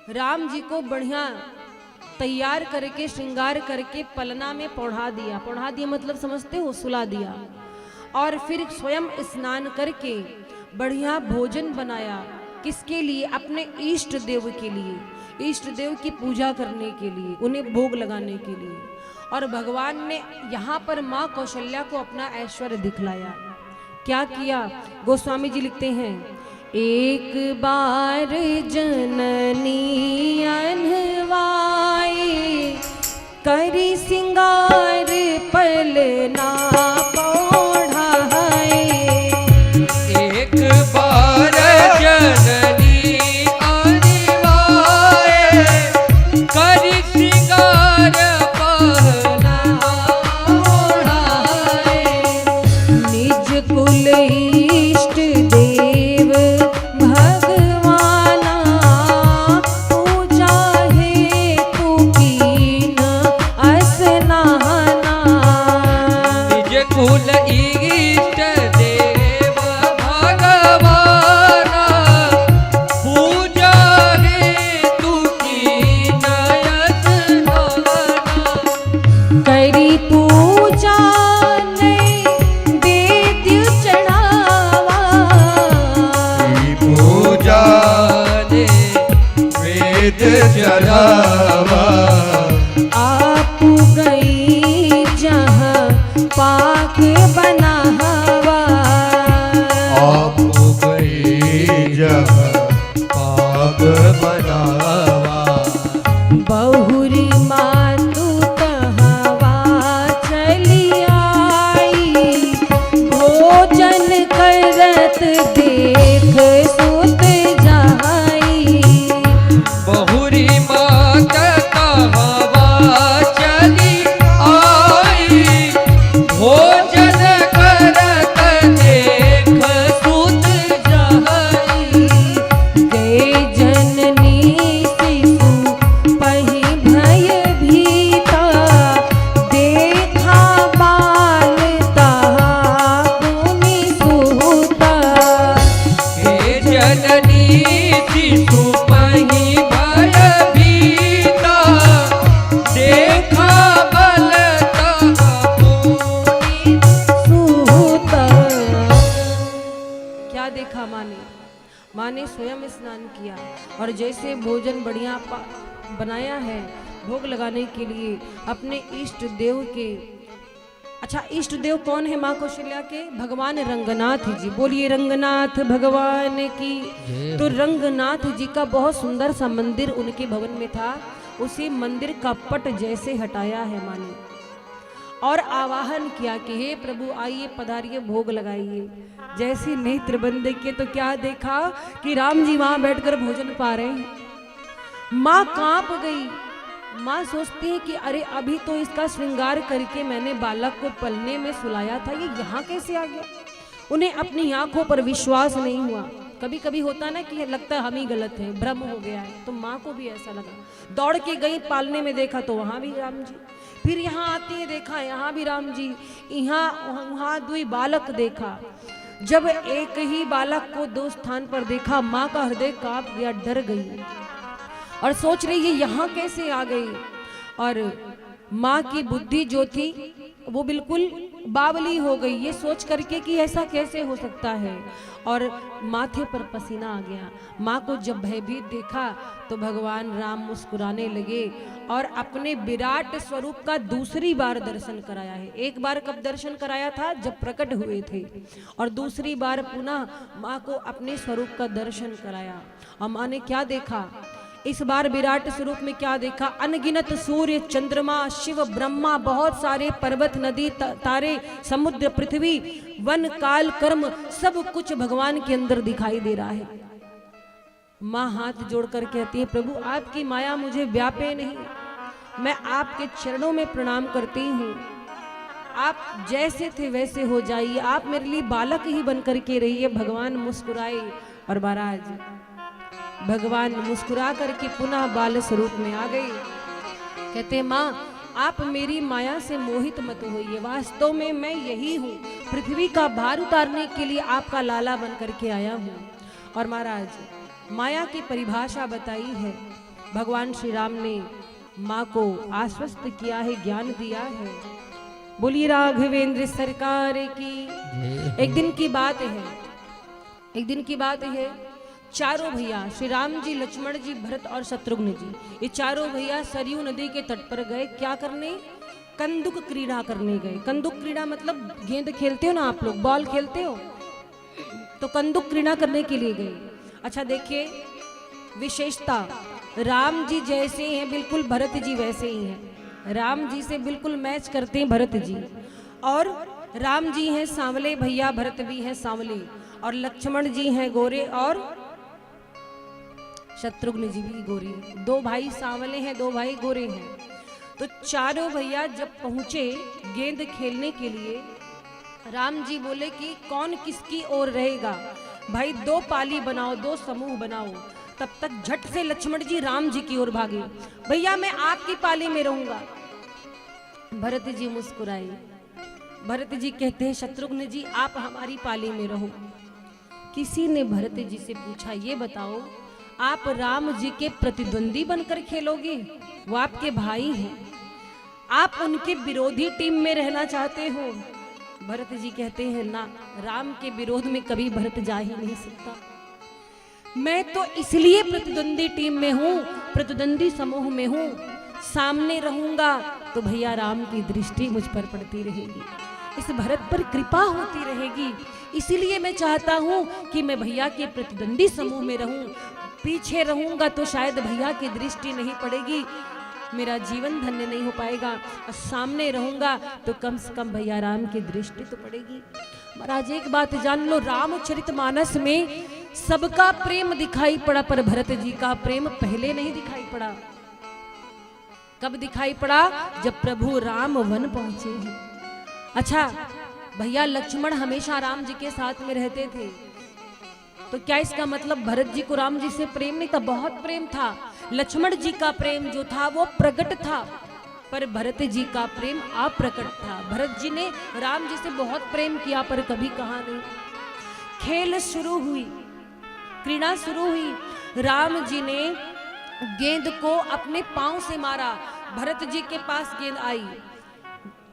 राम जी को बढ़िया तैयार करके श्रृंगार करके पलना में पौढ़ा दिया। पौढ़ा दिया मतलब समझते हो, सुला दिया। और फिर स्वयं स्नान करके बढ़िया भोजन बनाया। किसके लिए? अपने इष्ट देव के लिए, इष्ट देव की पूजा करने के लिए, उन्हें भोग लगाने के लिए। और भगवान ने यहाँ पर माँ कौशल्या को अपना ऐश्वर्य दिखलाया। क्या किया? गोस्वामी जी लिखते हैं, एक बार जननी अनवाई, करी सिंगार पलना पौढ़ाए। एक बार जननी अनवाए, करी सिंगार पलना पौढ़ाए। निज कुल इष्ट देव भगवाना, पूजा हेतु कीन स्नाना। निज कुल इष्ट देव भगवाना, पूजा हेतु कीन स्नाना। करी पूजा नैवेद्य चढ़ावा, पूजा ने वेद चढ़ावा, आप गई जहाँ पाक बनावा। आप गई जब पाप बनावा। बहुरी मातु कहवा चली आई, भोजन करत देख सुत जाई। बहुरी मात कहवा चली आई, भोजन करत देख सुत जाई। गए जननी शिशु पहि भय भीता, देखा बाल ताहा पुनि सुता। हे जननी शिशु पहि भय भीता, देखा बल तह पुनि। सूता। क्या देखा माँ ने? माँ ने स्वयं स्नान किया और जैसे भोजन बढ़िया बनाया है भोग लगाने के लिए अपने इष्ट देव के। अच्छा, इष्ट देव कौन है माँ कौशल्या के? भगवान रंगनाथ जी। बोलिए रंगनाथ भगवान की। तो रंगनाथ जी का बहुत सुंदर सा मंदिर उनके भवन में था। उसी मंदिर का पट जैसे हटाया है माँ ने और आवाहन किया कि हे प्रभु आइए पधारिए भोग लगाइए। जैसे नेत्र बंद किए तो क्या देखा कि राम जी वहां बैठकर भोजन पा रहे हैं। माँ कांप गई। माँ सोचती है कि अरे अभी तो इसका श्रृंगार करके मैंने बालक को पलने में सुलाया था, ये यहाँ कैसे आ गया। उन्हें अपनी आंखों पर विश्वास नहीं हुआ। कभी कभी होता ना कि लगता है हम ही गलत हैं, भ्रम हो गया है। तो माँ को भी ऐसा लगा। दौड़ के गई, पालने में देखा तो वहां भी राम जी। फिर यहाँ आती है, देखा यहाँ भी राम जी, यहाँ वहाँ दुई बालक देखा। जब एक ही बालक को दो स्थान पर देखा, माँ का हृदय कांप गया, डर गई और सोच रही है यहाँ कैसे आ गई। और माँ की बुद्धि जो थी वो बिल्कुल बावली हो गई, ये सोच करके कि ऐसा कैसे हो सकता है, और माथे पर पसीना आ गया। माँ को जब भयभीत देखा तो भगवान राम मुस्कुराने लगे और अपने विराट स्वरूप का दूसरी बार दर्शन कराया है। एक बार कब दर्शन कराया था? जब प्रकट हुए थे, और दूसरी बार पुनः माँ को अपने स्वरूप का दर्शन कराया। और माँ ने क्या देखा? इस बार विराट स्वरूप में क्या देखा? अनगिनत सूर्य, चंद्रमा, शिव, ब्रह्मा, बहुत सारे पर्वत, नदी, तारे, समुद्र, पृथ्वी, वन, काल, कर्म, सब कुछ भगवान के अंदर दिखाई दे रहा है। माँ हाथ जोड़कर कहती है, प्रभु आपकी माया मुझे व्यापे नहीं, मैं आपके चरणों में प्रणाम करती हूँ। आप जैसे थे वैसे हो जाइए, आप मेरे लिए बालक ही बनकर के रहिए। भगवान मुस्कुराए और महाराज भगवान मुस्कुरा करके पुनः बाल स्वरूप में आ गए। कहते माँ आप मेरी माया से मोहित मत होइए, वास्तव में मैं यही हूँ, पृथ्वी का भार उतारने के लिए आपका लाला बन करके आया हूँ। और महाराज माया की परिभाषा बताई है, भगवान श्री राम ने माँ को आश्वस्त किया है, ज्ञान दिया है। बोलिए राघवेंद्र सरकार की। एक दिन की बात है, चारों भैया श्री राम जी, लक्ष्मण जी, भरत और शत्रुघ्न जी, ये चारों भैया सरयू नदी के तट पर गए। क्या करने? कंदुक क्रीड़ा करने गए। कंदुक क्रीड़ा मतलब गेंद खेलते हो ना आप लोग, बॉल खेलते हो, तो कंदुक क्रीड़ा करने के लिए गए। अच्छा देखिए विशेषता, राम जी जैसे हैं बिल्कुल भरत जी वैसे ही हैं। राम जी से बिल्कुल मैच करते हैं भरत जी। और राम जी हैं सांवले भैया, भरत भी हैं सांवले, और लक्ष्मण जी हैं गोरे और शत्रुघ्न जी भी गोरे। दो भाई सांवले हैं, दो भाई गोरे हैं। तो चारों भैया जब पहुंचे गेंद खेलने के लिए, राम जी बोले कि कौन किसकी ओर रहेगा, भाई दो पाली बनाओ, दो समूह बनाओ। तब तक झट से लक्ष्मण जी राम जी की ओर भागे, भैया मैं आपकी पाली में रहूंगा। भरत जी मुस्कुराए। भरत जी कहते हैं शत्रुघ्न जी आप हमारी पाली में रहो। किसी ने भरत जी से पूछा ये बताओ आप राम जी के प्रतिद्वंदी बनकर खेलोगे? वो आपके भाई हैं, आप उनके विरोधी टीम में रहना चाहते हो? भरत जी कहते हैं ना, राम के विरोध में कभी भरत जा ही नहीं सकता। मैं तो इसलिए प्रतिद्वंदी टीम में हूँ, प्रतिद्वंदी समूह में हूँ, सामने रहूंगा तो भैया राम की दृष्टि मुझ पर पड़ती रहेगी, इस भरत पर कृपा होती रहेगी। इसीलिए मैं चाहता हूँ कि मैं भैया के प्रतिद्वंदी समूह में रहूं। पीछे रहूंगा तो शायद भैया की दृष्टि नहीं पड़ेगी, मेरा जीवन धन्य नहीं हो पाएगा, और सामने रहूंगा तो कम से कम भैया राम की दृष्टि तो पड़ेगी। महाराज एक बात जान लो, रामचरितमानस में सबका प्रेम दिखाई पड़ा, पर भरत जी का प्रेम पहले नहीं दिखाई पड़ा। कब दिखाई पड़ा? जब प्रभु राम वन पहुंचे हैं। अच्छा भैया लक्ष्मण हमेशा राम जी के साथ में रहते थे, तो क्या इसका मतलब भरत जी को राम जी से प्रेम नहीं था? बहुत प्रेम था। लक्ष्मण जी का प्रेम जो था वो प्रकट था, पर भरत जी का प्रेम अप्रकट था। भरत जी ने राम जी से बहुत प्रेम किया, पर कभी कहा नहीं। खेल शुरू हुई, क्रीड़ा शुरू हुई, राम जी ने गेंद को अपने पांव से मारा, भरत जी के पास गेंद आई,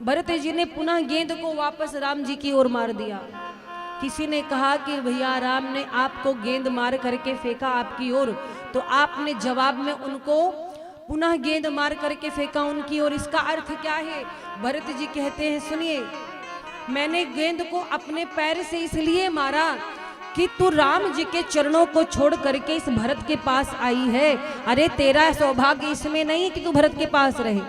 भरत जी ने पुनः गेंद को वापस राम जी की ओर मार दिया। किसी ने कहा कि भैया राम ने आपको गेंद मार करके फेंका आपकी ओर, तो आपने जवाब में उनको पुनः गेंद मार करके फेंका उनकी ओर, इसका अर्थ क्या है? भरत जी कहते हैं सुनिए, मैंने गेंद को अपने पैर से इसलिए मारा कि तू राम जी के चरणों को छोड़ करके इस भरत के पास आई है। अरे तेरा सौभाग्य इसमें नहीं कि तू भरत के पास रहे,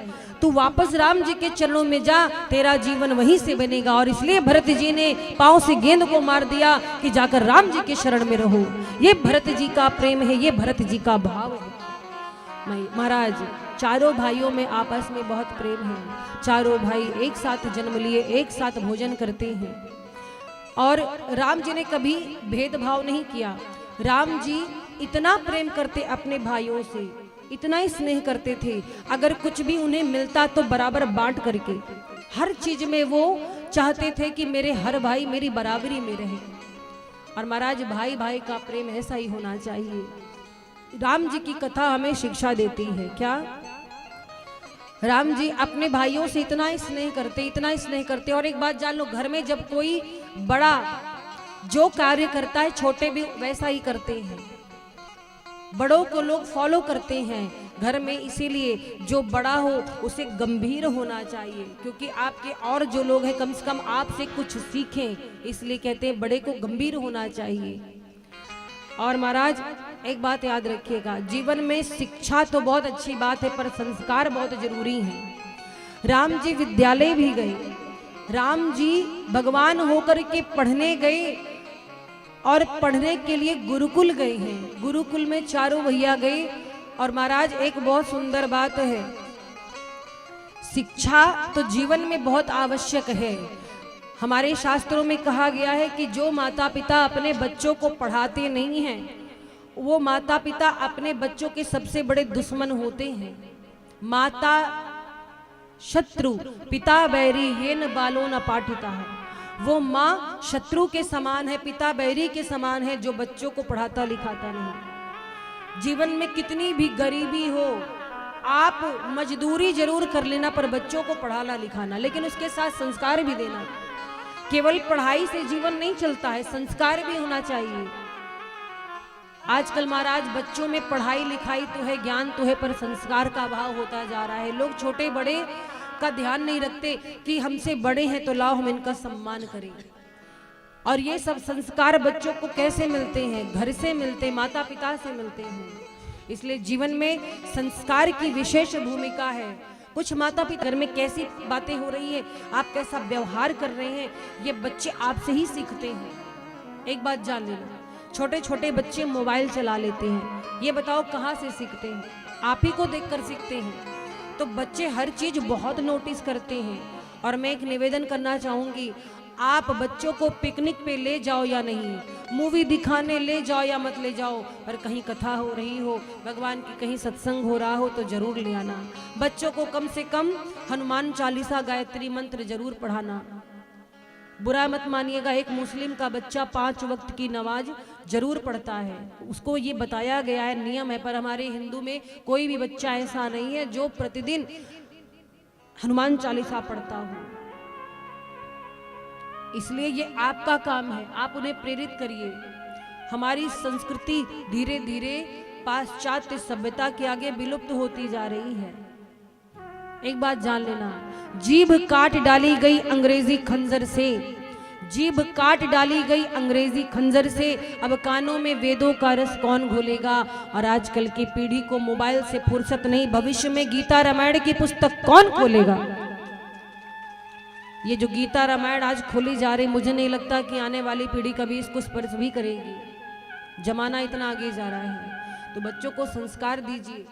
तू वापस राम जी के चरणों में जा, तेरा जीवन वहीं से बनेगा। और इसलिए भरत जी ने पांव से गेंद को मार दिया कि जाकर राम जी के शरण में रहो। ये भरत जी का प्रेम है, ये भरत जी का भाव है। महाराज चारों भाइयों में आपस में बहुत प्रेम है। चारों भाई एक साथ जन्म लिए, एक साथ भोजन करते हैं, और राम जी ने कभी भेदभाव नहीं किया। राम जी इतना प्रेम करते अपने भाइयों से, इतना ही स्नेह करते थे, अगर कुछ भी उन्हें मिलता तो बराबर बांट करके, हर चीज में वो चाहते थे कि मेरे हर भाई मेरी बराबरी में रहे। और महाराज भाई भाई का प्रेम ऐसा ही होना चाहिए। राम जी की कथा हमें शिक्षा देती है क्या? राम जी अपने भाइयों से इतना स्नेह करते, इतना स्नेह करते। और एक बात जान लो, घर में जब कोई बड़ा जो कार्य करता है छोटे भी वैसा ही करते हैं, बड़ों को लोग फॉलो करते हैं घर में। इसीलिए जो बड़ा हो उसे गंभीर होना चाहिए, क्योंकि आपके और जो लोग हैं कम से कम आपसे कुछ सीखें, इसलिए कहते हैं बड़े को गंभीर होना चाहिए। और महाराज एक बात याद रखिएगा, जीवन में शिक्षा तो बहुत अच्छी बात है, पर संस्कार बहुत जरूरी हैं। राम जी विद्यालय भी गए, राम जी भगवान होकर के पढ़ने गए और पढ़ने के लिए गुरुकुल गए हैं। गुरुकुल में चारों भैया गए। और महाराज एक बहुत सुंदर बात है, शिक्षा तो जीवन में बहुत आवश्यक है। हमारे शास्त्रों में कहा गया है कि जो माता पिता अपने बच्चों को पढ़ाते नहीं हैं, वो माता पिता अपने बच्चों के सबसे बड़े दुश्मन होते हैं। माता शत्रु पिता बैरी ये न बालो न पाठिता है। वो माँ शत्रु के समान है, पिता बैरी के समान है, जो बच्चों को पढ़ाता लिखाता नहीं। जीवन में कितनी भी गरीबी हो, आप मजदूरी जरूर कर लेना, पर बच्चों को पढ़ाना लिखाना, लेकिन उसके साथ संस्कार भी देना। केवल पढ़ाई से जीवन नहीं चलता है, संस्कार भी होना चाहिए। आजकल महाराज बच्चों में पढ़ाई लिखाई तो है, ज्ञान तो है, पर संस्कार का अभाव होता जा रहा है। लोग छोटे बड़े का ध्यान नहीं रखते कि हमसे बड़े हैं तो लाओ हम इनका सम्मान करें। और ये सब संस्कार बच्चों को कैसे मिलते हैं? घर से मिलते, माता पिता से मिलते हैं। इसलिए जीवन में संस्कार की विशेष भूमिका है। कुछ माता पिता घर में कैसी बातें हो रही है, आप कैसा व्यवहार कर रहे हैं, ये बच्चे आपसे ही सीखते हैं। एक बात जान लेना, छोटे छोटे बच्चे मोबाइल चला लेते हैं, ये बताओ कहाँ से सीखते हैं? आप ही को देखकर सीखते हैं। तो बच्चे हर चीज बहुत नोटिस करते हैं। और मैं एक निवेदन करना चाहूंगी, आप बच्चों को पिकनिक पे ले जाओ या नहीं, मूवी दिखाने ले जाओ या मत ले जाओ, पर कहीं कथा हो रही हो, भगवान की कहीं सत्संग हो रहा हो तो जरूर ले आना। बच्चों को कम से कम हनुमान चालीसा गायत्री मंत्र जरूर पढ़ाना। बुरा मत मानिएगा, एक मुस्लिम का बच्चा 5 वक्त की नमाज जरूर पढ़ता है, उसको ये बताया गया है, नियम है। पर हमारे हिंदू में कोई भी बच्चा ऐसा नहीं है जो प्रतिदिन हनुमान चालीसा पढ़ता हो। इसलिए ये आपका काम है, आप उन्हें प्रेरित करिए। हमारी संस्कृति धीरे धीरे पाश्चात्य सभ्यता के आगे विलुप्त होती जा रही है। एक बात जान लेना, जीभ काट डाली गई अंग्रेजी खंजर से, जीभ काट डाली गई अंग्रेजी खंजर से, अब कानों में वेदों का रस कौन घोलेगा। और आजकल की पीढ़ी को मोबाइल से फुर्सत नहीं, भविष्य में गीता रामायण की पुस्तक कौन खोलेगा। ये जो गीता रामायण आज खोली जा रही, मुझे नहीं लगता कि आने वाली पीढ़ी कभी इसको स्पर्श भी करेगी। जमाना इतना आगे जा रहा है, तो बच्चों को संस्कार दीजिए।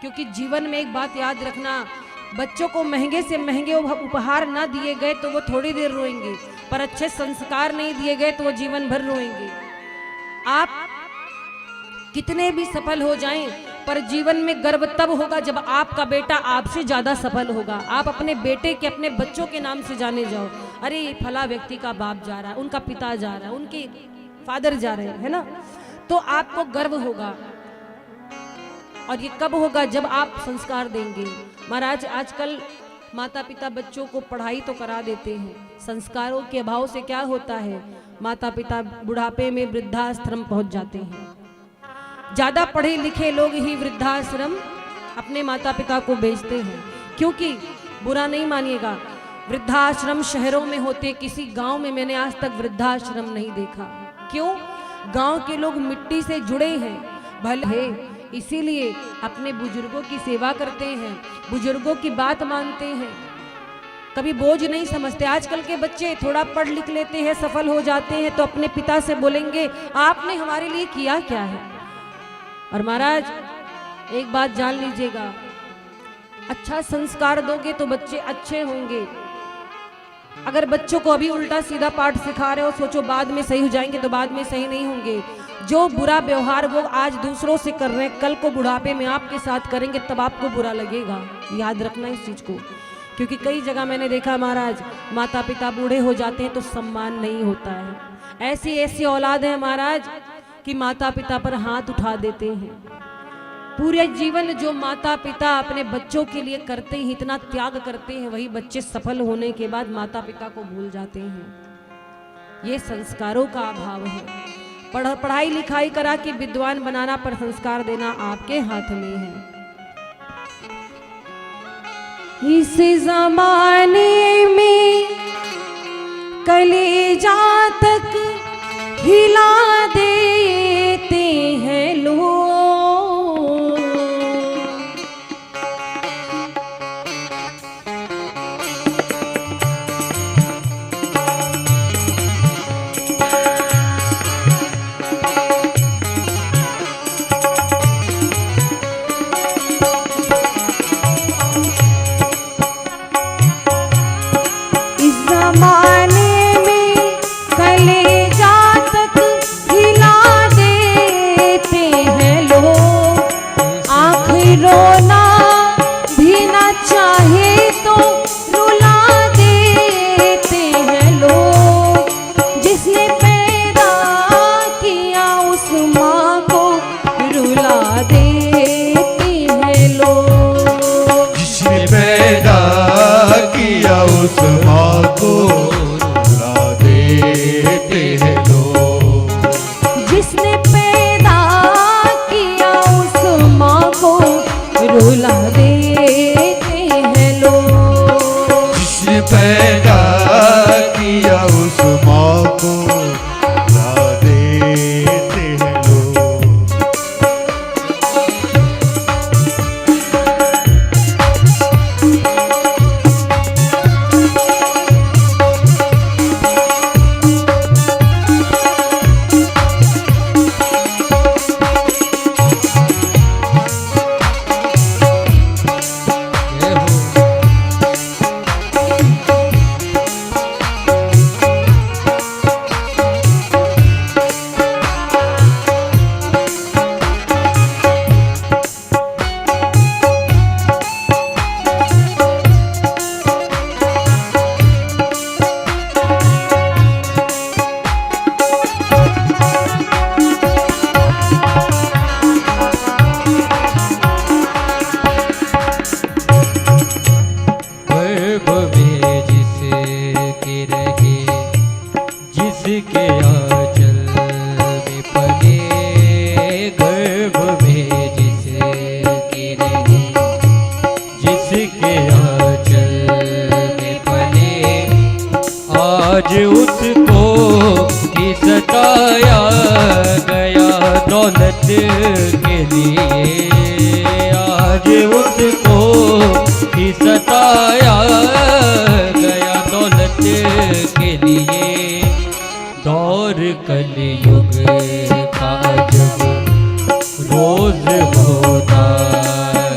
क्योंकि जीवन में एक बात याद रखना, बच्चों को महंगे से महंगे उपहार ना दिए गए तो वो थोड़ी देर रोएंगे, पर अच्छे संस्कार नहीं दिए गए तो वो जीवन भर रोएंगे। आप कितने भी सफल हो जाएं, पर जीवन में गर्व तब होगा जब आपका बेटा आपसे ज्यादा सफल होगा। आप अपने बेटे के, अपने बच्चों के नाम से जाने जाओ, अरे ये फला व्यक्ति का बाप जा रहा है, उनका पिता जा रहा है, उनके फादर जा रहे हैं, है ना, तो आपको गर्व होगा। और ये कब होगा? जब आप संस्कार देंगे। महाराज आजकल माता पिता बच्चों को पढ़ाई तो करा देते हैं, संस्कारों के अभाव से क्या होता है, माता पिता बुढ़ापे में वृद्धाश्रम पहुंच जाते हैं। ज्यादा पढ़े लिखे लोग ही वृद्धाश्रम अपने माता पिता को भेजते हैं। क्योंकि बुरा नहीं मानिएगा, वृद्धाश्रम शहरों में होते, किसी गांव में मैंने आज तक वृद्धाश्रम नहीं देखा। क्यों? गांव के लोग मिट्टी से जुड़े हैं, भले इसीलिए अपने बुजुर्गों की सेवा करते हैं, बुजुर्गों की बात मानते हैं, कभी बोझ नहीं समझते। आजकल के बच्चे थोड़ा पढ़ लिख लेते हैं, सफल हो जाते हैं, तो अपने पिता से बोलेंगे आपने हमारे लिए किया क्या है। और महाराज एक बात जान लीजिएगा, अच्छा संस्कार दोगे तो बच्चे अच्छे होंगे। अगर बच्चों को अभी उल्टा सीधा पाठ सिखा रहे हो, सोचो बाद में सही हो जाएंगे, तो बाद में सही नहीं होंगे। जो बुरा व्यवहार वो आज दूसरों से कर रहे हैं, कल को बुढ़ापे में आपके साथ करेंगे, तब आपको बुरा लगेगा। याद रखना इस चीज को, क्योंकि कई जगह मैंने देखा महाराज, माता पिता बूढ़े हो जाते हैं तो सम्मान नहीं होता है। ऐसी ऐसी औलाद है महाराज कि माता पिता पर हाथ उठा देते हैं। पूरे जीवन जो माता पिता अपने बच्चों के लिए करते हैं, इतना त्याग करते हैं, वही बच्चे सफल होने के बाद माता पिता को भूल जाते हैं। ये संस्कारों का अभाव है। पढ़ाई लिखाई करा के विद्वान बनाना, पर संस्कार देना आपके हाथ में है। इस जमाने में कलेजा तक हिला देते हैं लोग। रोना भी ना चाहे तो रुला देते हैं लोग। जिसने पैदा किया उस माँ को रुला देते हैं लोग। जिसने पैदा किया उस माँ को रुला देते हैं लोग। जिसने पैदा किया उस माँ को रुला देते हैं लोग। जिसने पैदा किया उस माँ को रुला देते हैं लोग। जिसके आंचल में पले, गर्भ में जिसके रहे, जिसके आंचल में पले, आज उसको ही सताया गया दौलत के लिए। आज उसको ही सताया गया दौलत के लिए। दौर कलयुग का जब रोज होता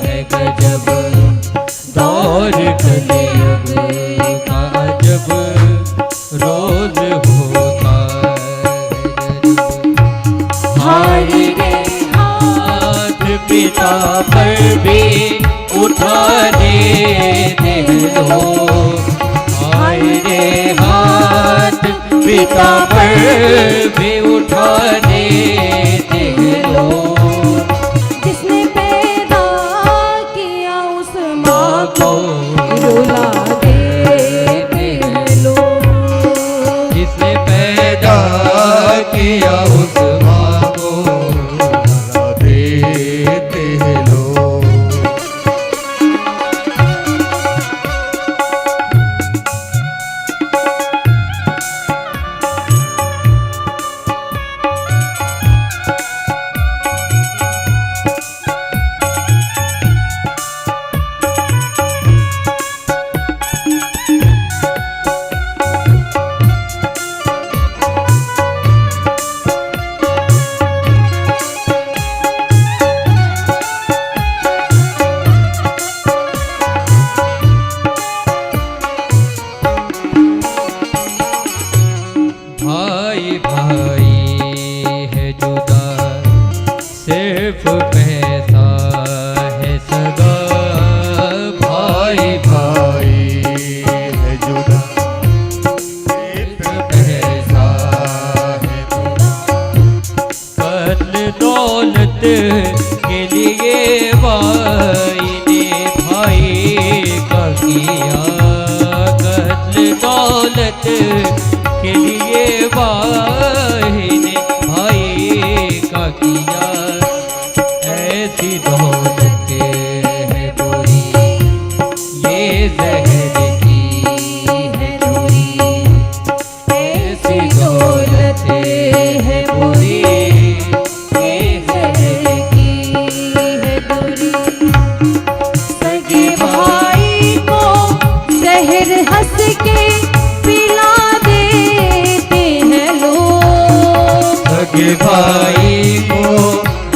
है गजब। दौर कलयुग का जब रोज होता है गजब। हाय रे हाथ पिता पर भी उठाने दे दो। हाय रे हाथ पिता पर भी उठाने दे लो। जिसने पैदा किया उस माँ को रुला देते हैं लोग। जिसने पैदा किया उस माँ को रुला देते हैं लोग। भाई भाई है जुदा, सिर्फ पैसा है सगा। भाई भाई है जुदा, सिर्फ पैसा है जुदा। कत्ल दौलत के लिए भाई ने भाई का किया, कत्ल दौलत के लिए भाई ने भाई का किया। ऐसी दौलत है बुरी, ये जहर की है दूरी। ऐसी दौलत है बुरी, ये जहर की है दूरी। सगे भाई को जहर हंस के पिला देते हैं लोग। सगे भाई को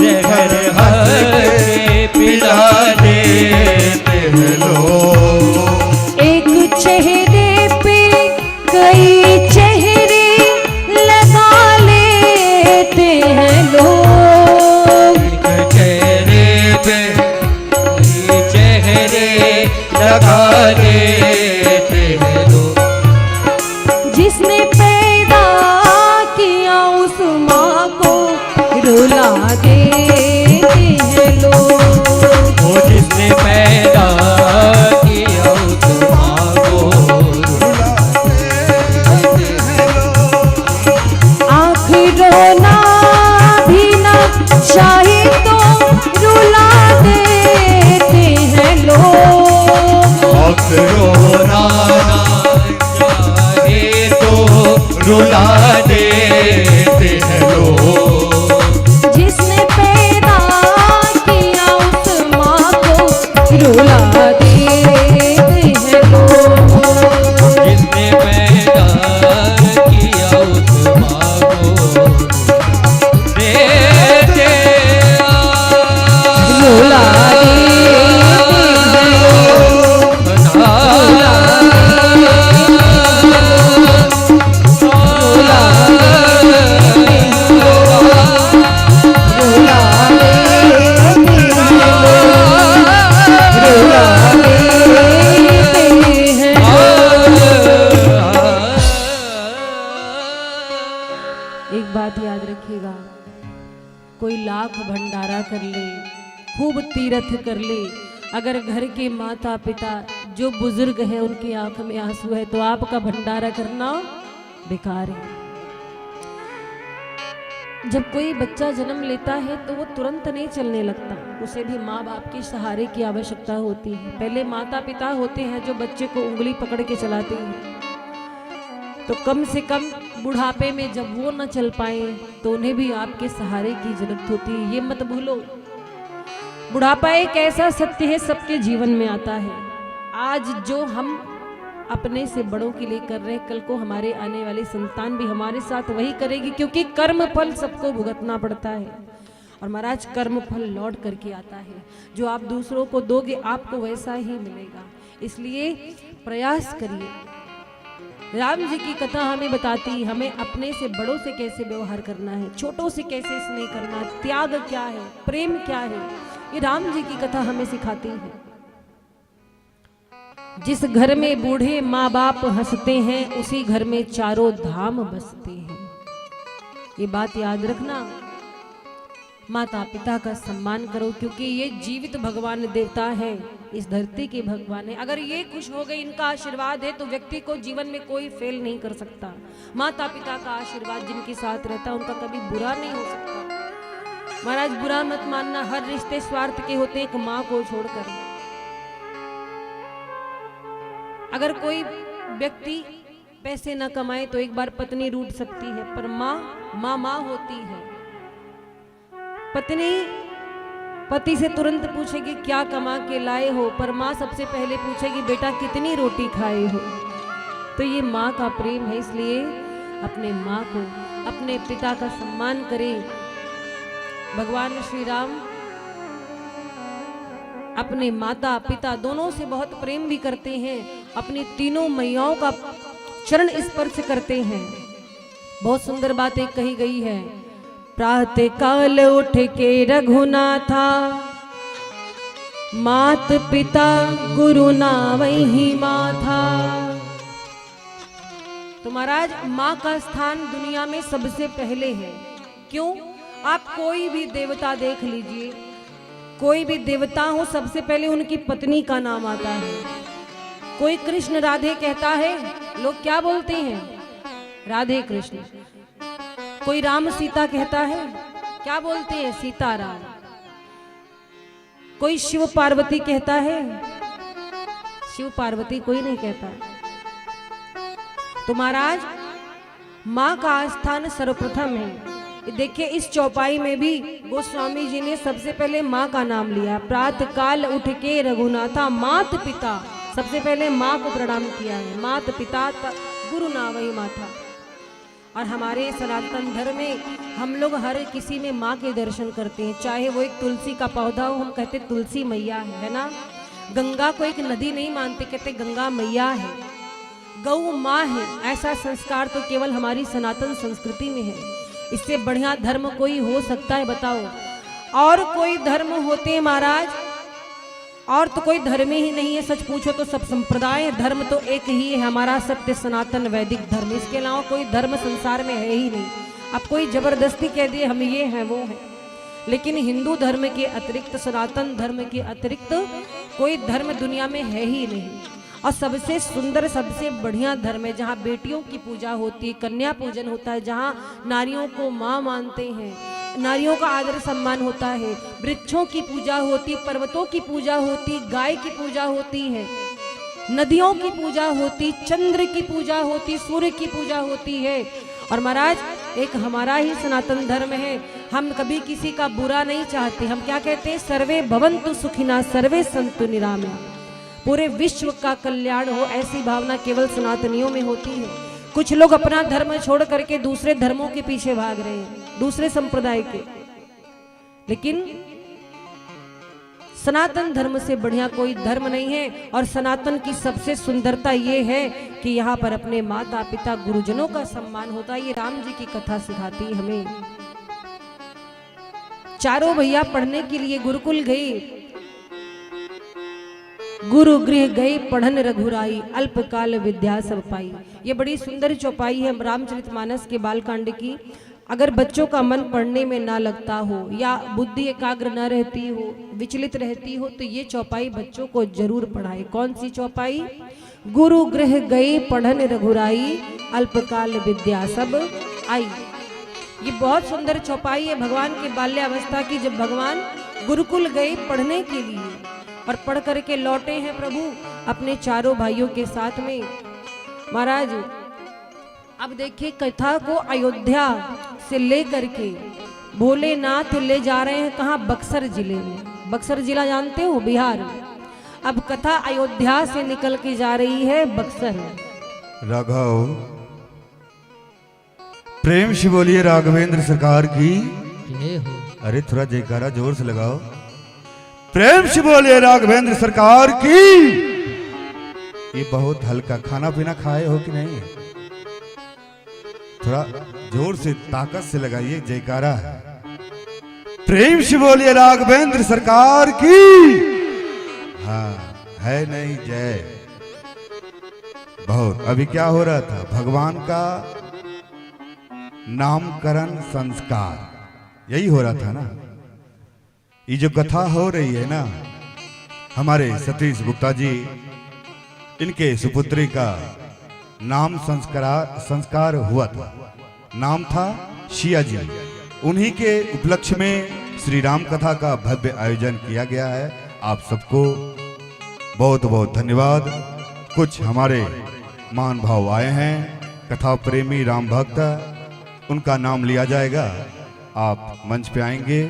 जहर हंस के पिला देते हैं लोग। एक चेहरे पे कई चेहरे लगा लेते हैं लोग। एक चेहरे पे कई चेहरे लगा देते हैं लोग। जिसने पैदा किया उस माँ को रुला देते हैं लोग। वो जिसने पैदा किया उस माँ को आँख रोना भी न चाहे तो रुला देते हैं लोग। वक्त रोना चाहे तो रुला देते हैं लोग। जिसने पैदा किया उस माँ को रुला देते हैं लोग। जिसने पैदा किया उस माँ को देते रुला एक बात याद रखिएगा, कोई लाख भंडारा कर ले, खूब तीर्थ कर ले, अगर घर के माता पिता जो बुजुर्ग है उनकी आंख में आंसू है तो आपका भंडारा करना बेकार है। जब कोई बच्चा जन्म लेता है तो वो तुरंत नहीं चलने लगता, उसे भी माँ बाप के सहारे की आवश्यकता होती है। पहले माता पिता होते हैं जो बच्चे को उंगली पकड़ के चलाते हैं, तो कम से कम बुढ़ापे में जब वो न चल पाए तो उन्हें भी आपके सहारे की जरूरत होती है। ये मत भूलो, बुढ़ापा एक ऐसा सत्य है, सबके जीवन में आता है। आज जो हम अपने से बड़ों के लिए कर रहे हैं, कल को हमारे आने वाली संतान भी हमारे साथ वही करेगी, क्योंकि कर्म फल सबको भुगतना पड़ता है। और महाराज कर्म फल लौट करके आता है, जो आप दूसरों को दोगे आपको वैसा ही मिलेगा। इसलिए प्रयास करिए। राम जी की कथा हमें बताती है हमें अपने से बड़ों से कैसे व्यवहार करना है, छोटों से कैसे स्नेह करना है, त्याग क्या है, प्रेम क्या है, ये राम जी की कथा हमें सिखाती है। जिस घर में बूढ़े माँ बाप हंसते हैं उसी घर में चारों धाम बसते हैं। ये बात याद रखना, माता पिता का सम्मान करो, क्योंकि ये जीवित भगवान देवता है, इस धरती के भगवान है। अगर ये खुश हो गए, इनका आशीर्वाद है, तो व्यक्ति को जीवन में कोई फेल नहीं कर सकता। माता पिता का आशीर्वाद जिनके साथ रहता है उनका कभी बुरा नहीं हो सकता। महाराज बुरा मत मानना, हर रिश्ते स्वार्थ के होते, एक माँ को छोड़कर। अगर कोई व्यक्ति पैसे न कमाए तो एक बार पत्नी रूठ सकती है, पर माँ होती है। पत्नी पति से तुरंत पूछेगी क्या कमा के लाए हो, पर माँ सबसे पहले पूछेगी बेटा कितनी रोटी खाए हो। तो ये माँ का प्रेम है, इसलिए अपने माँ को, अपने पिता का सम्मान करें। भगवान श्री राम अपने माता पिता दोनों से बहुत प्रेम भी करते हैं, अपनी तीनों मैयाओं का चरण स्पर्श करते हैं। बहुत सुंदर बातें कही गई है। प्रातः काल उठ के रघुनाथा, मात पिता गुरु ना वही माथा। तो महाराज माँ का स्थान दुनिया में सबसे पहले है। क्यों? आप कोई भी देवता देख लीजिए, कोई भी देवता हो सबसे पहले उनकी पत्नी का नाम आता है। कोई कृष्ण राधे कहता है, लोग क्या बोलते हैं? राधे कृष्ण। कोई राम सीता कहता है, क्या बोलते हैं? सीताराम। कोई शिव पार्वती कहता है, शिव पार्वती कोई नहीं कहता। तो महाराज माँ का स्थान सर्वप्रथम है। देखिए इस चौपाई में भी गोस्वामी जी ने सबसे पहले माँ का नाम लिया। प्रातः काल उठ के रघुनाथा, मात पिता, सबसे पहले माँ को प्रणाम किया है। मात पिता गुरु ना वही माथा। और हमारे सनातन धर्म में हम लोग हर किसी में माँ के दर्शन करते हैं, चाहे वो एक तुलसी का पौधा हो, हम कहते तुलसी मैया है ना। गंगा को एक नदी नहीं मानते, कहते गंगा मैया है, गौ माँ है। ऐसा संस्कार तो केवल हमारी सनातन संस्कृति में है। इससे बढ़िया धर्म कोई हो सकता है बताओ? और कोई धर्म होते हैं महाराज, और तो कोई धर्म ही नहीं है। सच पूछो तो सब संप्रदाय, धर्म तो एक ही है, हमारा सत्य सनातन वैदिक धर्म। इसके अलावा कोई धर्म संसार में है ही नहीं। अब कोई जबरदस्ती कह दिए हम ये हैं वो हैं, लेकिन हिंदू धर्म के अतिरिक्त, सनातन धर्म के अतिरिक्त कोई धर्म दुनिया में है ही नहीं। और सबसे सुंदर, सबसे बढ़िया धर्म है जहाँ बेटियों की पूजा होती है, कन्या पूजन होता है, जहाँ नारियों को माँ मानते हैं, नारियों का आदर सम्मान होता है, वृक्षों की पूजा होती, पर्वतों की पूजा होती, गाय की पूजा होती है, नदियों की पूजा होती, चंद्र की पूजा होती, सूर्य की पूजा होती है। और महाराज एक हमारा ही सनातन धर्म है, हम कभी किसी का बुरा नहीं चाहते। हम क्या कहते हैं? सर्वे भवन्तु सुखिना सर्वे सन्तु निरामया। पूरे विश्व का कल्याण हो, ऐसी भावना केवल सनातनियों में होती है। कुछ लोग अपना धर्म छोड़ करके दूसरे धर्मों के पीछे भाग रहे हैं, दूसरे संप्रदाय के। लेकिन सनातन धर्म से बढ़िया कोई धर्म नहीं है। और सनातन की सबसे सुंदरता ये है कि यहाँ पर अपने माता पिता गुरुजनों का सम्मान होता है। ये राम जी की कथा सिखाती हमें। चारों भैया पढ़ने के लिए गुरुकुल गए, गुरु गृह गई पढ़न रघुराई, अल्पकाल विद्या सब पाई। ये बड़ी सुंदर चौपाई है रामचरितमानस के बालकांड की। अगर बच्चों का मन पढ़ने में ना लगता हो या बुद्धि एकाग्र न रहती हो, विचलित रहती हो, तो ये चौपाई बच्चों को जरूर पढ़ाए। कौन सी चौपाई? गुरु गृह गई पढ़न रघुराई, अल्पकाल विद्या सब आई। ये बहुत सुंदर चौपाई है भगवान के बाल्यावस्था की, जब भगवान गुरुकुल गए पढ़ने के लिए और पढ़ करके लौटे हैं प्रभु अपने चारों भाइयों के साथ में। महाराज अब देखिए कथा को अयोध्या से ले करके भोलेनाथ ले जा रहे हैं कहाँ? बक्सर जिले में। बक्सर जिला जानते हो? बिहार। अब कथा अयोध्या से निकल के जा रही है बक्सर। राघव, प्रेम से बोलिए राघवेंद्र सरकार की। अरे थोड़ा जयकारा जोर से लगाओ। प्रेम से बोलिए राघवेंद्र सरकार की। ये बहुत हल्का खाना पीना खाए हो कि नहीं? थोड़ा जोर से ताकत से लगाइए जयकारा। प्रेम से बोलिए राघवेंद्र सरकार की। हाँ है नहीं जय। बहुत। अभी क्या हो रहा था? भगवान का नामकरण संस्कार, यही हो रहा था ना। ये जो कथा हो रही है ना, हमारे सतीश गुप्ता जी, इनके सुपुत्री का नाम संस्कार हुआ था। नाम था शिया जी। उन्हीं के उपलक्ष्य में श्री राम कथा का भव्य आयोजन किया गया है। आप सबको बहुत बहुत धन्यवाद। कुछ हमारे महान भाव आए हैं, कथा प्रेमी राम भक्त, उनका नाम लिया जाएगा। आप मंच पे आएंगे।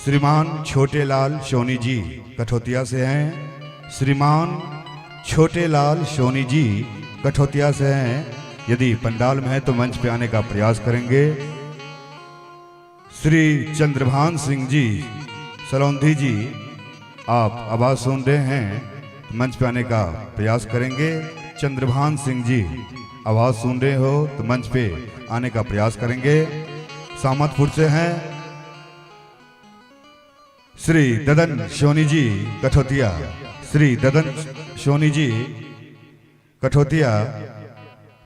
श्रीमान छोटे लाल सोनी जी कठौतिया से हैं। श्रीमान छोटे लाल सोनी जी कठौतिया से हैं। यदि पंडाल में है तो मंच पे आने का प्रयास करेंगे। श्री चंद्रभान सिंह जी सलौंधी जी, आप आवाज सुन रहे हैं, मंच पे आने का प्रयास करेंगे। चंद्रभान सिंह जी आवाज सुन रहे हो तो मंच पे आने का प्रयास करेंगे। सामतपुर से हैं श्री ददन सोनी जी कठौतिया। श्री ददन सोनी जी कठौतिया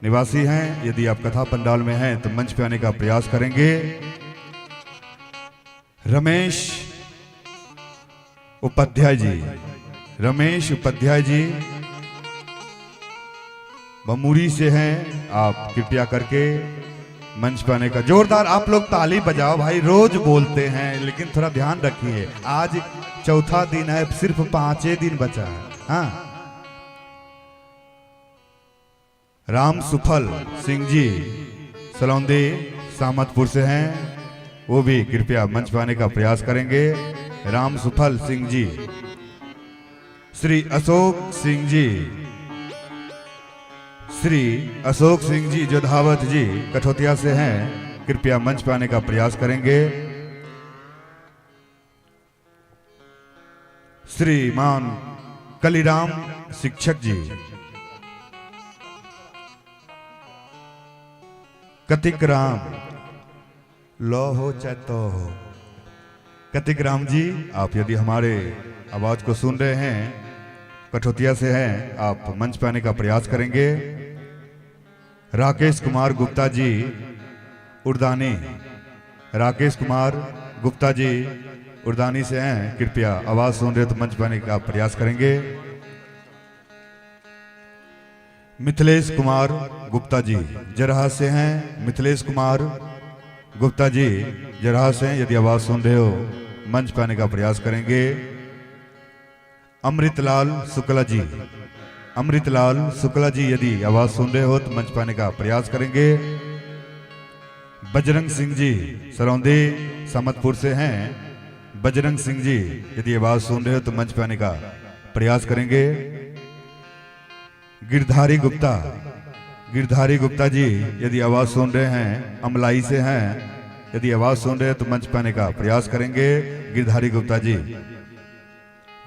निवासी हैं। यदि आप कथा पंडाल में हैं तो मंच पे आने का प्रयास करेंगे। रमेश उपाध्याय जी, रमेश उपाध्याय जी बमूरी से हैं। आप कृपया करके मंच पर आने का जोरदार आप लोग ताली बजाओ भाई। रोज बोलते हैं लेकिन थोड़ा ध्यान रखिए, आज चौथा दिन है, सिर्फ 5 दिन बचा है। हाँ, राम सुफल सिंह जी सलौंदे सामतपुर से हैं, वो भी कृपया मंच पर आने का प्रयास करेंगे। राम सुफल सिंह जी। श्री अशोक सिंह जी, श्री अशोक सिंह जी जोधावत जी कठौतिया से हैं, कृपया मंच पर आने का प्रयास करेंगे। श्रीमान कलीराम शिक्षक जी, कतिक राम लो हो चाहे तो हो। कतिक राम जी, आप यदि हमारे आवाज को सुन रहे हैं, कठौतिया से हैं, आप मंच पर आने का प्रयास करेंगे। राकेश कुमार गुप्ता जी उर्दानी, राकेश कुमार गुप्ता जी उर्दानी से हैं, कृपया आवाज सुन रहे तो मंच पर आने का प्रयास करेंगे। मिथिलेश कुमार गुप्ता जी जरहा से हैं, मिथिलेश कुमार गुप्ता जी जरहा से हैं, यदि आवाज सुन रहे हो मंच पर आने का प्रयास करेंगे। अमृतलाल शुक्ला जी, अमृतलाल शुक्ला जी यदि आवाज सुन रहे हो तो मंच पाने का प्रयास करेंगे। बजरंग सिंह जी सरौंदे सामतपुर से हैं, बजरंग सिंह जी यदि आवाज सुन रहे हो तो मंच पाने का प्रयास करेंगे। गिरधारी गुप्ता, गिरधारी गुप्ता जी यदि आवाज सुन रहे हैं, अमलाई से हैं, यदि आवाज सुन रहे हैं तो मंच पाने का प्रयास करेंगे। गिरधारी गुप्ता जी,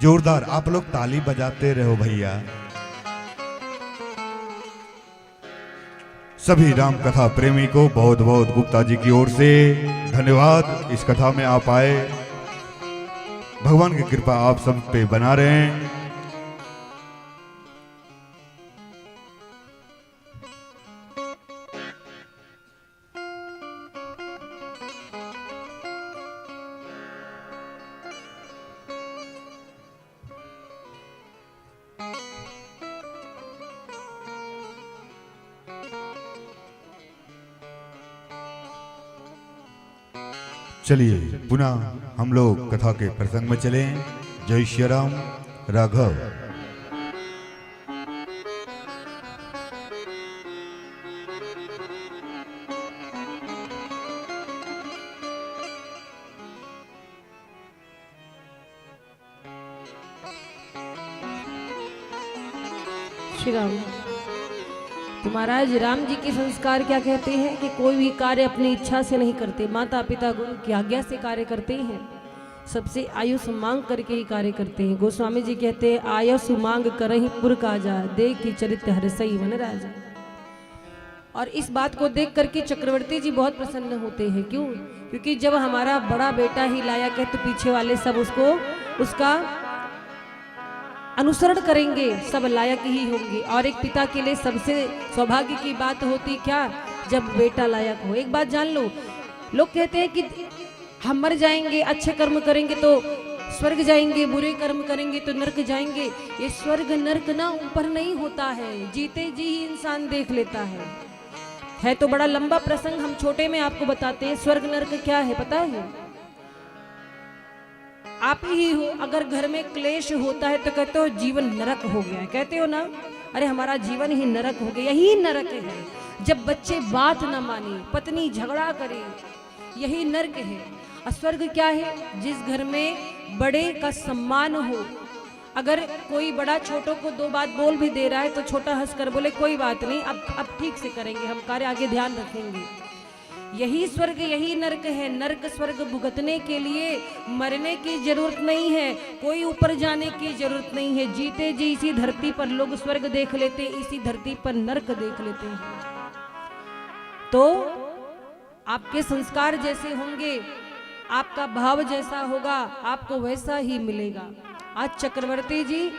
जोरदार आप लोग ताली बजाते रहो भैया। सभी राम कथा प्रेमी को बहुत बहुत गुप्ता जी की ओर से धन्यवाद। इस कथा में आप आए, भगवान की कृपा आप सब पे बना रहे। चलिए पुनः हम लोग कथा के प्रसंग में चलें। जय श्री राम। राघव। श्री राम। तो महाराज राम जी के संस्कार क्या कहते हैं कि कोई भी कार्य अपनी इच्छा से नहीं करते, माता पिता गुरु की आज्ञा से कार्य करते हैं, सबसे आयुष मांग करके ही कार्य करते हैं। गोस्वामी जी कहते हैं आयुष मांग करहि पुर काजा, देख की चरित्र हरसई वन राजा। और इस बात को देख करके चक्रवर्ती जी बहुत प्रसन्न होते हैं। क्यों? क्योंकि जब हमारा बड़ा बेटा ही लायक है तो पीछे वाले सब उसका अनुसरण करेंगे, सब लायक ही होंगे। और एक पिता के लिए सबसे सौभाग्य की बात होती क्या, जब बेटा लायक हो। एक बात जान लो, लोग कहते हैं कि हम मर जाएंगे, अच्छे कर्म करेंगे तो स्वर्ग जाएंगे, बुरे कर्म करेंगे तो नरक जाएंगे। ये स्वर्ग नरक ना ऊपर नहीं होता है, जीते जी ही इंसान देख लेता है तो बड़ा लंबा प्रसंग, हम छोटे में आपको बताते हैं। स्वर्ग नरक क्या है पता है? आप ही हो, अगर घर में क्लेश होता है तो कहते हो जीवन नरक हो गया है, कहते हो ना, अरे हमारा जीवन ही नरक हो गया। यही नरक है जब बच्चे बात ना माने, पत्नी झगड़ा करे, यही नरक है। और स्वर्ग क्या है? जिस घर में बड़े का सम्मान हो। अगर कोई बड़ा छोटों को 2 बात बोल भी दे रहा है तो छोटा हंसकर बोले कोई बात नहीं, अब ठीक से करेंगे, हम कार्य आगे ध्यान रखेंगे। यही स्वर्ग, यही नरक है। नरक स्वर्ग भुगतने के लिए मरने की जरूरत नहीं है, कोई ऊपर जाने की जरूरत नहीं है। जीते जी इसी धरती पर लोग स्वर्ग देख लेते, इसी धरती पर नरक देख लेते हैं। तो आपके संस्कार जैसे होंगे, आपका भाव जैसा होगा, आपको वैसा ही मिलेगा। आज चक्रवर्ती जी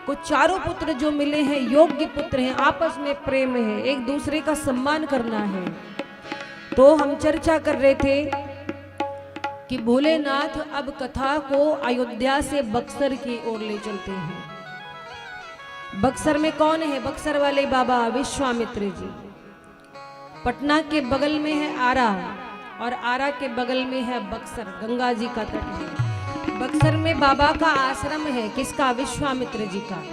को चारों पुत्र जो मिले हैं योग्य पुत्र हैं, आपस में प्रेम है, एक दूसरे का सम्मान करना है। तो हम चर्चा कर रहे थे कि भोलेनाथ अब कथा को अयोध्या से बक्सर की ओर ले चलते हैं। बक्सर में कौन है? बक्सर वाले बाबा विश्वामित्र जी। पटना के बगल में है आरा और आरा के बगल में है बक्सर, गंगा जी का तट है। बक्सर में बाबा का आश्रम है, किसका? विश्वामित्र जी का।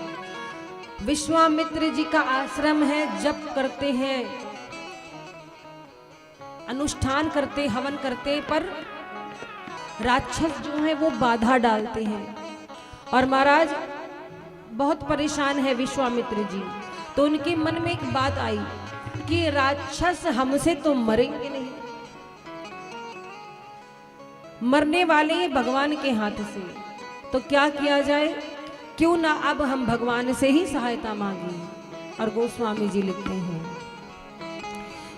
विश्वामित्र जी का आश्रम है, जप करते हैं, अनुष्ठान करते, हवन करते, पर राक्षस जो है वो बाधा डालते हैं और महाराज बहुत परेशान है विश्वामित्र जी। तो उनके मन में एक बात आई कि राक्षस हमसे तो मरेंगे नहीं, मरने वाले हैं भगवान के हाथ से, तो क्या किया जाए? क्यों ना अब हम भगवान से ही सहायता मांगे। और गोस्वामी जी लिखते हैं,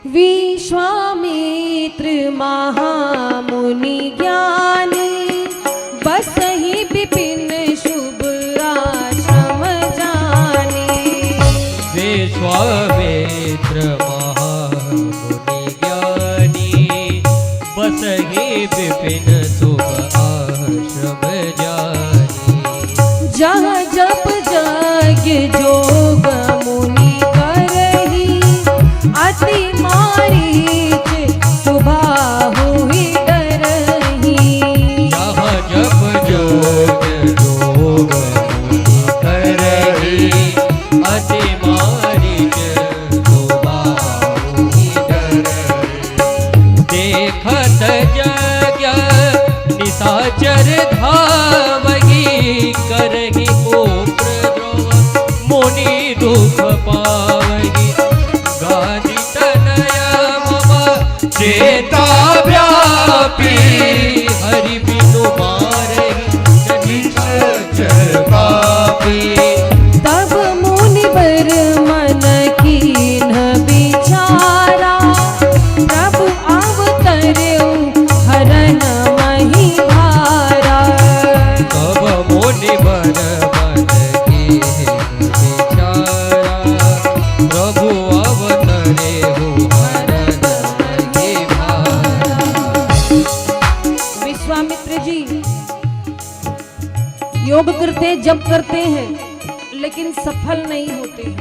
विश्वामित्र महामुनि ज्ञानी बसहि विपिन शुभ आश्रम जानी। विश्वामित्र महामुनि ज्ञानी बसहि विपिन शुभ आश्रम जानी। जहाँ जप यज्ञ जोग मुनि करहि अति मारीच सुबाहु ही डरहि। जहाँ जप जोग जोग मुनि करहि अति मारीच सुबाहु ही डरहि। देखत यज्ञ निशाचर धावहि करहि उपद्रव मुनि दुख पावहि। गादी तनय मम चेता व्यापी हरि बिनु मारहि निशाचर पापी। तब मुनि बर मन कीन बिचारा प्रभु अवतरऊ हरन मही भारा। तब मुनि बर मन कीन बिचारा प्रभु अवतरे हो हरन मही भारा। विश्वामित्र जी योग करते, जप करते हैं, लेकिन सफल नहीं होते हैं।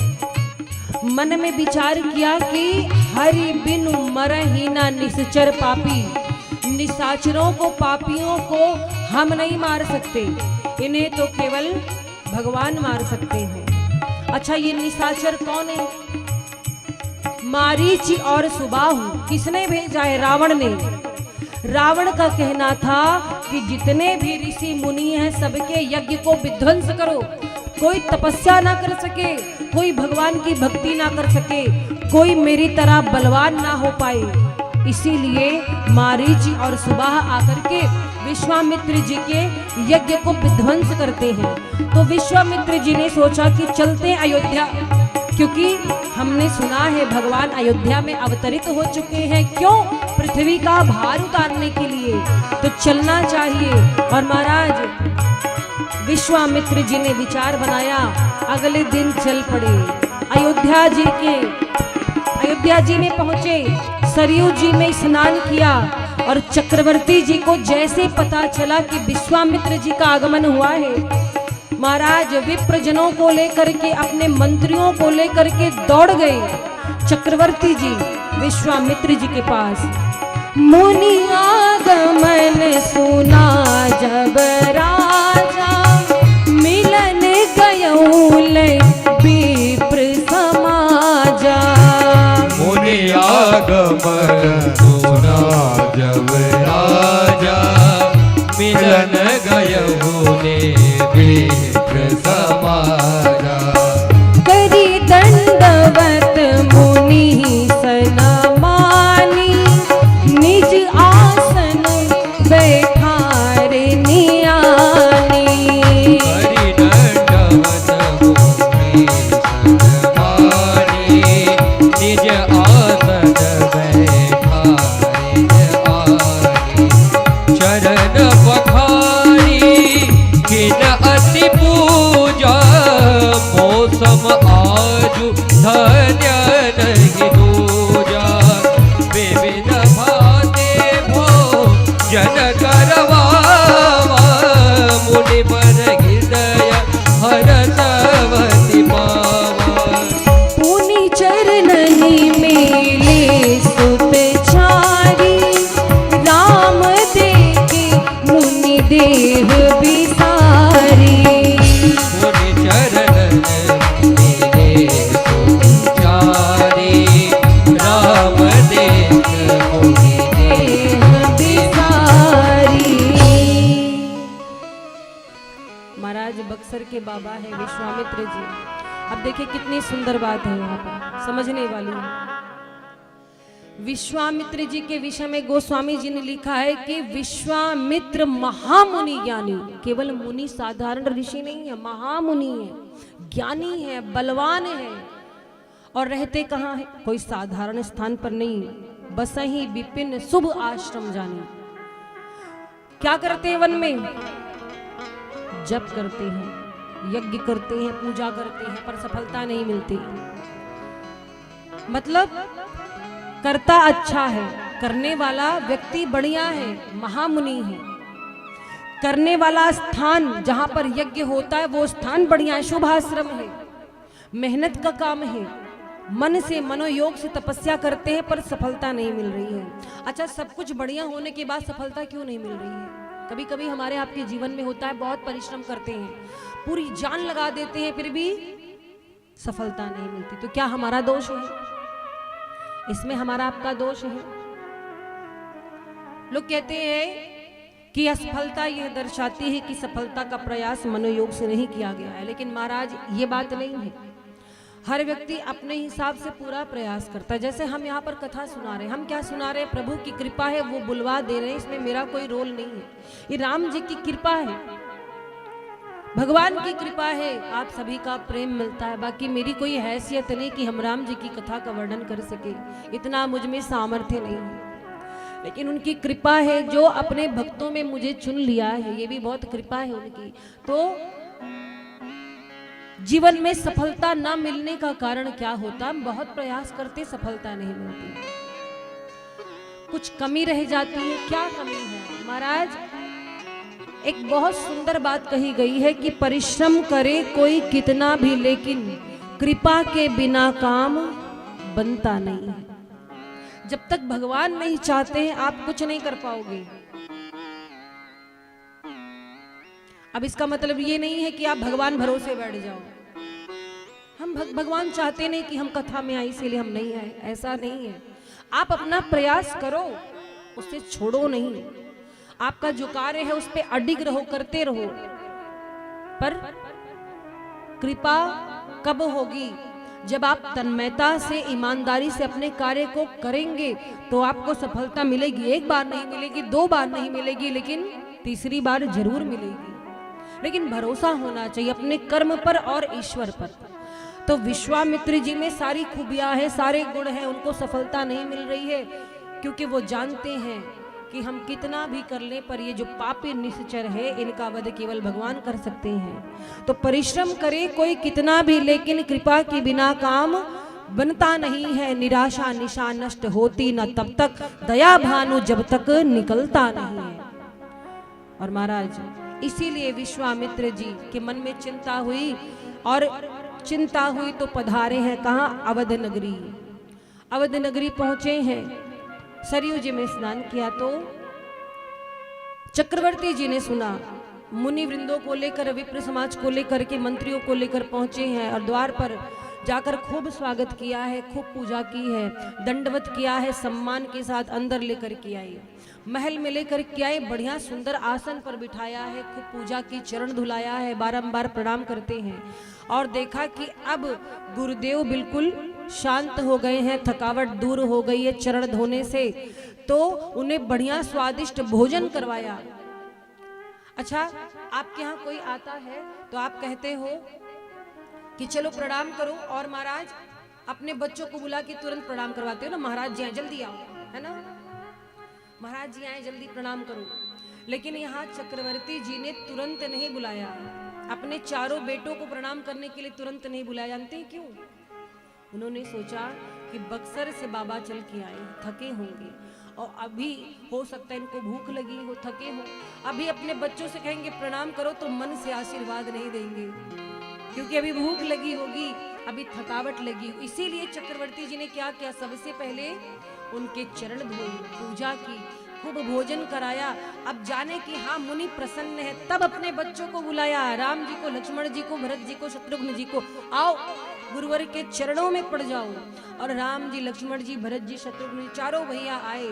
मन में विचार किया कि हरि बिनु मरहि ना निश्चर पापी। निशाचरों को, पापियों को हम नहीं मार सकते, इन्हें तो केवल भगवान मार सकते हैं। अच्छा, ये निशाचर कौन है? मारीच और सुबाहु किसने भेजा है? रावण ने। रावण का कहना था कि जितने भी ऋषि मुनि हैं सबके यज्ञ को विध्वंस करो, कोई तपस्या ना कर सके, कोई भगवान की भक्ति ना कर सके, कोई मेरी तरह बलवान ना हो पाए। इसीलिए मारीच और सुबाह आकर के विश्वामित्र जी के यज्ञ को विध्वंस करते हैं। तो विश्वामित्र जी ने सोचा कि चलते अयोध्या, क्योंकि हमने सुना है भगवान अयोध्या में अवतरित हो चुके हैं। क्यों? पृथ्वी का भार उतारने के लिए, तो चलना चाहिए। और महाराज विश्वामित्र जी ने विचार बनाया, अगले दिन चल पड़े। अयोध्या जी में पहुंचे, सरयू जी में स्नान किया और चक्रवर्ती जी को जैसे पता चला कि विश्वामित्र जी का आगमन हुआ है, महाराज विप्रजनों को लेकर के, अपने मंत्रियों को लेकर के दौड़ गए चक्रवर्ती जी विश्वामित्र जी के पास। मुनि आगमन सुना जब राजा, मिलन गयौ ले विप्र समाजा। मुनि आगमन सुना जब राजा, मिलन गयौ ले विप्र समाजा। करी दंडवत मुनि सनमानी, निज आसन बैठारे नियानी। करी दंडवत मुनि सनमानी, निज आसन बैठारे बक्सर के बाबा है विश्वामित्र जी। अब देखिए कितनी सुंदर बात है, यहाँ पर समझने वाली है। विश्वामित्र जी के विषय में गोस्वामी जी ने लिखा है कि विश्वामित्र महामुनि ज्ञानी, केवल मुनि साधारण ऋषि नहीं है, महामुनि है, ज्ञानी है, बलवान है, और रहते कहाँ है? कोई साधारण स्थान पर नहीं, बसहि विपिन शुभ आश्रम जाने। क्या करते हैं वन में? जप करते हैं, यज्ञ करते हैं, पूजा करते हैं, पर सफलता नहीं मिलती। मतलब करता अच्छा है, करने वाला व्यक्ति बढ़िया है, महामुनि है, करने वाला स्थान जहां पर यज्ञ होता है वो स्थान बढ़िया है, शुभ आश्रम है, मेहनत का काम है, मन से मनोयोग से तपस्या करते हैं पर सफलता नहीं मिल रही है। अच्छा, सब कुछ बढ़िया होने के बाद सफलता क्यों नहीं मिल रही है? कभी कभी हमारे आपके जीवन में होता है, बहुत परिश्रम करते हैं, पूरी जान लगा देते हैं, फिर भी सफलता नहीं मिलती। तो क्या हमारा दोष है इसमें? हमारा आपका दोष है? लोग कहते हैं कि असफलता यह दर्शाती है कि सफलता का प्रयास मनोयोग से नहीं किया गया है, लेकिन महाराज ये बात नहीं है। हर व्यक्ति अपने हिसाब से पूरा प्रयास करता है। जैसे हम यहाँ पर कथा सुना रहे हैं, हम क्या सुना रहे हैं? प्रभु की कृपा है, वो बुलवा दे रहे हैं, इसमें मेरा कोई रोल नहीं है, ये राम जी की कृपा है, भगवान की कृपा है, आप सभी का प्रेम मिलता है। बाकी मेरी कोई हैसियत नहीं कि हम राम जी की कथा का वर्णन कर सके, इतना मुझ में सामर्थ्य नहीं है, लेकिन उनकी कृपा है जो अपने भक्तों में मुझे चुन लिया है, ये भी बहुत कृपा है उनकी। तो जीवन में सफलता ना मिलने का कारण क्या होता? हम बहुत प्रयास करते, सफलता नहीं मिलती, कुछ कमी रह जाती है। क्या कमी है महाराज? एक बहुत सुंदर बात कही गई है कि परिश्रम करे कोई कितना भी, लेकिन कृपा के बिना काम बनता नहीं है। जब तक भगवान नहीं चाहते हैं आप कुछ नहीं कर पाओगे। अब इसका मतलब ये नहीं है कि आप भगवान भरोसे बैठ जाओ। हम भगवान चाहते नहीं कि हम कथा में आए इसीलिए हम नहीं आए, ऐसा नहीं है। आप अपना प्रयास करो, उसे छोड़ो नहीं। आपका जो कार्य है उस पे अडिग रहो, करते रहो। पर कृपा कब होगी? जब आप तन्मयता से, ईमानदारी से अपने कार्य को करेंगे तो आपको सफलता मिलेगी। एक बार नहीं मिलेगी, दो बार नहीं मिलेगी, लेकिन तीसरी बार जरूर मिलेगी। लेकिन भरोसा होना चाहिए अपने कर्म पर और ईश्वर पर। तो विश्वामित्र जी में सारी खूबियां हैं, सारे गुण हैं, उनको सफलता नहीं मिल रही है क्योंकि वो जानते हैं कि हम कितना भी कर लें पर ये जो पापी निश्चर है इनका वध केवल भगवान कर सकते हैं। तो परिश्रम करे कोई कितना भी, लेकिन कृपा के बिना काम बनता नहीं है। निराशा निशा नष्ट होती न तब तक, दया भानु जब तक निकलता नहीं है। और महाराज इसीलिए विश्वामित्र जी के मन में चिंता हुई, और चिंता हुई तो पधारे हैं कहाँ? अवध नगरी। अवध नगरी पहुंचे हैं, सरयू जी में स्नान किया तो चक्रवर्ती जी ने सुना, मुनि वृंदों को लेकर, विप्र समाज को लेकर के, मंत्रियों को लेकर पहुंचे हैं, और द्वार पर जाकर खूब स्वागत किया है, खूब पूजा की है, दंडवत किया है, सम्मान के साथ अंदर लेकर के आए, महल में लेकर के आए, बढ़िया सुंदर आसन पर बिठाया है, खूब पूजा की, चरण धुलाया है, बारंबार प्रणाम करते हैं। और देखा कि अब गुरुदेव बिल्कुल शांत हो गए हैं, थकावट दूर हो गई है चरण धोने से, तो उन्हें बढ़िया स्वादिष्ट भोजन करवाया। अच्छा, आपके यहाँ कोई आता है तो आप कहते हो कि चलो प्रणाम करो, और महाराज अपने बच्चों को बुला के तुरंत प्रणाम करवाते हो ना, महाराज जी आए जल्दी आओ, है ना, महाराज जी आए जल्दी प्रणाम करो। लेकिन यहाँ चक्रवर्ती जी ने तुरंत नहीं बुलाया, अपने चारों बेटों को प्रणाम करने के लिए तुरंत नहीं बुलाया। जानते हैं क्यों? उन्होंने सोचा कि बक्सर से बाबा चल के आए, थके होंगे, और अभी हो सकता है इनको भूख लगी हो, थके हो, अभी अपने बच्चों से कहेंगे प्रणाम करो तो मन से आशीर्वाद नहीं देंगे, क्योंकि अभी भूख लगी होगी, अभी थकावट लगी। इसीलिए चक्रवर्ती जी ने क्या किया? सबसे पहले उनके चरण धोए, पूजा की, खूब भोजन कराया। अब जाने कि हाँ मुनि प्रसन्न है, तब अपने बच्चों को बुलाया, राम जी को, लक्ष्मण जी को, भरत जी को, शत्रुघ्न जी को, आओ गुरुवर के चरणों में पड़ जाओ। और राम जी, लक्ष्मण जी, भरत जी, शत्रुघ्न जी, चारों भैया आए।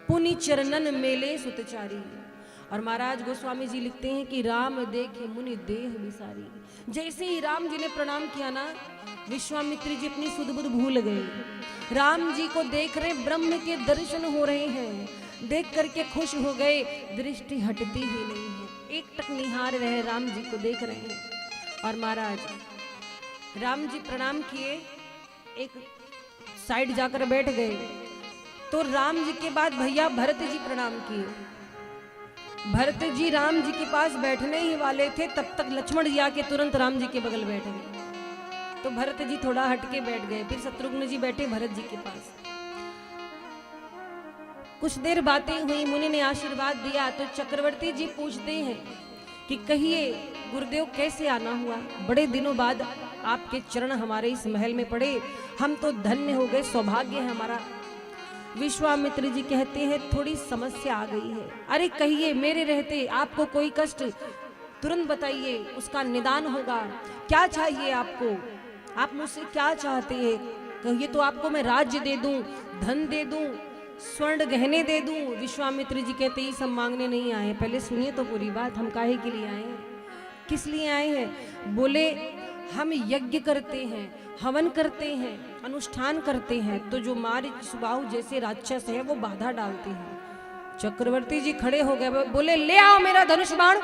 पुनि चरणन मेले सुतचारी, और महाराज गोस्वामी जी लिखते हैं कि राम देखे मुनि देह विसारी। जैसे ही राम जी ने प्रणाम किया ना, विश्वामित्र जी अपनी सुध बुध भूल गए। राम जी को देख रहे, ब्रह्म के दर्शन हो रहे हैं, देख करके खुश हो गए, दृष्टि हटती ही नहीं है, एक टक निहार रहे, राम जी को देख रहे हैं। और महाराज राम जी प्रणाम किए, एक साइड जाकर बैठ गए। तो राम जी के बाद भैया भरत जी प्रणाम किए। भरत जी राम जी के पास बैठने ही वाले थे, तब तक लक्ष्मण जी आके तुरंत राम जी के बगल बैठ गए। तो भरत जी थोड़ा हटके बैठ गए, फिर शत्रुघ्न जी बैठे भरत जी के पास। कुछ देर बातें हुई, मुनि ने आशीर्वाद दिया। तो चक्रवर्ती जी पूछते हैं कि कहिए गुरुदेव कैसे आना हुआ, बड़े दिनों बाद आपके चरण हमारे इस महल में पड़े, हम तो धन्य हो गए, सौभाग्य है हमारा। विश्वामित्र जी कहते हैं थोड़ी समस्या आ गई है। अरे कहिए, मेरे रहते आपको कोई कष्ट तुरंत बताइए, उसका निदान होगा। क्या चाहिए आपको, आप मुझसे क्या चाहते हैं कहिए, तो आपको मैं राज्य दे दूं, धन दे दूं, स्वर्ण गहने दे दूं। विश्वामित्र जी कहते ये सब मांगने नहीं आए, पहले सुनिए तो पूरी बात, हम काहे के लिए आए हैं, किस लिए आए हैं। बोले हम यज्ञ करते हैं, हवन करते हैं, अनुष्ठान करते हैं, तो जो मारीच सुबाहु जैसे राक्षस है वो बाधा डालते हैं। चक्रवर्ती जी खड़े हो गए, बोले ले आओ मेरा धनुष बाण,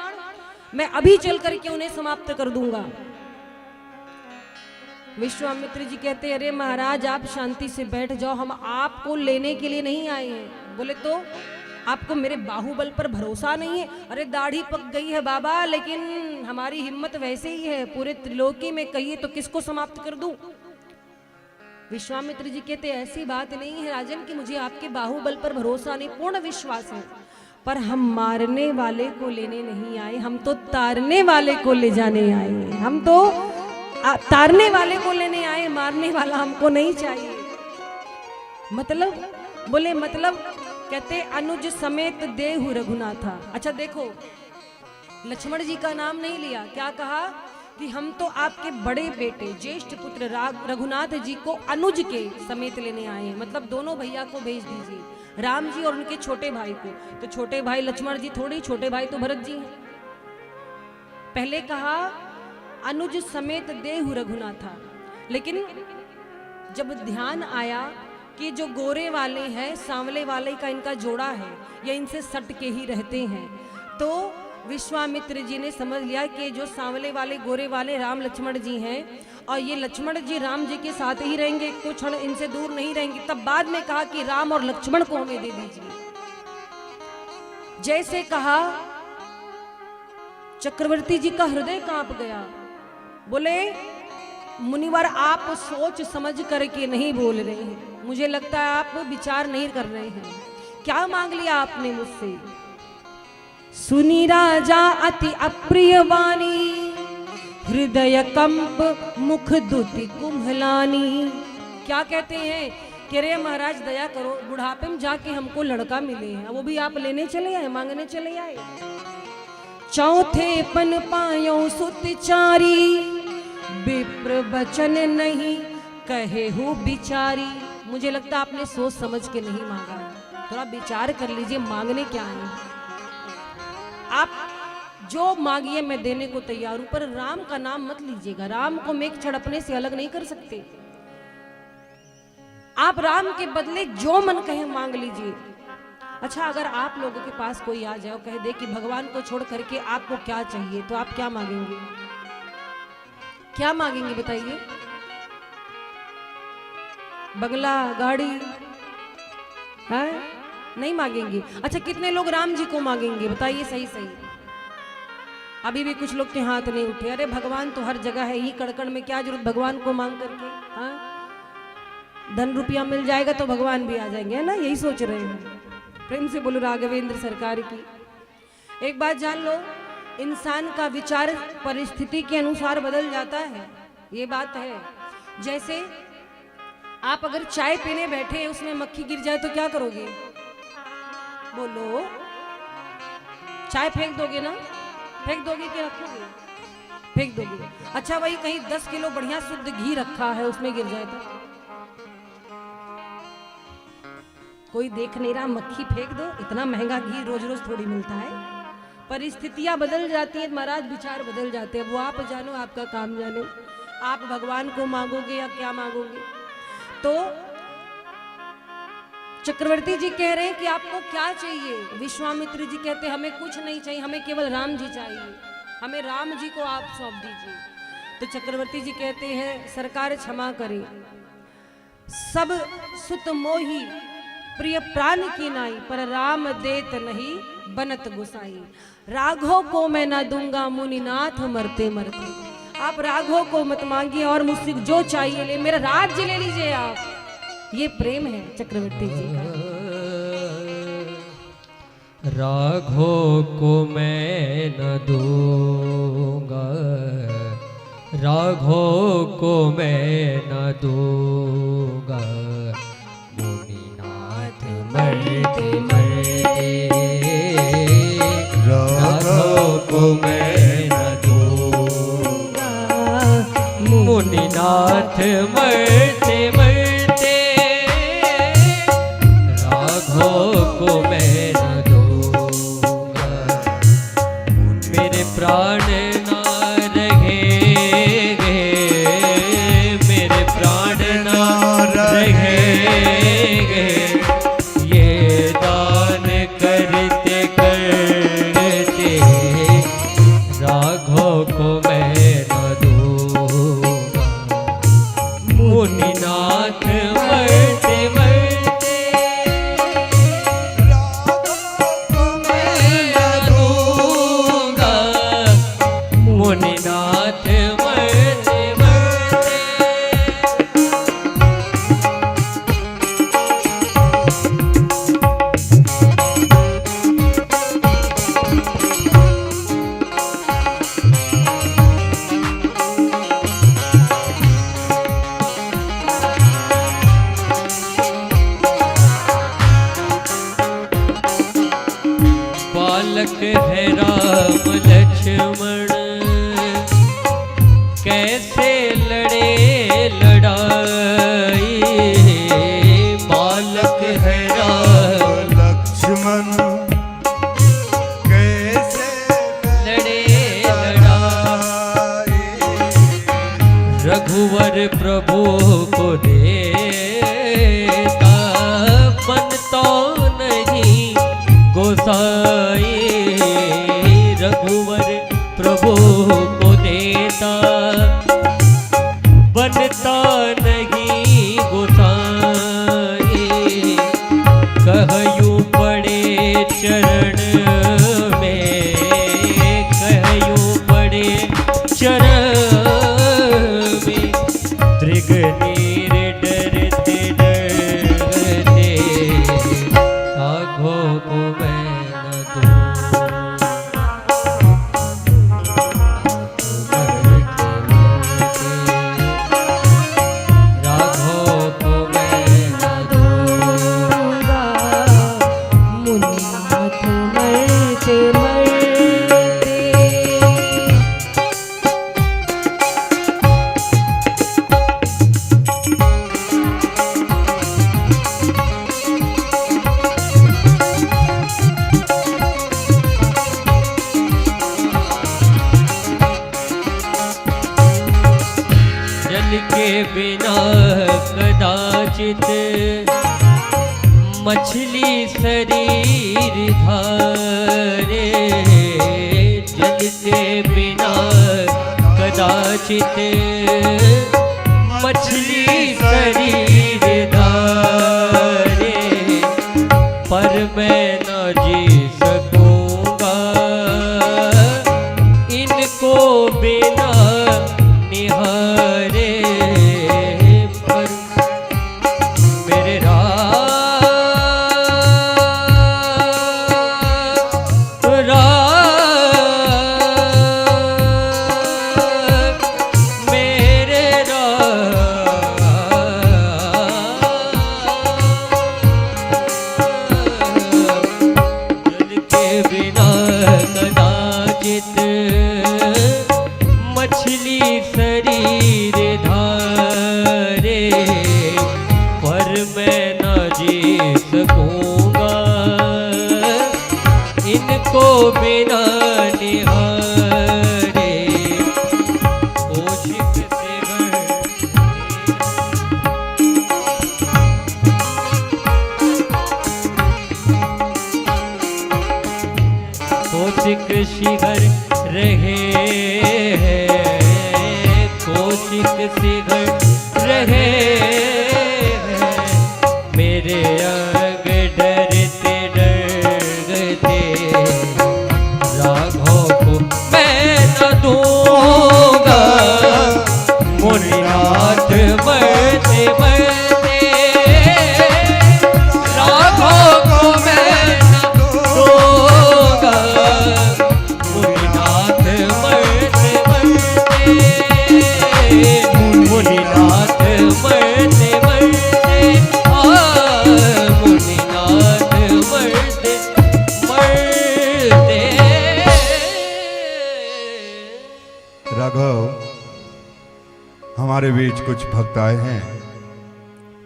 मैं अभी चल करके उन्हें समाप्त कर दूंगा। विश्वामित्र जी कहते अरे महाराज आप शांति से बैठ जाओ, हम आपको लेने के लिए नहीं आए हैं। बोले तो आपको मेरे बाहुबल पर भरोसा नहीं है। अरे दाढ़ी पक गई है बाबा, लेकिन हमारी हिम्मत वैसे ही है, पूरे त्रिलोकी में कहिए तो किसको समाप्त कर दूं। विश्वामित्र जी कहते ऐसी बात नहीं है राजन कि मुझे आपके बाहुबल पर भरोसा नहीं, पूर्ण विश्वास है, पर हम मारने वाले को लेने नहीं आए, हम तो तारने वाले को ले जाने आए हैं। हम तो तारने वाले को लेने आए, मारने वाला हमको नहीं चाहिए। मतलब बोले मतलब कहते अनुज समेत देहु रघुनाथा। अच्छा देखो, लक्ष्मण जी का नाम नहीं लिया, क्या कहा कि हम तो आपके बड़े बेटे ज्येष्ठ पुत्र रघुनाथ जी को अनुज के समेत लेने आए हैं, मतलब दोनों भैया को भेज दीजिए, राम जी और उनके छोटे भाई को। तो छोटे भाई लक्ष्मण जी थोड़ी, छोटे भाई तो भरत जी हैं। पहले कहा अनुज समेत देहु रघुनाथा, लेकिन जब ध्यान आया कि जो गोरे वाले हैं सांवले वाले का इनका जोड़ा है, या इनसे सट के ही रहते हैं, तो विश्वामित्र जी ने समझ लिया कि जो सांवले वाले गोरे वाले राम लक्ष्मण जी हैं, और ये लक्ष्मण जी राम जी के साथ ही रहेंगे, कुछ क्षण इनसे दूर नहीं रहेंगे। तब बाद में कहा कि राम और लक्ष्मण को हमें दे दीजिए। जैसे कहा चक्रवर्ती जी का हृदय कांप गया। बोले मुनिवर आप सोच समझ करके नहीं बोल रहे हैं, मुझे लगता है आप विचार नहीं कर रहे हैं। क्या मांग लिया आपने मुझसे। सुनी राजा अति अप्रिय वाणी, हृदय कंप मुख दुति कुम्हलानी। क्या कहते हैं कि रे महाराज दया करो, बुढ़ापे में जाके हमको लड़का मिले हैं, वो भी आप लेने चले आए, मांगने चले आए। चौथे पन पायो सुतचारी, विप्र वचन नहीं कहे हो बिचारी। मुझे लगता आपने सोच समझ के नहीं मांगा, थोड़ा विचार कर लीजिए मांगने क्या है। आप जो मांगिए मैं देने को तैयार हूं, पर राम का नाम मत लीजिएगा, राम को मेघ छड़पने से अलग नहीं कर सकते। आप राम के बदले जो मन कहे मांग लीजिए। अच्छा अगर आप लोगों के पास कोई आ जाए कह दे कि भगवान को छोड़ करके आपको क्या चाहिए, तो आप क्या मांगेंगे, क्या मांगेंगे बताइए। बंगला गाड़ी है नहीं मांगेंगे। अच्छा कितने लोग राम जी को मांगेंगे बताइए सही सही। अभी भी कुछ लोग के हाथ नहीं उठे। अरे भगवान तो हर जगह है, ही कड़कड़ में क्या जरूरत भगवान को मांग करके। हाँ धन रुपया मिल जाएगा तो भगवान भी आ जाएंगे, है ना, यही सोच रहे हैं। प्रेम से बोलो राघवेंद्र सरकार की। एक बात जान लो, इंसान का विचार परिस्थिति के अनुसार बदल जाता है, ये बात है। जैसे आप अगर चाय पीने बैठे उसमें मक्खी गिर जाए तो क्या करोगे, बोलो चाय फेंक दोगे ना, फेंक दोगे कि रखोगे, फेंक दोगे। अच्छा वही कहीं 10 किलो बढ़िया शुद्ध घी रखा है उसमें गिर जाए तो कोई देख नहीं रहा, मक्खी फेंक दो, इतना महंगा घी रोज रोज थोड़ी मिलता है। परिस्थितियां बदल जाती हैं महाराज, विचार बदल जाते हैं। वो आप जानो, आपका काम जाने, आप भगवान को मांगोगे या क्या मांगोगे। तो चक्रवर्ती जी कह रहे हैं कि आपको क्या चाहिए। विश्वामित्र जी कहते हैं हमें कुछ नहीं चाहिए, हमें केवल राम जी चाहिए, हमें राम जी को आप सौंप दीजिए। तो चक्रवर्ती जी कहते हैं सरकार क्षमा करें, सब सुत मोही प्रिय प्राण की नाई, पर राम देत नहीं बनत गुसाई। राघव को मैं ना दूंगा मुनिनाथ मरते मरते। आप राघव को मत मांगिए और मुझसे जो चाहिए ले, मेरा राज्य ले लीजिए आप। ये प्रेम है चक्रवर्ती जी का। राघव को मैं न दूंगा, राघव को मैं न दूंगा, मुनिनाथ मरते मरते। राघव को मैं न दूंगा, मुनिनाथ मरते मरते। राघव को मैं न दूंगा, मेरे प्राण ना रहेंगे, मेरे प्राण ना रहेंगे। ये दान करते करते राघव को मैं न दूंगा, मुनिनाथ मरते मरते। मैं न दूंगा, मुनिनाथ मरते मरते। बालक है राम लक्ष्मण, कैसे लड़े लड़ाई। बालक है राम लक्ष्मण कैसे लड़े लड़ाई। रघुवर प्रभु को देता बनता नहीं गोसाई। रघुवर प्रभु को देता बनता नहीं गोसाई। कहयूं पड़े चरण में, कहयूं पड़े चरण में। त्रिगनीर डरते डरते राघव को मैं न दूंगा। राघव को मैं न दूंगा, मुनिनाथ मरते मरते। जल के बिना कदाचित मछली शरीर धारे। जल के बिना कदाचित मछली शरीर धारे। पर मैं न जी सकूंगा इनको बिना निहारे। पर मेरे मेरे इनको बिना निहारे कौशिक से कौशिक शिखर रहे हैं, कौशिक शिखर रहे हैं, मेरे अंग डरते डरते राघव को मैं न दूंगा, मुनिनाथ मरते मरते राघव को मैं न दूंगा, मुनिनाथ मरते मरते, मुनिनाथ मरते मरते, मुनिनाथ मरते मरते। राघव, हमारे बीच कुछ भक्त आए हैं,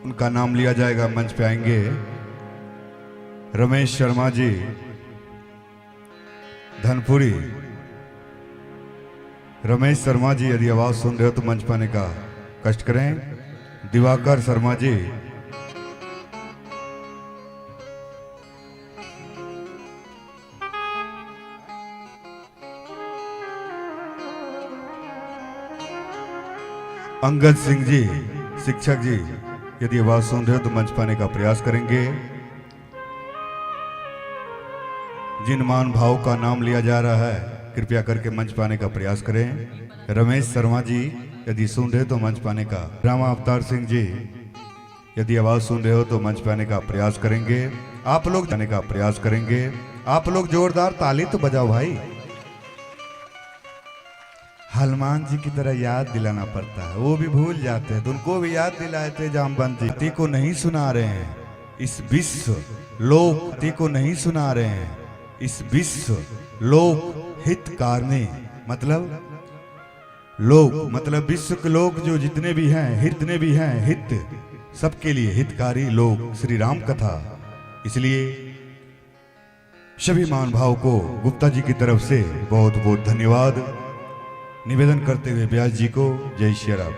उनका नाम लिया जाएगा। मंच पे आएंगे रमेश शर्मा जी धनपुरी। रमेश शर्मा जी, यदि आवाज सुन रहे हो तो मंच पाने का कष्ट करें। दिवाकर शर्मा जी, अंगद सिंह जी शिक्षक जी, यदि आवाज सुन रहे हो तो मंच पाने का प्रयास करेंगे। जिन मान भाव का नाम लिया जा रहा है कृपया करके मंच पाने का प्रयास करें। रमेश शर्मा जी, यदि सुन रहे हो तो मंच पाने का। रामा अवतार सिंह जी, यदि आवाज सुन रहे हो तो मंच पाने का प्रयास करेंगे। आप लोग जाने का प्रयास करेंगे। आप लोग जोरदार ताली तो बजाओ भाई। हनुमान जी की तरह याद दिलाना पड़ता है, वो भी भूल जाते हैं, तो उनको भी याद दिलाए थे जामवंत जी को नहीं सुना रहे हैं। इस विश्व लोक को नहीं सुना रहे हैं। इस विश्व लोक हित कारणे, मतलब लोक मतलब विश्व के लोग जो जितने भी हैं, जितने भी हैं, हित सबके लिए हितकारी लोग, श्री राम कथा। इसलिए सभी मान भाव को गुप्ता जी की तरफ से बहुत बहुत धन्यवाद निवेदन करते हुए व्यास जी को जय श्री राम।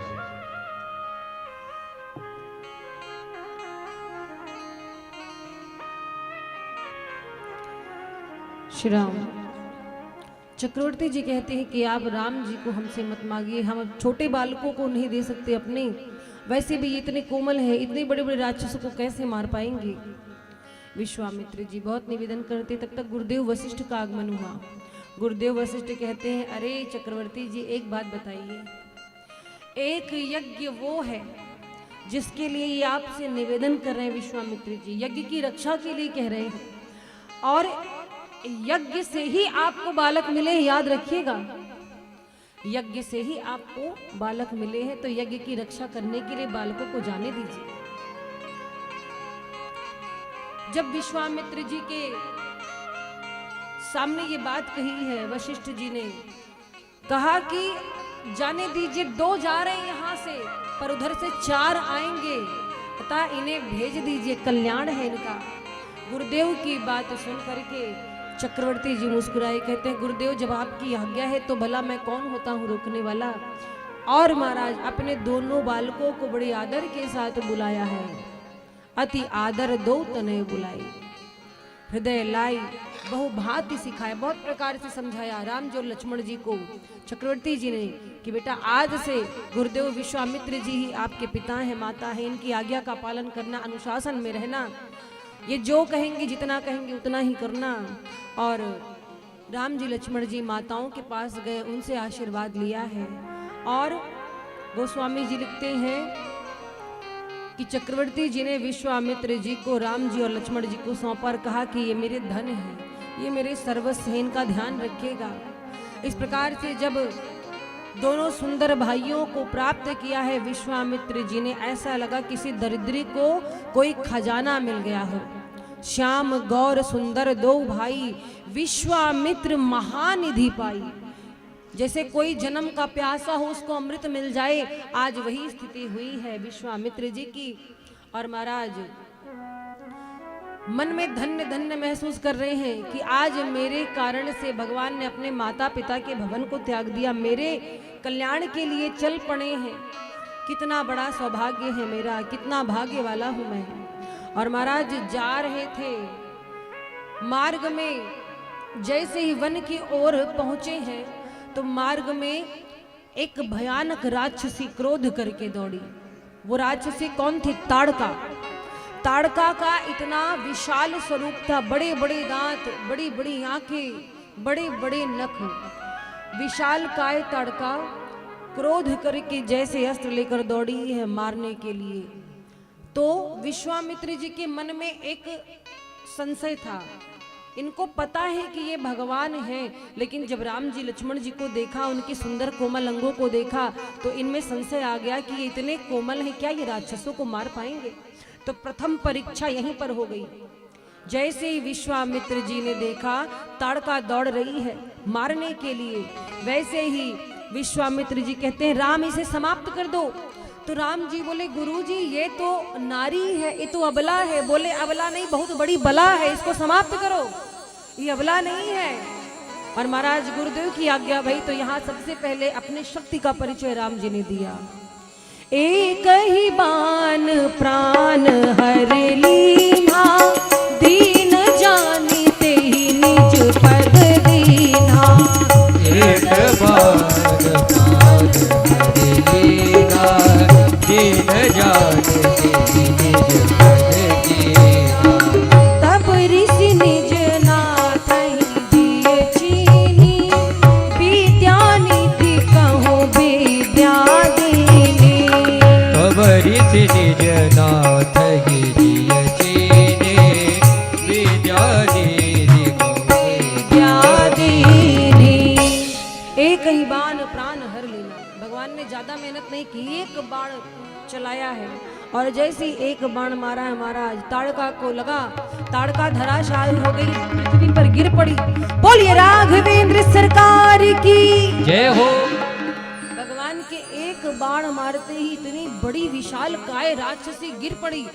श्री राम। चक्रवर्ती जी कहते हैं कि आप राम जी को हमसे मत मांगिए, हम छोटे बालकों को नहीं दे सकते अपने, वैसे भी इतने कोमल है, इतने बड़े बड़े राक्षसों को कैसे मार पाएंगे। विश्वामित्र जी बहुत निवेदन करते, तब तक गुरुदेव वशिष्ठ का आगमन हुआ। गुरुदेव वशिष्ठ कहते हैं, अरे चक्रवर्ती जी एक बात बताइए, एक यज्ञ वो है जिसके लिए ये आपसे निवेदन कर रहे हैं विश्वामित्र जी, यज्ञ की रक्षा के लिए कह रहे हैं, और यज्ञ से ही आपको बालक मिले, याद रखिएगा, यज्ञ से ही आपको बालक मिले हैं, तो यज्ञ की रक्षा करने के लिए बालकों को जाने दीजिए। जब विश्वामित्र जी के सामने ये बात कही है, वशिष्ठ जी ने कहा कि जाने दीजिए, 2 जा रहे हैं यहां से, पर उधर से 4 आएंगे, अतः इन्हें भेज दीजिए, कल्याण है इनका। गुरुदेव की बात सुन करके चक्रवर्ती जी मुस्कुराए, कहते हैं, गुरुदेव जब आपकी आज्ञा है तो भला मैं कौन होता हूँ रोकने वाला। और महाराज अपने दोनों बालकों को बड़े आदर के साथ बुलाया है, अति आदर दो तनय बुलाई, हृदय लाई, बहुभांति सिखाया, बहुत प्रकार से समझाया राम जी और लक्ष्मण जी को चक्रवर्ती जी ने कि बेटा आज से गुरुदेव विश्वामित्र जी ही आपके पिता हैं, माता हैं, इनकी आज्ञा का पालन करना, अनुशासन में रहना, ये जो कहेंगे जितना कहेंगे उतना ही करना। और राम जी लक्ष्मण जी माताओं के पास गए, उनसे आशीर्वाद लिया है। और गोस्वामी जी लिखते हैं कि चक्रवर्ती जी ने विश्वामित्र जी को राम जी और लक्ष्मण जी को सौंपा, कहा कि ये मेरे धन है, ये मेरे सर्वस्व है, इनका ध्यान रखिएगा। इस प्रकार से जब दोनों सुंदर भाइयों को प्राप्त किया है विश्वामित्र जी ने, ऐसा लगा किसी दरिद्री को कोई खजाना मिल गया हो। श्याम गौर सुंदर 2 भाई, विश्वामित्र महानिधि पाई। जैसे कोई जन्म का प्यासा हो उसको अमृत मिल जाए, आज वही स्थिति हुई है विश्वामित्र जी की। और महाराज मन में धन्य धन्य महसूस कर रहे हैं कि आज मेरे कारण से भगवान ने अपने माता पिता के भवन को त्याग दिया, मेरे कल्याण के लिए चल पड़े हैं। कितना बड़ा सौभाग्य है मेरा, कितना भाग्य वाला हूं मैं। और महाराज जा रहे थे, मार्ग में जैसे ही वन की ओर पहुंचे हैं तो मार्ग में एक भयानक राक्षसी क्रोध करके दौड़ी। वो राक्षसी कौन थी? ताड़का। ताड़का का इतना विशाल स्वरूप था, बड़े बड़े दांत, बड़ी बड़ी आंखें, बड़े बड़े नख, विशाल काय ताड़का क्रोध करके जैसे अस्त्र लेकर दौड़ी है मारने के लिए। तो विश्वामित्र जी के मन में एक संशय था। इनको पता है कि ये भगवान हैं, लेकिन जब राम जी लक्ष्मण जी को देखा, उनके सुंदर कोमल अंगों को देखा, तो इनमें संशय आ गया कि ये इतने कोमल हैं, क्या ये राक्षसों को मार पाएंगे? तो प्रथम परीक्षा यहीं पर हो गई। जैसे ही विश्वामित्र जी ने देखा ताड़का दौड़ रही है मारने के लिए, वैसे ही विश्वामित्र जी कहते हैं राम इसे समाप्त कर दो। तो राम जी बोले गुरुजी ये तो नारी है, ये तो अबला है। बोले अबला नहीं, बहुत बड़ी बला है, इसको समाप्त करो, ये अबला नहीं है। और महाराज गुरुदेव की आज्ञा भाई, तो यहाँ सबसे पहले अपने शक्ति का परिचय राम जी ने दिया। एक ही बाण प्राण हर लीना, दीन जानिते ही निज पद दीना। एक बार प्राण हर लीना, दीन जानिते ही निज पद दीना। तब ऋषि निज नाथ दिए चीनी, विद्या निधि कहो विद्या दीनी। तब ऋषि निज नाथ ही दिए चीनी, विद्या निधि कहो विद्या दीनी। एक ही बाण प्राण हर लेना। भगवान ने ज्यादा मेहनत नहीं की, एक बाण चलाया है और जैसे ही एक बाण मारा है महाराज, ताड़का को लगा, ताड़का धराशायी हो गई, पृथ्वी पर गिर पड़ी। बोलिए राघवेंद्र सरकार की जय हो। भगवान के एक बाण मारते ही इतनी बड़ी विशाल काय राक्षसी गिर पड़ी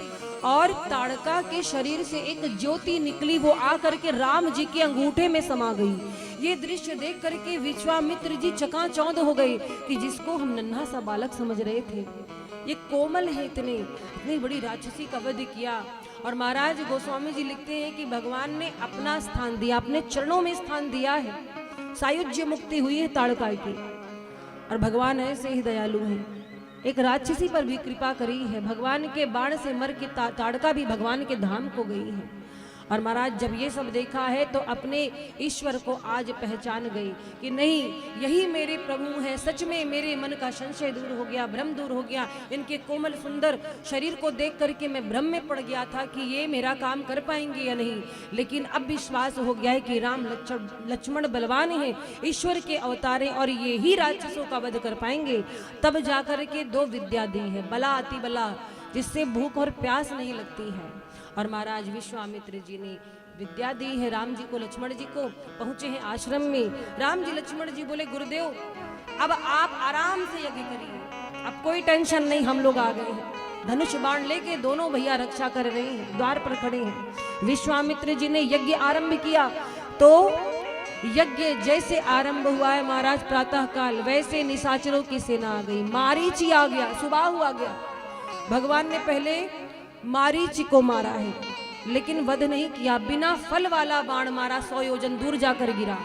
और ताड़का के शरीर से एक ज्योति निकली, वो आकर के राम जी के अंगूठे में समा गई। ये दृश्य देख करके विश्वामित्र जी चकाचौंध हो गए कि जिसको हम नन्हा सा बालक समझ रहे थे, ये कोमल है, इतनी बड़ी राक्षसी का वध किया। और महाराज गोस्वामी जी लिखते हैं कि भगवान ने अपना स्थान दिया, अपने चरणों में स्थान दिया है। सायुज्य मुक्ति हुई है ताड़का की। और भगवान ऐसे ही दयालु हैं, एक राक्षसी पर भी कृपा करी है। भगवान के बाण से मर के ताड़का भी भगवान के धाम को गई है। और महाराज जब ये सब देखा है तो अपने ईश्वर को आज पहचान गई कि नहीं, यही मेरे प्रभु हैं। सच में मेरे मन का संशय दूर हो गया, भ्रम दूर हो गया। इनके कोमल सुंदर शरीर को देख करके मैं भ्रम में पड़ गया था कि ये मेरा काम कर पाएंगे या नहीं, लेकिन अब विश्वास हो गया है कि राम लक्ष्मण बलवान हैं, ईश्वर के अवतार हैं और ये ही राक्षसों का वध कर पाएंगे। तब जाकर के दो विद्या दी है, बला अति बला, जिससे भूख और प्यास नहीं लगती है। और महाराज विश्वामित्र जी ने विद्या दी है राम जी को, लक्ष्मण जी को। पहुंचे हैं आश्रम में, राम जी लक्ष्मण जी बोले गुरुदेव अब आप आराम से यज्ञ करिए, अब कोई टेंशन नहीं, हम लोग आ गए हैं। धनुष बाण लेके दोनों भैया रक्षा कर रहे हैं, द्वार पर खड़े हैं। विश्वामित्र जी ने यज्ञ आरंभ किया तो यज्ञ जैसे आरंभ हुआ है महाराज प्रातः काल, वैसे निशाचरों की सेना आ गई। मारीची आ गया, सुबाह आ गया। भगवान ने पहले मारीची को मारा है, लेकिन वध नहीं किया, बिना फल वाला बाण मारा, 100 योजन दूर जाकर गिरा।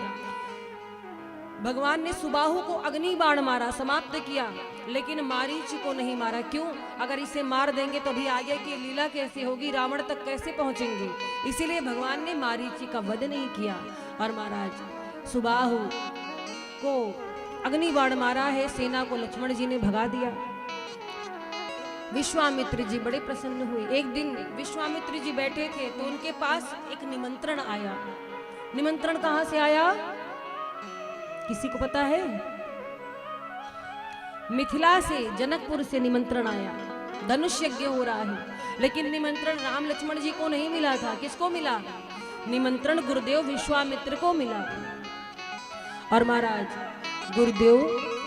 भगवान ने सुबाहु को अग्नि बाण मारा, समाप्त किया, लेकिन मारीची को नहीं मारा। क्यों? अगर इसे मार देंगे तो भी आगे की लीला कैसे होगी, रावण तक कैसे पहुंचेंगे, इसीलिए भगवान ने मारीची का वध नहीं किया। और महाराज सुबाहु को अग्नि बाण मारा है, सेना को लक्ष्मण जी ने भगा दिया। विश्वामित्र जी बड़े प्रसन्न हुए। एक दिन विश्वामित्र जी बैठे थे तो उनके पास एक निमंत्रण आया। निमंत्रण कहां से आया, किसी को पता है? मिथिला से, जनकपुर से निमंत्रण आया। धनुष यज्ञ हो रहा है, लेकिन निमंत्रण राम लक्ष्मण जी को नहीं मिला था। किसको मिला? निमंत्रण गुरुदेव विश्वामित्र को मिला। और महाराज गुरुदेव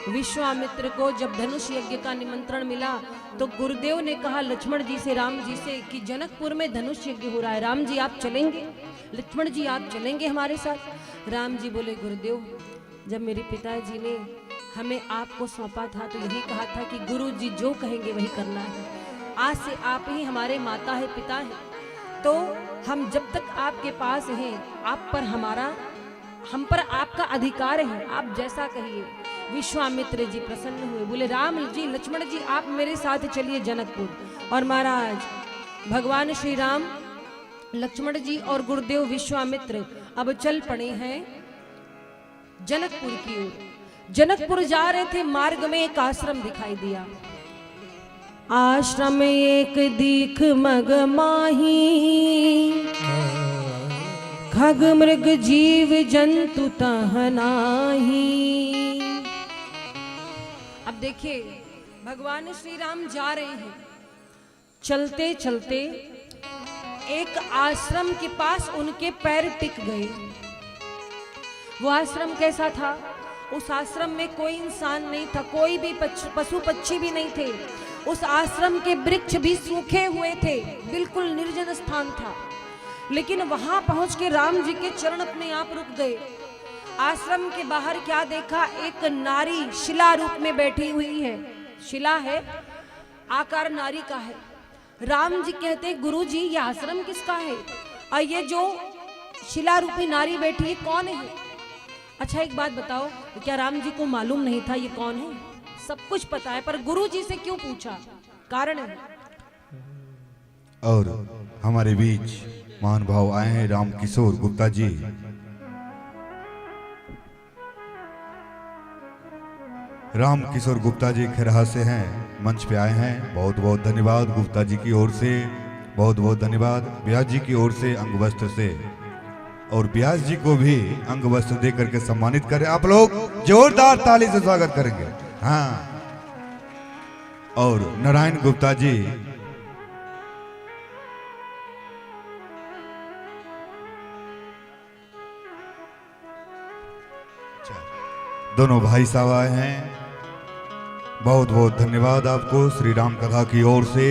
विश्वामित्र को जब धनुष यज्ञ का निमंत्रण मिला तो गुरुदेव ने कहा लक्ष्मण जी से, राम जी से कि जनकपुर में धनुष यज्ञ हो रहा है, राम जी आप चलेंगे, लक्ष्मण जी आप चलेंगे हमारे साथ। राम जी बोले गुरुदेव, जब मेरे पिताजी ने हमें आपको सौंपा था तो यही कहा था कि गुरु जी जो कहेंगे वही करना है। आज से आप ही हमारे माता है, पिता है, तो हम जब तक आपके पास हैं आप पर हम पर आपका अधिकार है, आप जैसा कहिए। विश्वामित्र जी प्रसन्न हुए, बोले राम जी, लक्ष्मण जी आप मेरे साथ चलिए जनकपुर। और महाराज भगवान श्री राम, लक्ष्मण जी और गुरुदेव विश्वामित्र अब चल पड़े हैं जनकपुर की ओर। जनकपुर जा रहे थे, मार्ग में एक आश्रम दिखाई दिया। आश्रम एक दीख मग माही, खग मृग जीव जंतु तहनाही। अब देखिए भगवान श्री राम जा रहे हैं, चलते चलते एक आश्रम के पास उनके पैर टिक गए। वो आश्रम कैसा था? उस आश्रम में कोई इंसान नहीं था, कोई भी पशु पक्षी भी नहीं थे। उस आश्रम के वृक्ष भी सूखे हुए थे, बिल्कुल निर्जन स्थान था। लेकिन वहां पहुंच के राम जी के चरण अपने आप रुक गए। आश्रम के बाहर क्या देखा? एक नारी शिला रूप में बैठी हुई है। शिला है, आकार नारी का है। राम जी कहते गुरु जी ये आश्रम किसका है? और ये जो शिला रूपी नारी बैठी है कौन है? अच्छा एक बात बताओ, क्या राम जी को मालूम नहीं था ये कौन है? सब कुछ पता है, पर गुरु जी से क्यों पूछा? कारण है। और हमारे बीच महान भाव आए हैं राम किशोर गुप्ता जी। राम किशोर गुप्ता जी खैरहा से हैं, मंच पे आए हैं। बहुत बहुत धन्यवाद गुप्ता जी की ओर से, बहुत बहुत धन्यवाद व्यास जी की ओर से अंग वस्त्र से। और व्यास जी को भी अंग वस्त्र दे करके सम्मानित करें। आप लोग जोरदार ताली से स्वागत करेंगे। हाँ, और नारायण गुप्ता जी दोनों भाई साहब आए हैं। बहुत बहुत धन्यवाद आपको श्री राम कथा की ओर से।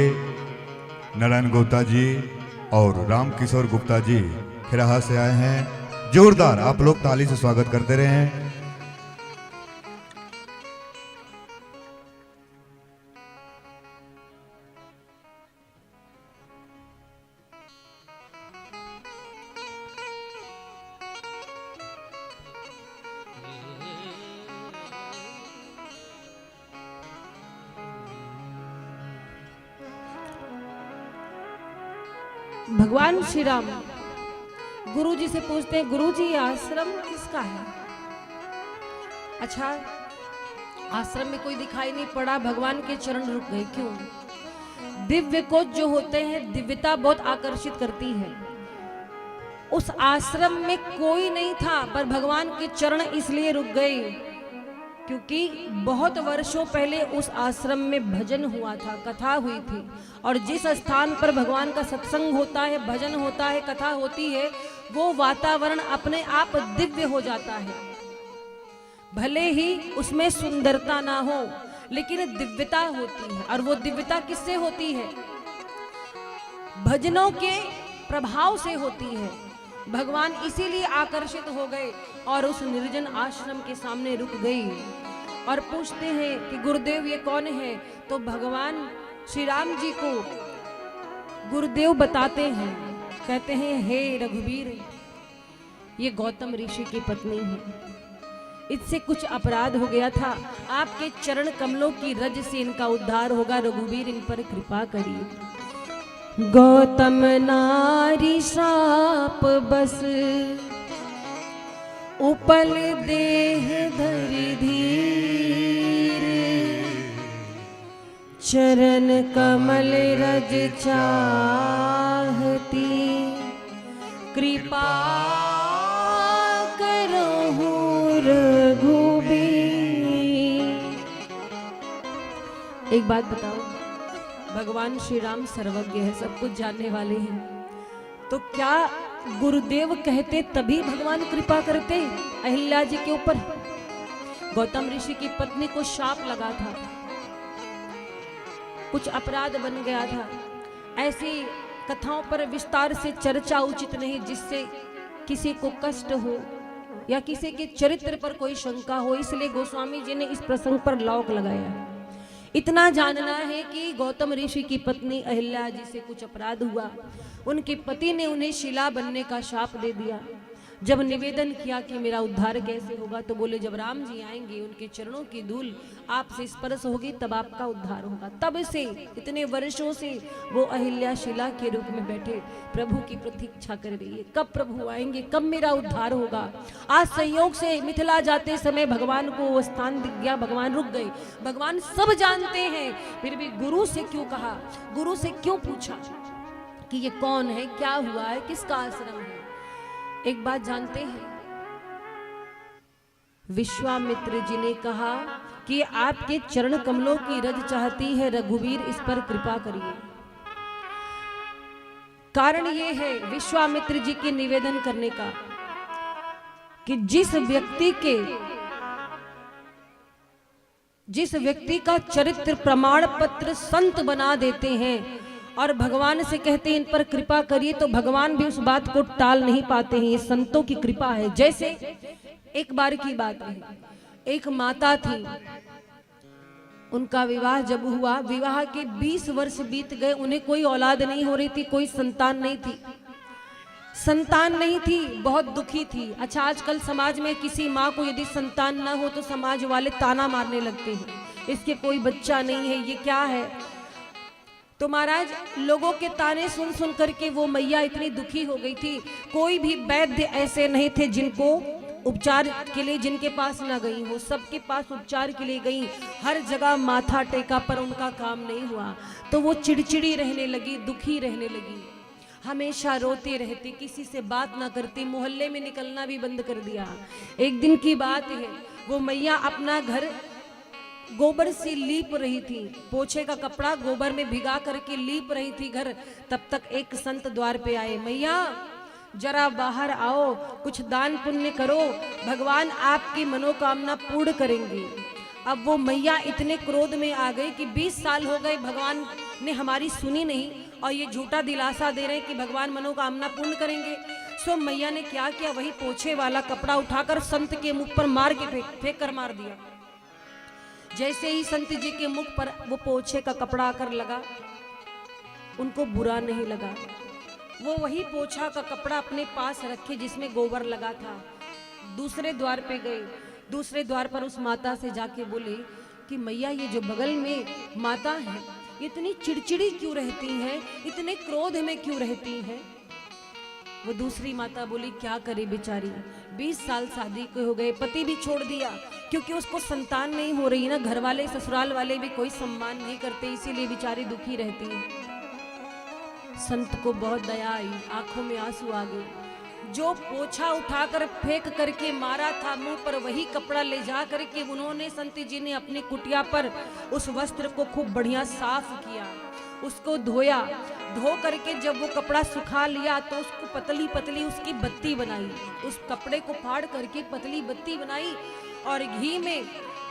नारायण गुप्ता जी और राम किशोर गुप्ता जी खैरहा से आए हैं। जोरदार आप लोग ताली से स्वागत करते रहे। भगवान श्री राम गुरु जी से पूछते हैं, गुरु जी आश्रम किसका है? अच्छा, आश्रम में कोई दिखाई नहीं पड़ा, भगवान के चरण रुक गए। क्यों? दिव्य को जो होते हैं, दिव्यता बहुत आकर्षित करती है। उस आश्रम में कोई नहीं था, पर भगवान के चरण इसलिए रुक गए क्योंकि बहुत वर्षों पहले उस आश्रम में भजन हुआ था, कथा हुई थी। और जिस स्थान पर भगवान का सत्संग होता है, भजन होता है, कथा होती है, वो वातावरण अपने आप दिव्य हो जाता है। भले ही उसमें सुंदरता ना हो, लेकिन दिव्यता होती है। और वो दिव्यता किससे होती है? भजनों के प्रभाव से होती है। भगवान इसीलिए आकर्षित हो गए और उस निर्जन आश्रम के सामने रुक गई और पूछते हैं कि गुरुदेव ये कौन है? तो भगवान श्री राम जी को गुरुदेव बताते हैं, कहते हैं हे रघुवीर, ये गौतम ऋषि की पत्नी है, इससे कुछ अपराध हो गया था, आपके चरण कमलों की रज से इनका उद्धार होगा, रघुवीर इन पर कृपा करिए। गौतम नारी श्राप बस उपल देह धरि धीर, चरण कमल रज चाहती, कृपा करहु रघुबीर। एक बात बताओ, भगवान श्री राम सर्वज्ञ है, सब कुछ जानने वाले हैं, तो क्या गुरुदेव कहते तभी भगवान कृपा करते अहिल्या जी के ऊपर? गौतम ऋषि की पत्नी को शाप लगा था, कुछ अपराध बन गया था। ऐसी कथाओं पर विस्तार से चर्चा उचित नहीं, जिससे किसी को कष्ट हो या किसी के चरित्र पर कोई शंका हो, इसलिए गोस्वामी जी ने इस प्रसंग पर लॉक लगाया। इतना जानना है कि गौतम ऋषि की पत्नी अहिल्या जी से कुछ अपराध हुआ, उनके पति ने उन्हें शिला बनने का शाप दे दिया। जब निवेदन किया कि मेरा उद्धार कैसे होगा, तो बोले जब राम जी आएंगे, उनके चरणों की धूल आपसे स्पर्श होगी, तब आपका उद्धार होगा। तब से इतने वर्षों से वो अहिल्या शिला के रूप में बैठे प्रभु की प्रतीक्षा कर रही है, कब प्रभु आएंगे, कब मेरा उद्धार होगा। आज संयोग से मिथिला जाते समय भगवान को वो स्थान दिख गया, भगवान रुक गए। भगवान सब जानते हैं, फिर भी गुरु से क्यों कहा, गुरु से क्यों पूछा कि ये कौन है, क्या हुआ है, किसका आश्रम है। एक बात जानते हैं, विश्वामित्र जी ने कहा कि आपके चरण कमलों की रज चाहती है रघुवीर, इस पर कृपा करिए। कारण ये है विश्वामित्र जी के निवेदन करने का कि जिस व्यक्ति का चरित्र प्रमाण पत्र संत बना देते हैं और भगवान से कहते हैं इन पर कृपा करिए, तो भगवान भी उस बात को टाल नहीं पाते हैं। ये संतों की कृपा है। जैसे एक बार की बात है, एक माता थी, उनका विवाह जब हुआ, विवाह के 20 वर्ष बीत गए, उन्हें कोई औलाद नहीं हो रही थी, कोई संतान नहीं थी, बहुत दुखी थी। अच्छा, आजकल समाज में किसी माँ को यदि संतान ना हो तो समाज वाले ताना मारने लगते हैं, इसके कोई बच्चा नहीं है, ये क्या है। तो महाराज लोगों के ताने सुन सुन करके वो मैया इतनी दुखी हो गई थी। कोई भी वैद्य ऐसे नहीं थे जिनको उपचार के लिए, जिनके पास ना गई हो, सबके पास उपचार के लिए गई, हर जगह माथा टेका, पर उनका काम नहीं हुआ। तो वो चिड़चिड़ी रहने लगी, दुखी रहने लगी, हमेशा रोते रहती, किसी से बात ना करती, मोहल्ले में निकलना भी बंद कर दिया। एक दिन की बात है, वो मैया अपना घर गोबर से लीप रही थी, पोछे का कपड़ा गोबर में भिगा करके लीप रही थी घर। तब तक एक संत द्वार पे आए, मैया जरा बाहर आओ, कुछ दान पुण्य करो, भगवान आपकी मनोकामना पूर्ण करेंगे। अब वो मैया इतने क्रोध में आ गई कि 20 साल हो गए, भगवान ने हमारी सुनी नहीं और ये झूठा दिलासा दे रहे हैं कि भगवान मनोकामना पूर्ण करेंगे। सो मैया ने क्या किया, वही पोछे वाला कपड़ा उठाकर संत के मुख पर मार के फेंक कर मार दिया। जैसे ही संत जी के मुख पर वो पोछे का कपड़ा आकर लगा, उनको बुरा नहीं लगा। वो वही पोछा का कपड़ा अपने पास रखे जिसमें गोबर लगा था। दूसरे द्वार पे गए, दूसरे द्वार पर उस माता से जाके बोले कि मैया ये जो बगल में माता है, इतनी चिड़चिड़ी क्यों रहती हैं, इतने क्रोध में क्यों रहती हैं। वो दूसरी माता बोली क्या करे बेचारी, 20 साल शादी के हो गए, पति भी छोड़ दिया, क्योंकि उसको संतान नहीं हो रही ना, घर वाले ससुराल वाले भी कोई सम्मान नहीं करते, इसीलिए बेचारी दुखी रहती है। संत को बहुत दया आई, आंखों में आंसू आ गए। जो पोछा उठाकर फेंक करके मारा था मुंह पर, वही कपड़ा ले जा करके उन्होंने, संत जी ने अपनी कुटिया पर उस वस्त्र को खूब बढ़िया साफ किया, उसको धोया। धो करके जब वो कपड़ा सुखा लिया तो उसको पतली पतली उसकी बत्ती बनाई, उस कपड़े को फाड़ करके पतली बत्ती बनाई और घी में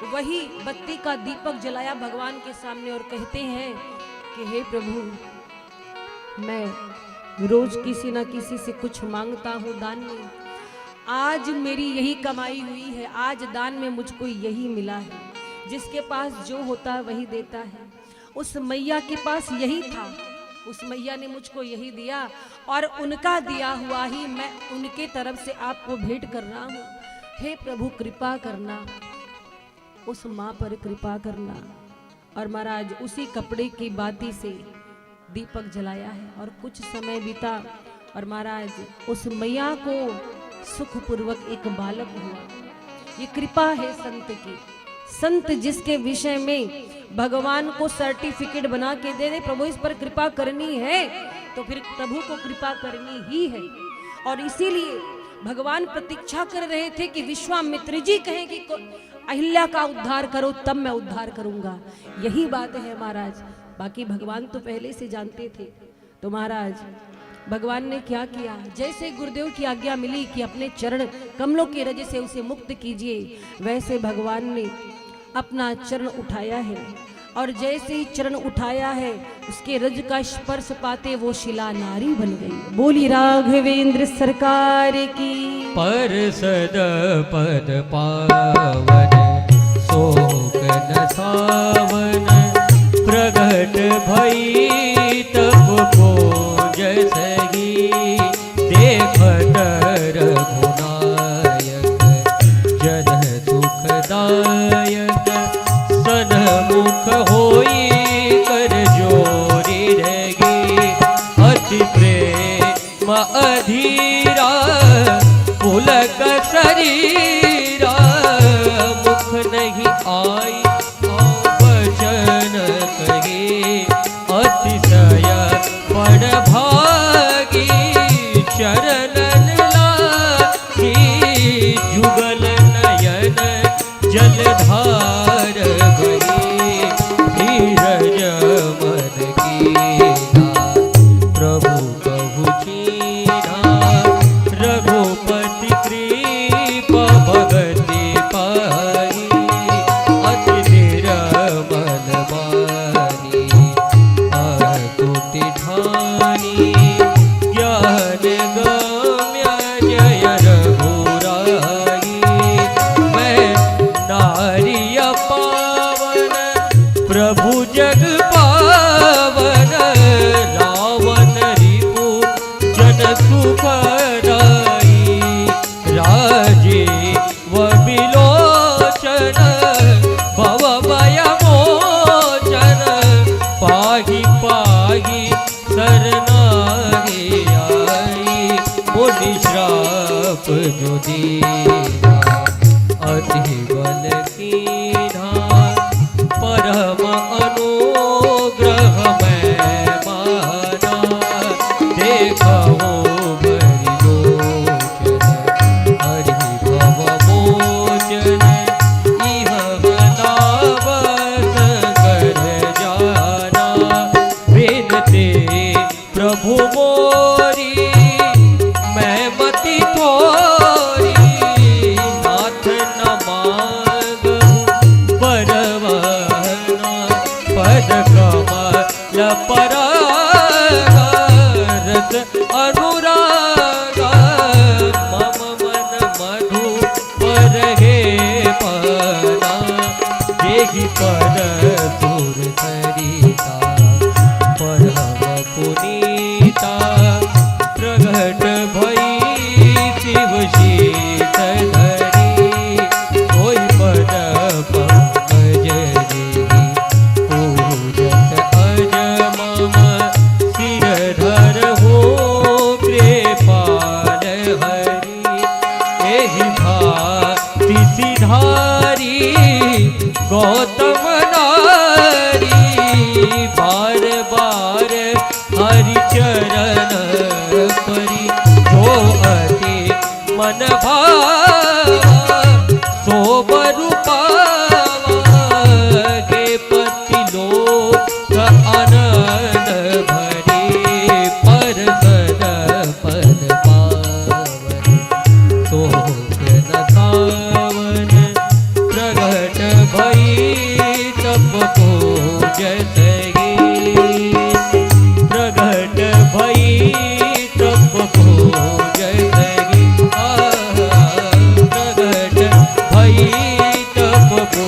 वही बत्ती का दीपक जलाया भगवान के सामने और कहते हैं कि हे प्रभु, मैं रोज किसी ना किसी से कुछ मांगता हूँ दान में, आज मेरी यही कमाई हुई है, आज दान में मुझको यही मिला है। जिसके पास जो होता है वही देता है। उस मैया के पास यही था, उस मैया ने मुझको यही दिया और उनका दिया हुआ ही मैं उनके तरफ से आपको भेंट कर रहा हूँ। हे प्रभु कृपा करना, उस माँ पर कृपा करना। और महाराज उसी कपड़े की बाती से दीपक जलाया है और कुछ समय बीता और महाराज उस मैया को सुखपूर्वक एक बालक हुआ। ये कृपा है संत की। संत जिसके विषय में भगवान को सर्टिफिकेट बना के दे दे, प्रभु इस पर कृपा करनी है, तो फिर प्रभु को कृपा करनी ही है। और इसीलिए भगवान प्रतीक्षा कर रहे थे कि विश्वामित्र जी कहें कि अहिल्या का उद्धार करो, तब मैं उद्धार करूंगा। यही बात है महाराज। बाकी भगवान तो पहले से जानते थे। तो महाराज भगवान ने क्या किया, जैसे गुरुदेव की आज्ञा मिली कि अपने चरण कमलों के रज से उसे मुक्त कीजिए, वैसे भगवान ने अपना चरण उठाया है और जैसे ही चरण उठाया है उसके रज का स्पर्श पाते वो शिला नारी बन गई। बोली राघवेंद्र सरकार की। पर सद पद पावन शोक न सावन, प्रगट भई तब को जसही, देखत रघुनायक जन सुखदायक, सन्मुख होई कर जोरी रही, अति प्रेम अधीरा पुलक शरीरा, मुख नहीं आई वचन कही, अतिशय बड़ भागी चरणन लागी, जुगल नयन जलधार बही, धीरज मन कीना प्रभु कहु चीना, रघुपति कृपा भगति पाई, अति निर्मल बानी अकुति ठानी, ज्ञान गम्य जय रघुराई, मैं नारी पावन प्रभु जग पावन, रावण रिपु जन सुखदाई, राजीव विलोचन भव भय मोचन, पाहि पाहि शरणागि आई, मुनि श्राप जो दीना अति बल कीन्हा, परम अनुग्रह मैं माना, देखो बरि लोचन हरि भव मोचन, इह बतावस कर जाना, विनते प्रभु मोरी मैं मति थोरी, नाथ न मांगहु बरवना, पद कमल परागा रस अनुरागा, मम मन मधु परहे पना, जेहि पद सुर सरिता परम पुनीता, प्रगट भई शिव शीतधरी, कोई पद पंकज देहि पूजत अज मम, सिरधर हो कृपाल हरि, एहि भाति सिधारी गौतम नारी, बार बार हरि चरण परी, जो अति मन भावा सो बरु पावा, गे पति लोक आनंद भरी, पर सद पद पावन शोक न सावन, प्रगट भई तब को जसही, प्रगट भई तब को जसही, प्रगट भई तब को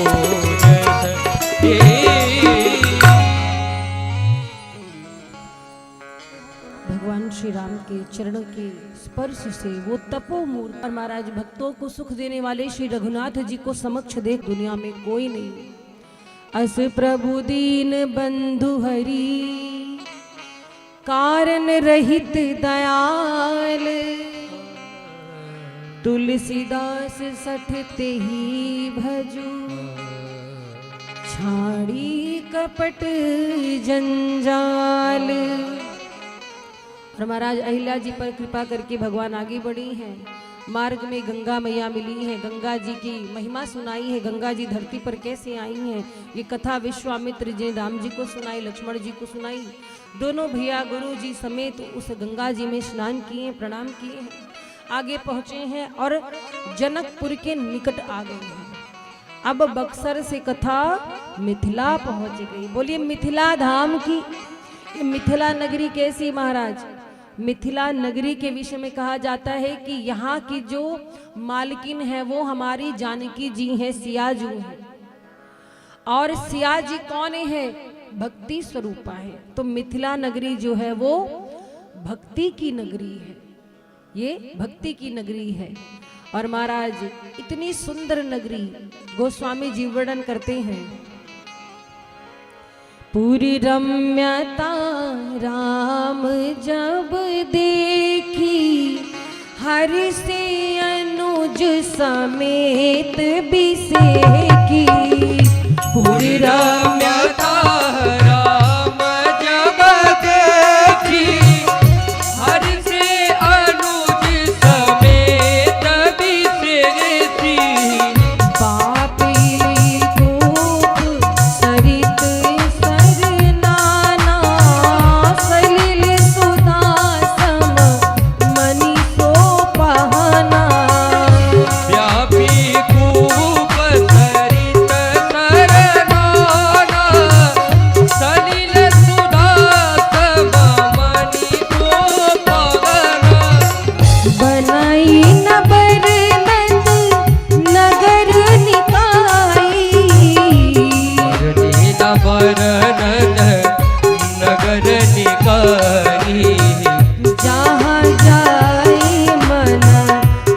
जसही। भगवान श्री राम के चरणों के स्पर्श से वो तपोमूर्ति और महाराज भक्तों को सुख देने वाले श्री रघुनाथ जी को समक्ष देख दुनिया में कोई नहीं। अस प्रभु दीन बंधु हरि, कारण रहित दयाल, तुलसीदास सठते ही भजू, छाड़ी कपट जंजाल। और महाराज अहिल्या जी पर कृपा करके भगवान आगे बढ़ी हैं मार्ग में गंगा मैया मिली है, गंगा जी की महिमा सुनाई है, गंगा जी धरती पर कैसे आई हैं, ये कथा विश्वामित्र जी राम जी को सुनाई, लक्ष्मण जी को सुनाई। दोनों भैया गुरु जी समेत उस गंगा जी में स्नान किए, प्रणाम किए हैं, आगे पहुंचे हैं और जनकपुर के निकट आ गए हैं। अब बक्सर से कथा मिथिला पहुंच गई। बोलिए मिथिला धाम की। ये मिथिला नगरी कैसी महाराज? मिथिला नगरी के विषय में कहा जाता है कि यहाँ की जो मालकिन है वो हमारी जानकी जी हैं, सियाजू हैं। और सिया जी कौन है? भक्ति स्वरूपा है। तो मिथिला नगरी जो है वो भक्ति की नगरी है, ये भक्ति की नगरी है। और महाराज इतनी सुंदर नगरी गोस्वामी जी वर्णन करते हैं। पूरी रम्यता राम जब देखी, हरि से अनुज समेत बिसेकी। पूरी रम्यता राम जब देखी, हरि से अनुज समेत बिसेकी। पापी खूब सरित सरनाना, सलिल सुधा सम मनि सोपाना। व्यापी खूब सरित सरनाना, सलिल सुधा सम मनि सोपाना। बनाई न बरनत नगर निकाई, नीला बरनत नगर निकाई। जहाँ जाई मन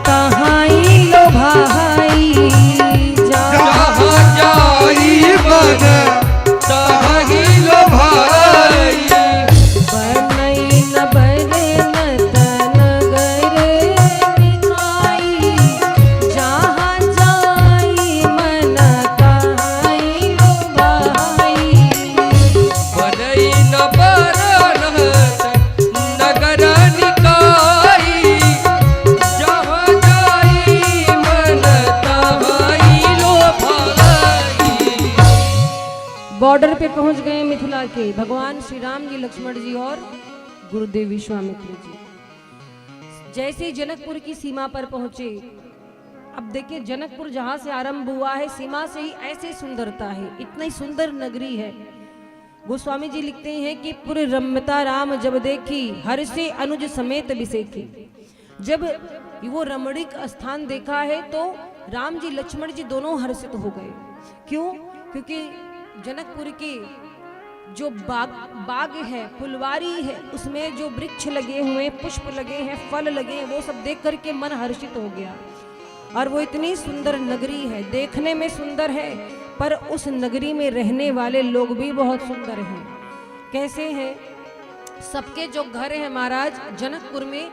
तहाँ लो भाई। जहाँ जाई मन तहीं लो भाई। बनई न बरनत नगर निकाई, जहाँ जाई मन तहाँ लो भाई। बनई न बरनत नगर निकाई, जहाँ जाई मन तहीं लो भाई। बॉर्डर पे पहुंच गए मिथिला के भगवान श्री राम जी, लक्ष्मण जी और गुरुदेव विश्वामित्र जी। जैसे जनकपुर की सीमा पर पहुंचे, अब देखिए जनकपुर जहां से आरंभ हुआ है सीमा से ही ऐसे सुंदरता है, इतनी सुंदर नगरी है। गोस्वामी जी लिखते हैं कि पूरी रम्यता राम जब देखी, हर से अनुज समेत बिसेकी। जब वो रमणीक स्थान देखा है तो राम जी लक्ष्मण जी दोनों हर्षित हो गए। क्यों? क्योंकि जनकपुर के जो बाग है, फुलवारी है, उसमें जो वृक्ष लगे हुए, पुष्प लगे हैं, फल लगे हैं, वो सब देख करके मन हर्षित हो गया। और वो इतनी सुंदर नगरी है, देखने में सुंदर है, पर उस नगरी में रहने वाले लोग भी बहुत सुंदर हैं। कैसे हैं? सबके जो घर हैं महाराज जनकपुर में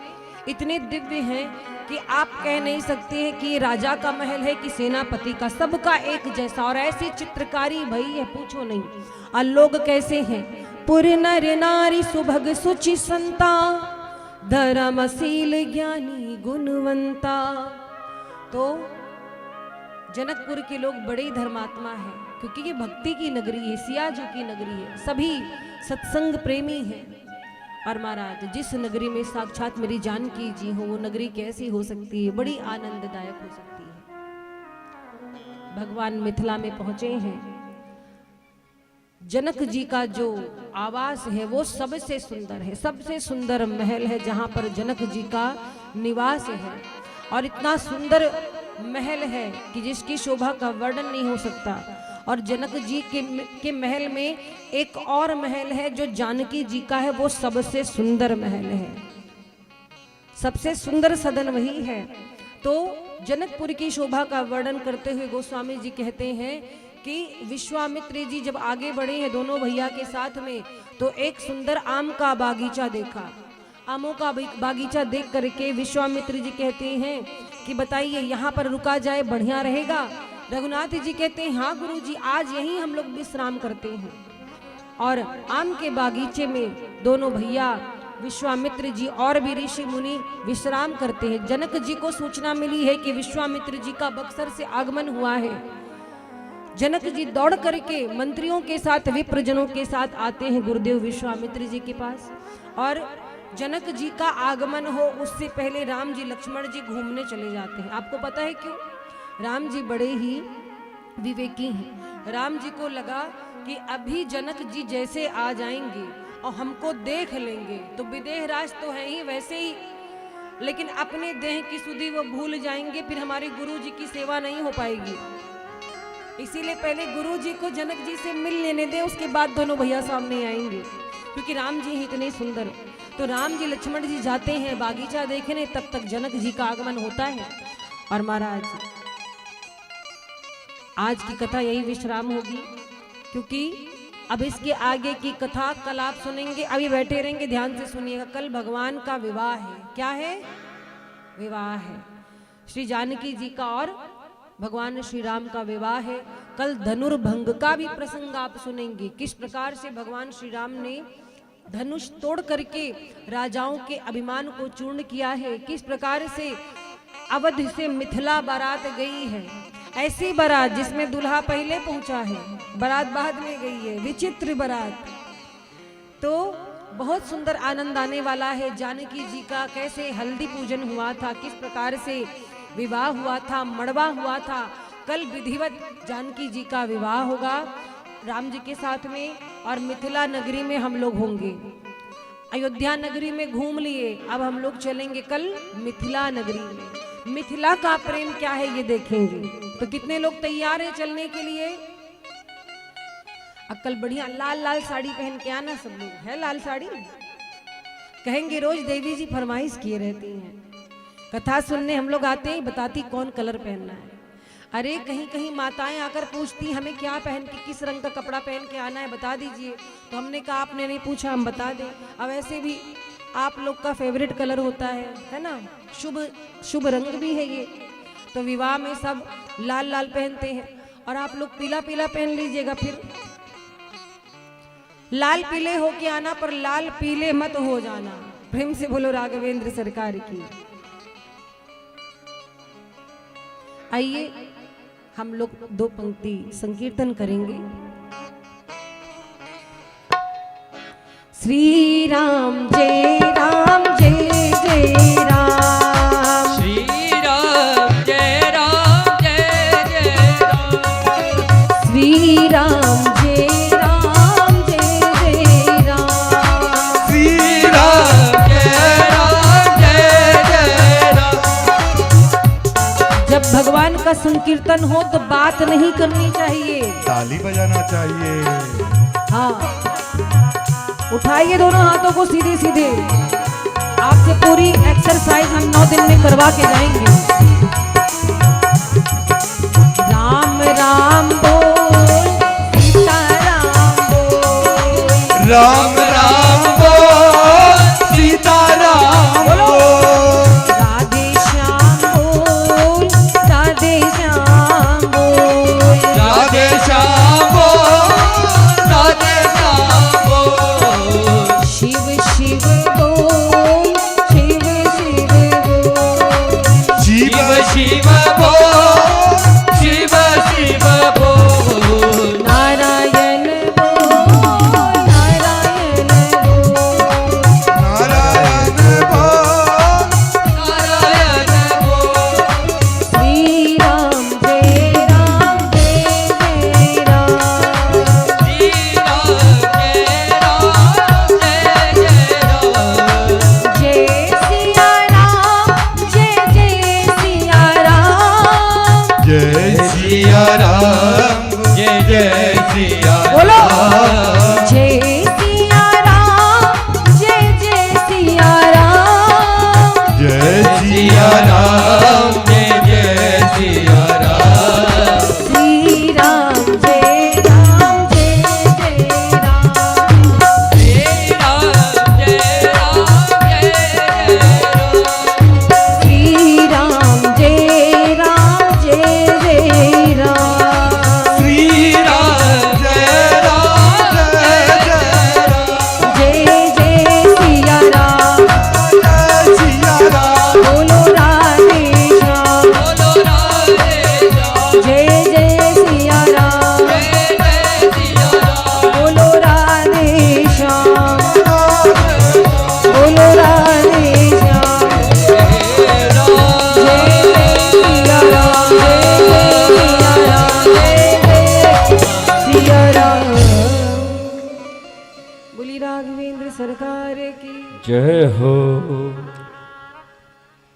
इतने दिव्य हैं कि आप कह नहीं सकते हैं कि राजा का महल है कि सेनापति का, सबका एक जैसा। और ऐसी चित्रकारी भई है पूछो नहीं। और लोग कैसे हैं? पुर नर नारी सुभग सुचि संता, धर्मशील ज्ञानी गुणवंता। तो जनकपुर के लोग बड़े धर्मात्मा हैं, क्योंकि ये भक्ति की नगरी है, सियाजू की नगरी है, सभी सत्संग प्रेमी हैं। और महाराज जिस नगरी में साक्षात मेरी जानकी जी हो, वो नगरी कैसी हो सकती है? बड़ी आनंददायक हो सकती है। भगवान मिथिला में पहुंचे हैं। जनक जी का जो आवास है वो सबसे सुंदर है, सबसे सुंदर महल है जहां पर जनक जी का निवास है। और इतना सुंदर महल है कि जिसकी शोभा का वर्णन नहीं हो सकता। और जनक जी के महल में एक और महल है जो जानकी जी का है, वो सबसे सुंदर महल है, सबसे सुंदर सदन वही है। तो जनकपुर की शोभा का वर्णन करते हुए गोस्वामी जी कहते हैं कि विश्वामित्र जी जब आगे बढ़े हैं दोनों भैया के साथ में, तो एक सुंदर आम का बागीचा देखा। आमों का बागीचा देख करके विश्वामित्र जी कहते हैं कि बताइए यहाँ पर रुका जाए, बढ़िया रहेगा? रघुनाथ जी कहते हैं हाँ गुरुजी, आज यहीं हम लोग विश्राम करते हैं। और आम के बागीचे में दोनों भैया विश्वामित्र जी और भी ऋषि मुनि विश्राम करते हैं। जनक जी को सूचना मिली है कि विश्वामित्र जी का बक्सर से आगमन हुआ है। जनक जी दौड़ करके मंत्रियों के साथ, विप्रजनों के साथ आते हैं गुरुदेव विश्वामित्र जी के पास। और जनक जी का आगमन हो उससे पहले राम जी लक्ष्मण जी घूमने चले जाते हैं। आपको पता है क्यों? राम जी बड़े ही विवेकी हैं। राम जी को लगा कि अभी जनक जी जैसे आ जाएंगे और हमको देख लेंगे तो विदेह राज तो है ही वैसे ही, लेकिन अपने देह की सुधि वो भूल जाएंगे, फिर हमारे गुरु जी की सेवा नहीं हो पाएगी। इसीलिए पहले गुरु जी को जनक जी से मिल लेने दे, उसके बाद दोनों भैया सामने आएंगे, क्योंकि राम जी इतने सुंदर। तो राम जी लक्ष्मण जी जाते हैं बागीचा देखने, तब तक जनक जी का आगमन होता है। और महाराज आज की कथा यही विश्राम होगी, क्योंकि अब इसके आगे की कथा कल आप सुनेंगे। अभी बैठे रहेंगे, ध्यान से सुनिएगा। कल भगवान का विवाह है। क्या है? विवाह है। श्री जानकी जी का और भगवान श्री राम का विवाह है। कल धनुर्भंग का भी प्रसंग आप सुनेंगे, किस प्रकार से भगवान श्री राम ने धनुष तोड़ करके राजाओं के अभिमान को चूर्ण किया है, किस प्रकार से अवध से मिथिला बारात गई है। ऐसी बारात जिसमें दूल्हा पहले पहुंचा है, बारात बाद में गई है, विचित्र बारात। तो बहुत सुंदर आनंद आने वाला है। जानकी जी का कैसे हल्दी पूजन हुआ था, किस प्रकार से विवाह हुआ था, मड़वा हुआ था। कल विधिवत जानकी जी का विवाह होगा राम जी के साथ में, और मिथिला नगरी में हम लोग होंगे। अयोध्या नगरी में घूम लिए, अब हम लोग चलेंगे कल मिथिला नगरी में। मिथिला का प्रेम क्या है ये देखेंगे। तो कितने लोग तैयार हैं चलने के लिए? कल बढ़िया लाल लाल साड़ी पहन के आना सब लोग। है लाल साड़ी? कहेंगे रोज देवी जी फरमाइश किए रहती हैं, कथा सुनने हम लोग आते हैं, बताती कौन कलर पहनना है। अरे कहीं कहीं माताएं आकर पूछती हमें क्या पहन के, किस रंग का कपड़ा पहन के आना है, बता दीजिए। तो हमने कहा आपने नहीं पूछा, हम बता दें। अब ऐसे भी आप लोग का फेवरेट कलर होता है ना, शुभ रंग भी है ये। तो विवाह में सब लाल लाल पहनते हैं, और आप लोग पीला पीला पहन लीजिएगा। फिर लाल पीले होके आना, पर लाल पीले मत हो जाना। प्रेम से बोलो राघवेंद्र सरकार की। आइए हम लोग दो पंक्ति संकीर्तन करेंगे। श्री राम जय राम जय जय राम, श्री राम जय राम जय जय राम, श्री राम जय राम जय जय राम, श्री राम जय राम जय जय राम। जब भगवान का संकीर्तन हो तो बात नहीं करनी चाहिए, ताली बजाना चाहिए। हाँ, उठाइए दोनों हाथों को सीधे सीधे। आपसे पूरी एक्सरसाइज हम 9 दिन में करवा के जाएंगे। राम राम बोल, सीता राम बोल, राम राम बोल, सीता राम बोल, राधे श्याम बोल, राधे श्याम बोल, राधे श्याम बोल, राधे श्याम बोल, शिव शिव बोल, शिव शिव बोल, शिव शिव बोल, शिव शिव बोल, नारायण बोल, नारायण बोल, नारायण बोल, नारायण बोल, श्री राम जय राम जय जय राम, श्री राम जय राम जय जय राम, जय सिया राम जय जय सिया राम, जय सिया राम जय जय सिया बोलो। राम, जय सिया राम जय जय सिया राम, जय सिया राम जय जय सिया राम, श्री राम जय राम जय जय राम, श्री राम जय राम जय जय राम, श्री राम जय राम जय जय राम,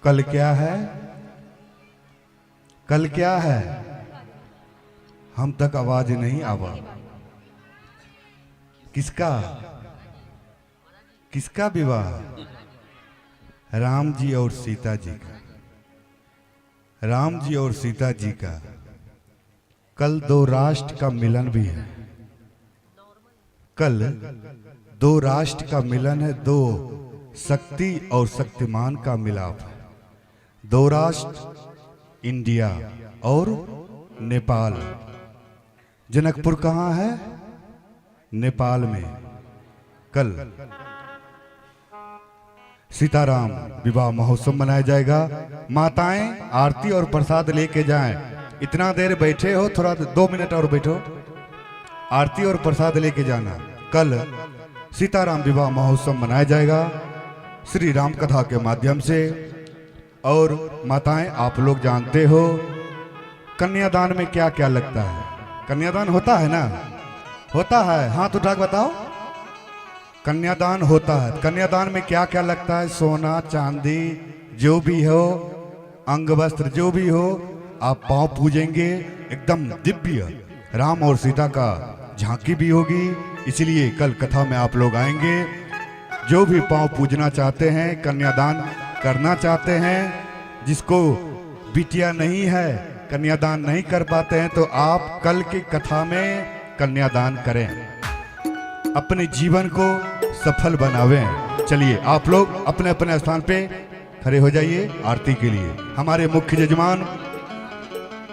कल क्या है? कल क्या है? हम तक आवाज नहीं आवा। किसका? किसका विवाह? राम जी और सीता जी का। राम जी और सीता जी का कल दो राष्ट्र का मिलन भी है। कल दो राष्ट्र का मिलन है, दो शक्ति और शक्तिमान का मिलाप है। दो राष्ट्र इंडिया और नेपाल। जनकपुर कहाँ है? नेपाल में। कल सीताराम विवाह महोत्सव मनाया जाएगा। माताएं आरती और प्रसाद लेके जाएं। इतना देर बैठे हो, थोड़ा 2 मिनट और बैठो, आरती और प्रसाद लेके जाना। कल सीताराम विवाह महोत्सव मनाया जाएगा श्री राम कथा के माध्यम से। और माताएं आप लोग जानते हो कन्यादान में क्या क्या लगता है? कन्यादान होता है ना? होता है, हाथ उठा के बताओ। कन्यादान होता है। कन्यादान में क्या क्या लगता है? सोना चांदी जो भी हो, अंग वस्त्र जो भी हो, आप पांव पूजेंगे। एकदम दिव्य राम और सीता का झांकी भी होगी। इसलिए कल कथा में आप लोग आएंगे। जो भी पांव पूजना चाहते हैं, कन्यादान करना चाहते हैं, जिसको बिटिया नहीं है, कन्यादान नहीं कर पाते हैं, तो आप कल की कथा में कन्यादान करें, अपने जीवन को सफल बनावें। चलिए आप लोग अपने अपने स्थान पे खड़े हो जाइए आरती के लिए। हमारे मुख्य यजमान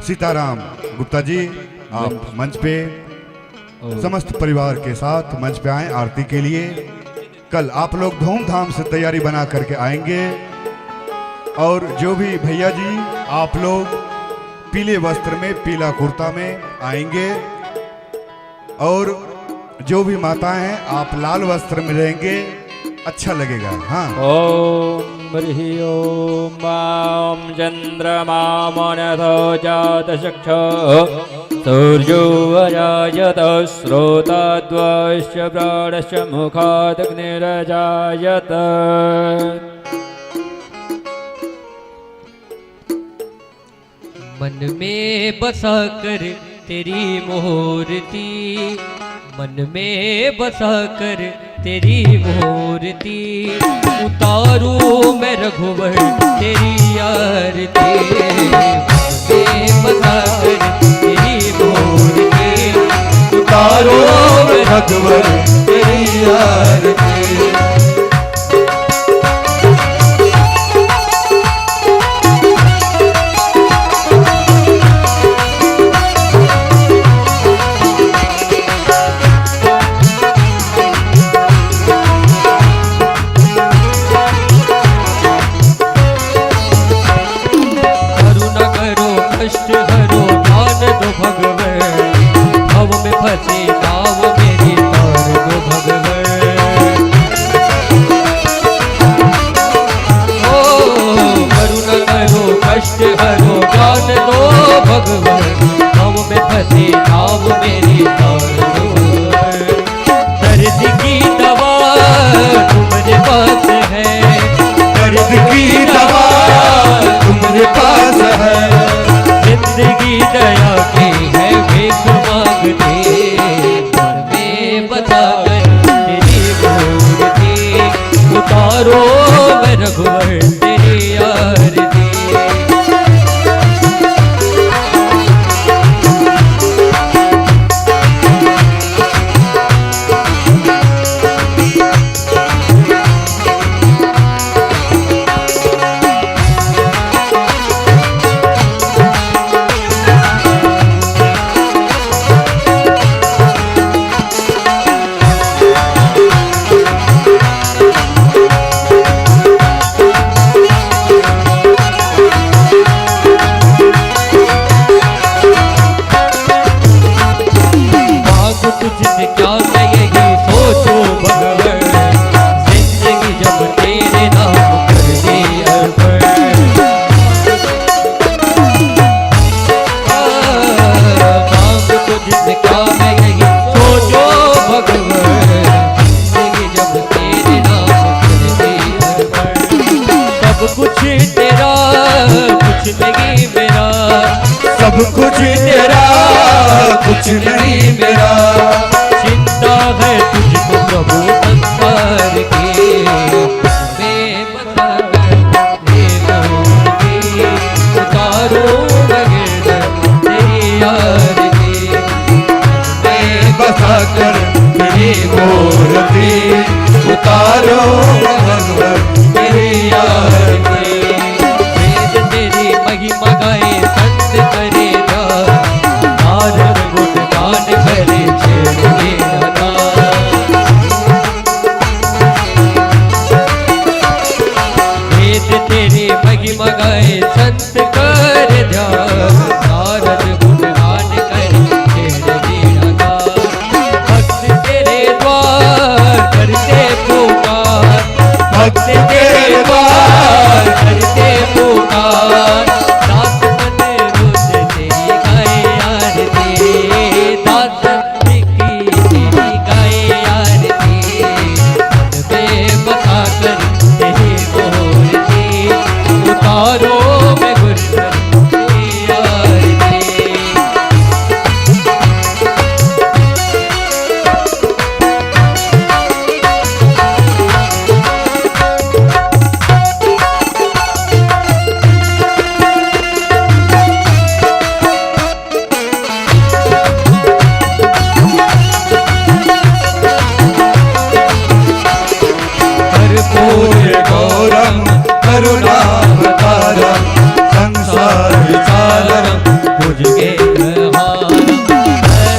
सीताराम गुप्ता जी, आप मंच पे समस्त परिवार के साथ मंच पे आए आरती के लिए। कल आप लोग धूमधाम से तैयारी बना करके आएंगे। और जो भी भैया जी, आप लोग पीले वस्त्र में, पीला कुर्ता में आएंगे। और जो भी माताएं हैं, आप लाल वस्त्र में रहेंगे, अच्छा लगेगा। हाँ। ओम हरि ओम मां चंद्रमा मनतो जातचक्षुः सूर्यो अजायत श्रोताद्वश्च प्राणश्च मुखात् अग्निरजायत। मन में बसा कर तेरी मूर्ति, मन में बसा कर तेरी मूर्ति, उतारू मैं रघुवर तेरी आरती। मन में बसा कर तेरी मूर्ति, उतारू मैं रघुवर तेरी आरती। सब कुछ तेरा, कुछ नहीं मेरा। चिंता है तुझको प्रभु संसार की, बेपता करने मोती, उतारो बगैर तेरी यार की। बसा कर तेरी मूर्ति, उतारो भगवान तेरी यार की। वेद तेरी महिमा गाए संत करे गान, नारद गुण गान करे छेड़ मेरा नाम। वेद तेरी महिमा गाए संत करे ध्यान, नारद गुण गान करे छेड़ मेरा नाम। भक्त तेरे द्वार करते पुकार, भक्त तेरे द्वार करते पुकार। दास बन रुद तेरी गाए आरती, दास की तेरी गाए आरती। मन में बसा कर तेरी मूर्ति, उतारो मैं गुरकर तेरी आरती। कर्पूर गौरम करुणावतारम, संसार विचारम भुजगे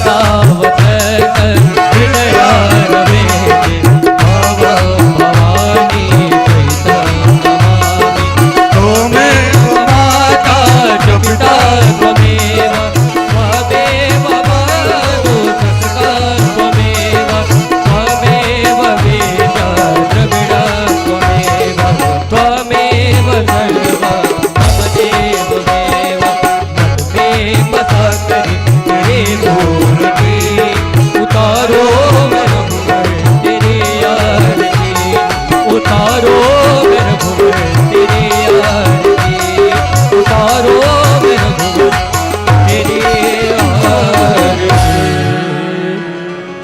रावत कर हृदयारवेदे, भवानी चैतन्यमामि। त्वमेव माता च पिता त्वमेव, त्वमेव मातु संस्कार त्वमेव, त्वमेव वेदा द्रविड़ त्वमेव, त्वमेव सर्व मम देव देव। मन में बसा कर तेरे मूर्ति, उतारो मेरा भुवर तेरी आरती, उतारो मेरा भुवर तेरी आरती, उतारो मेरा भुवर तेरी आरती।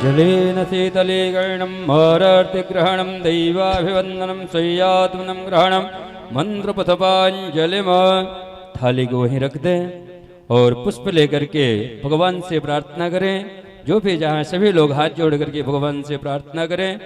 जलेन शीतलीकरणं मारार्तिग्रहणं दैवाभिवन्दनं शय्यात्मनं ग्रहणं मंत्रपथपांजलिम। थाली को वहीं रख दें और पुष्प लेकर के भगवान से प्रार्थना करें। जो भी जहाँ सभी लोग हाथ जोड़ करके भगवान से प्रार्थना करें।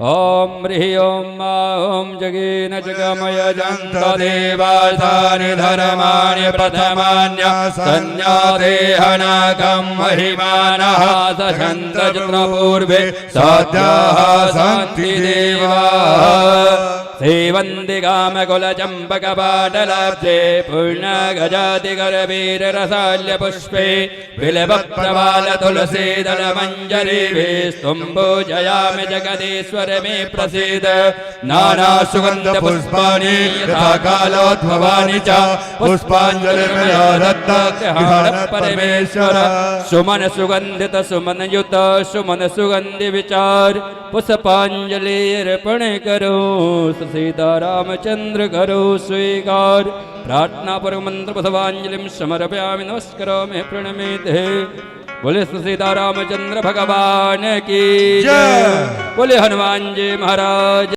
ओम ह्रीं ओम मा ओम जगेन जगमय जंत देवासानि धर्माणि प्रथमान्य संज्ञादेहनाकं महिमानः सशन्त पूर्वे साध्याः सन्ति देवाः। सेवन्ति कामकुलचम्पकपाटलाब्धे पूर्णगजातिकरवीररसाल्यपुष्पे बिल्वप्रवालतुलसीदलमञ्जरीभिस्त्वं पूजयामि जगदीश्वर मे प्रसीद। नानासुगन्धपुष्पाणि यथा कालोद्भवानि च पुष्पाञ्जलिर्मया दत्तात् परमेश्वर। सुमन सुगन्धित सुमनयुत सुमन सुगन्धि विचार पुष्पाञ्जलिर्पण करो। सीतारामचंद्र करो स्वीकार। प्रार्थना पर मंत्र पुष्पांजलिं समर्पयामि नमस्करोमि प्रणमेते। बोले सीतारामचंद्र भगवान की जय। बोले हनुमान जी महाराज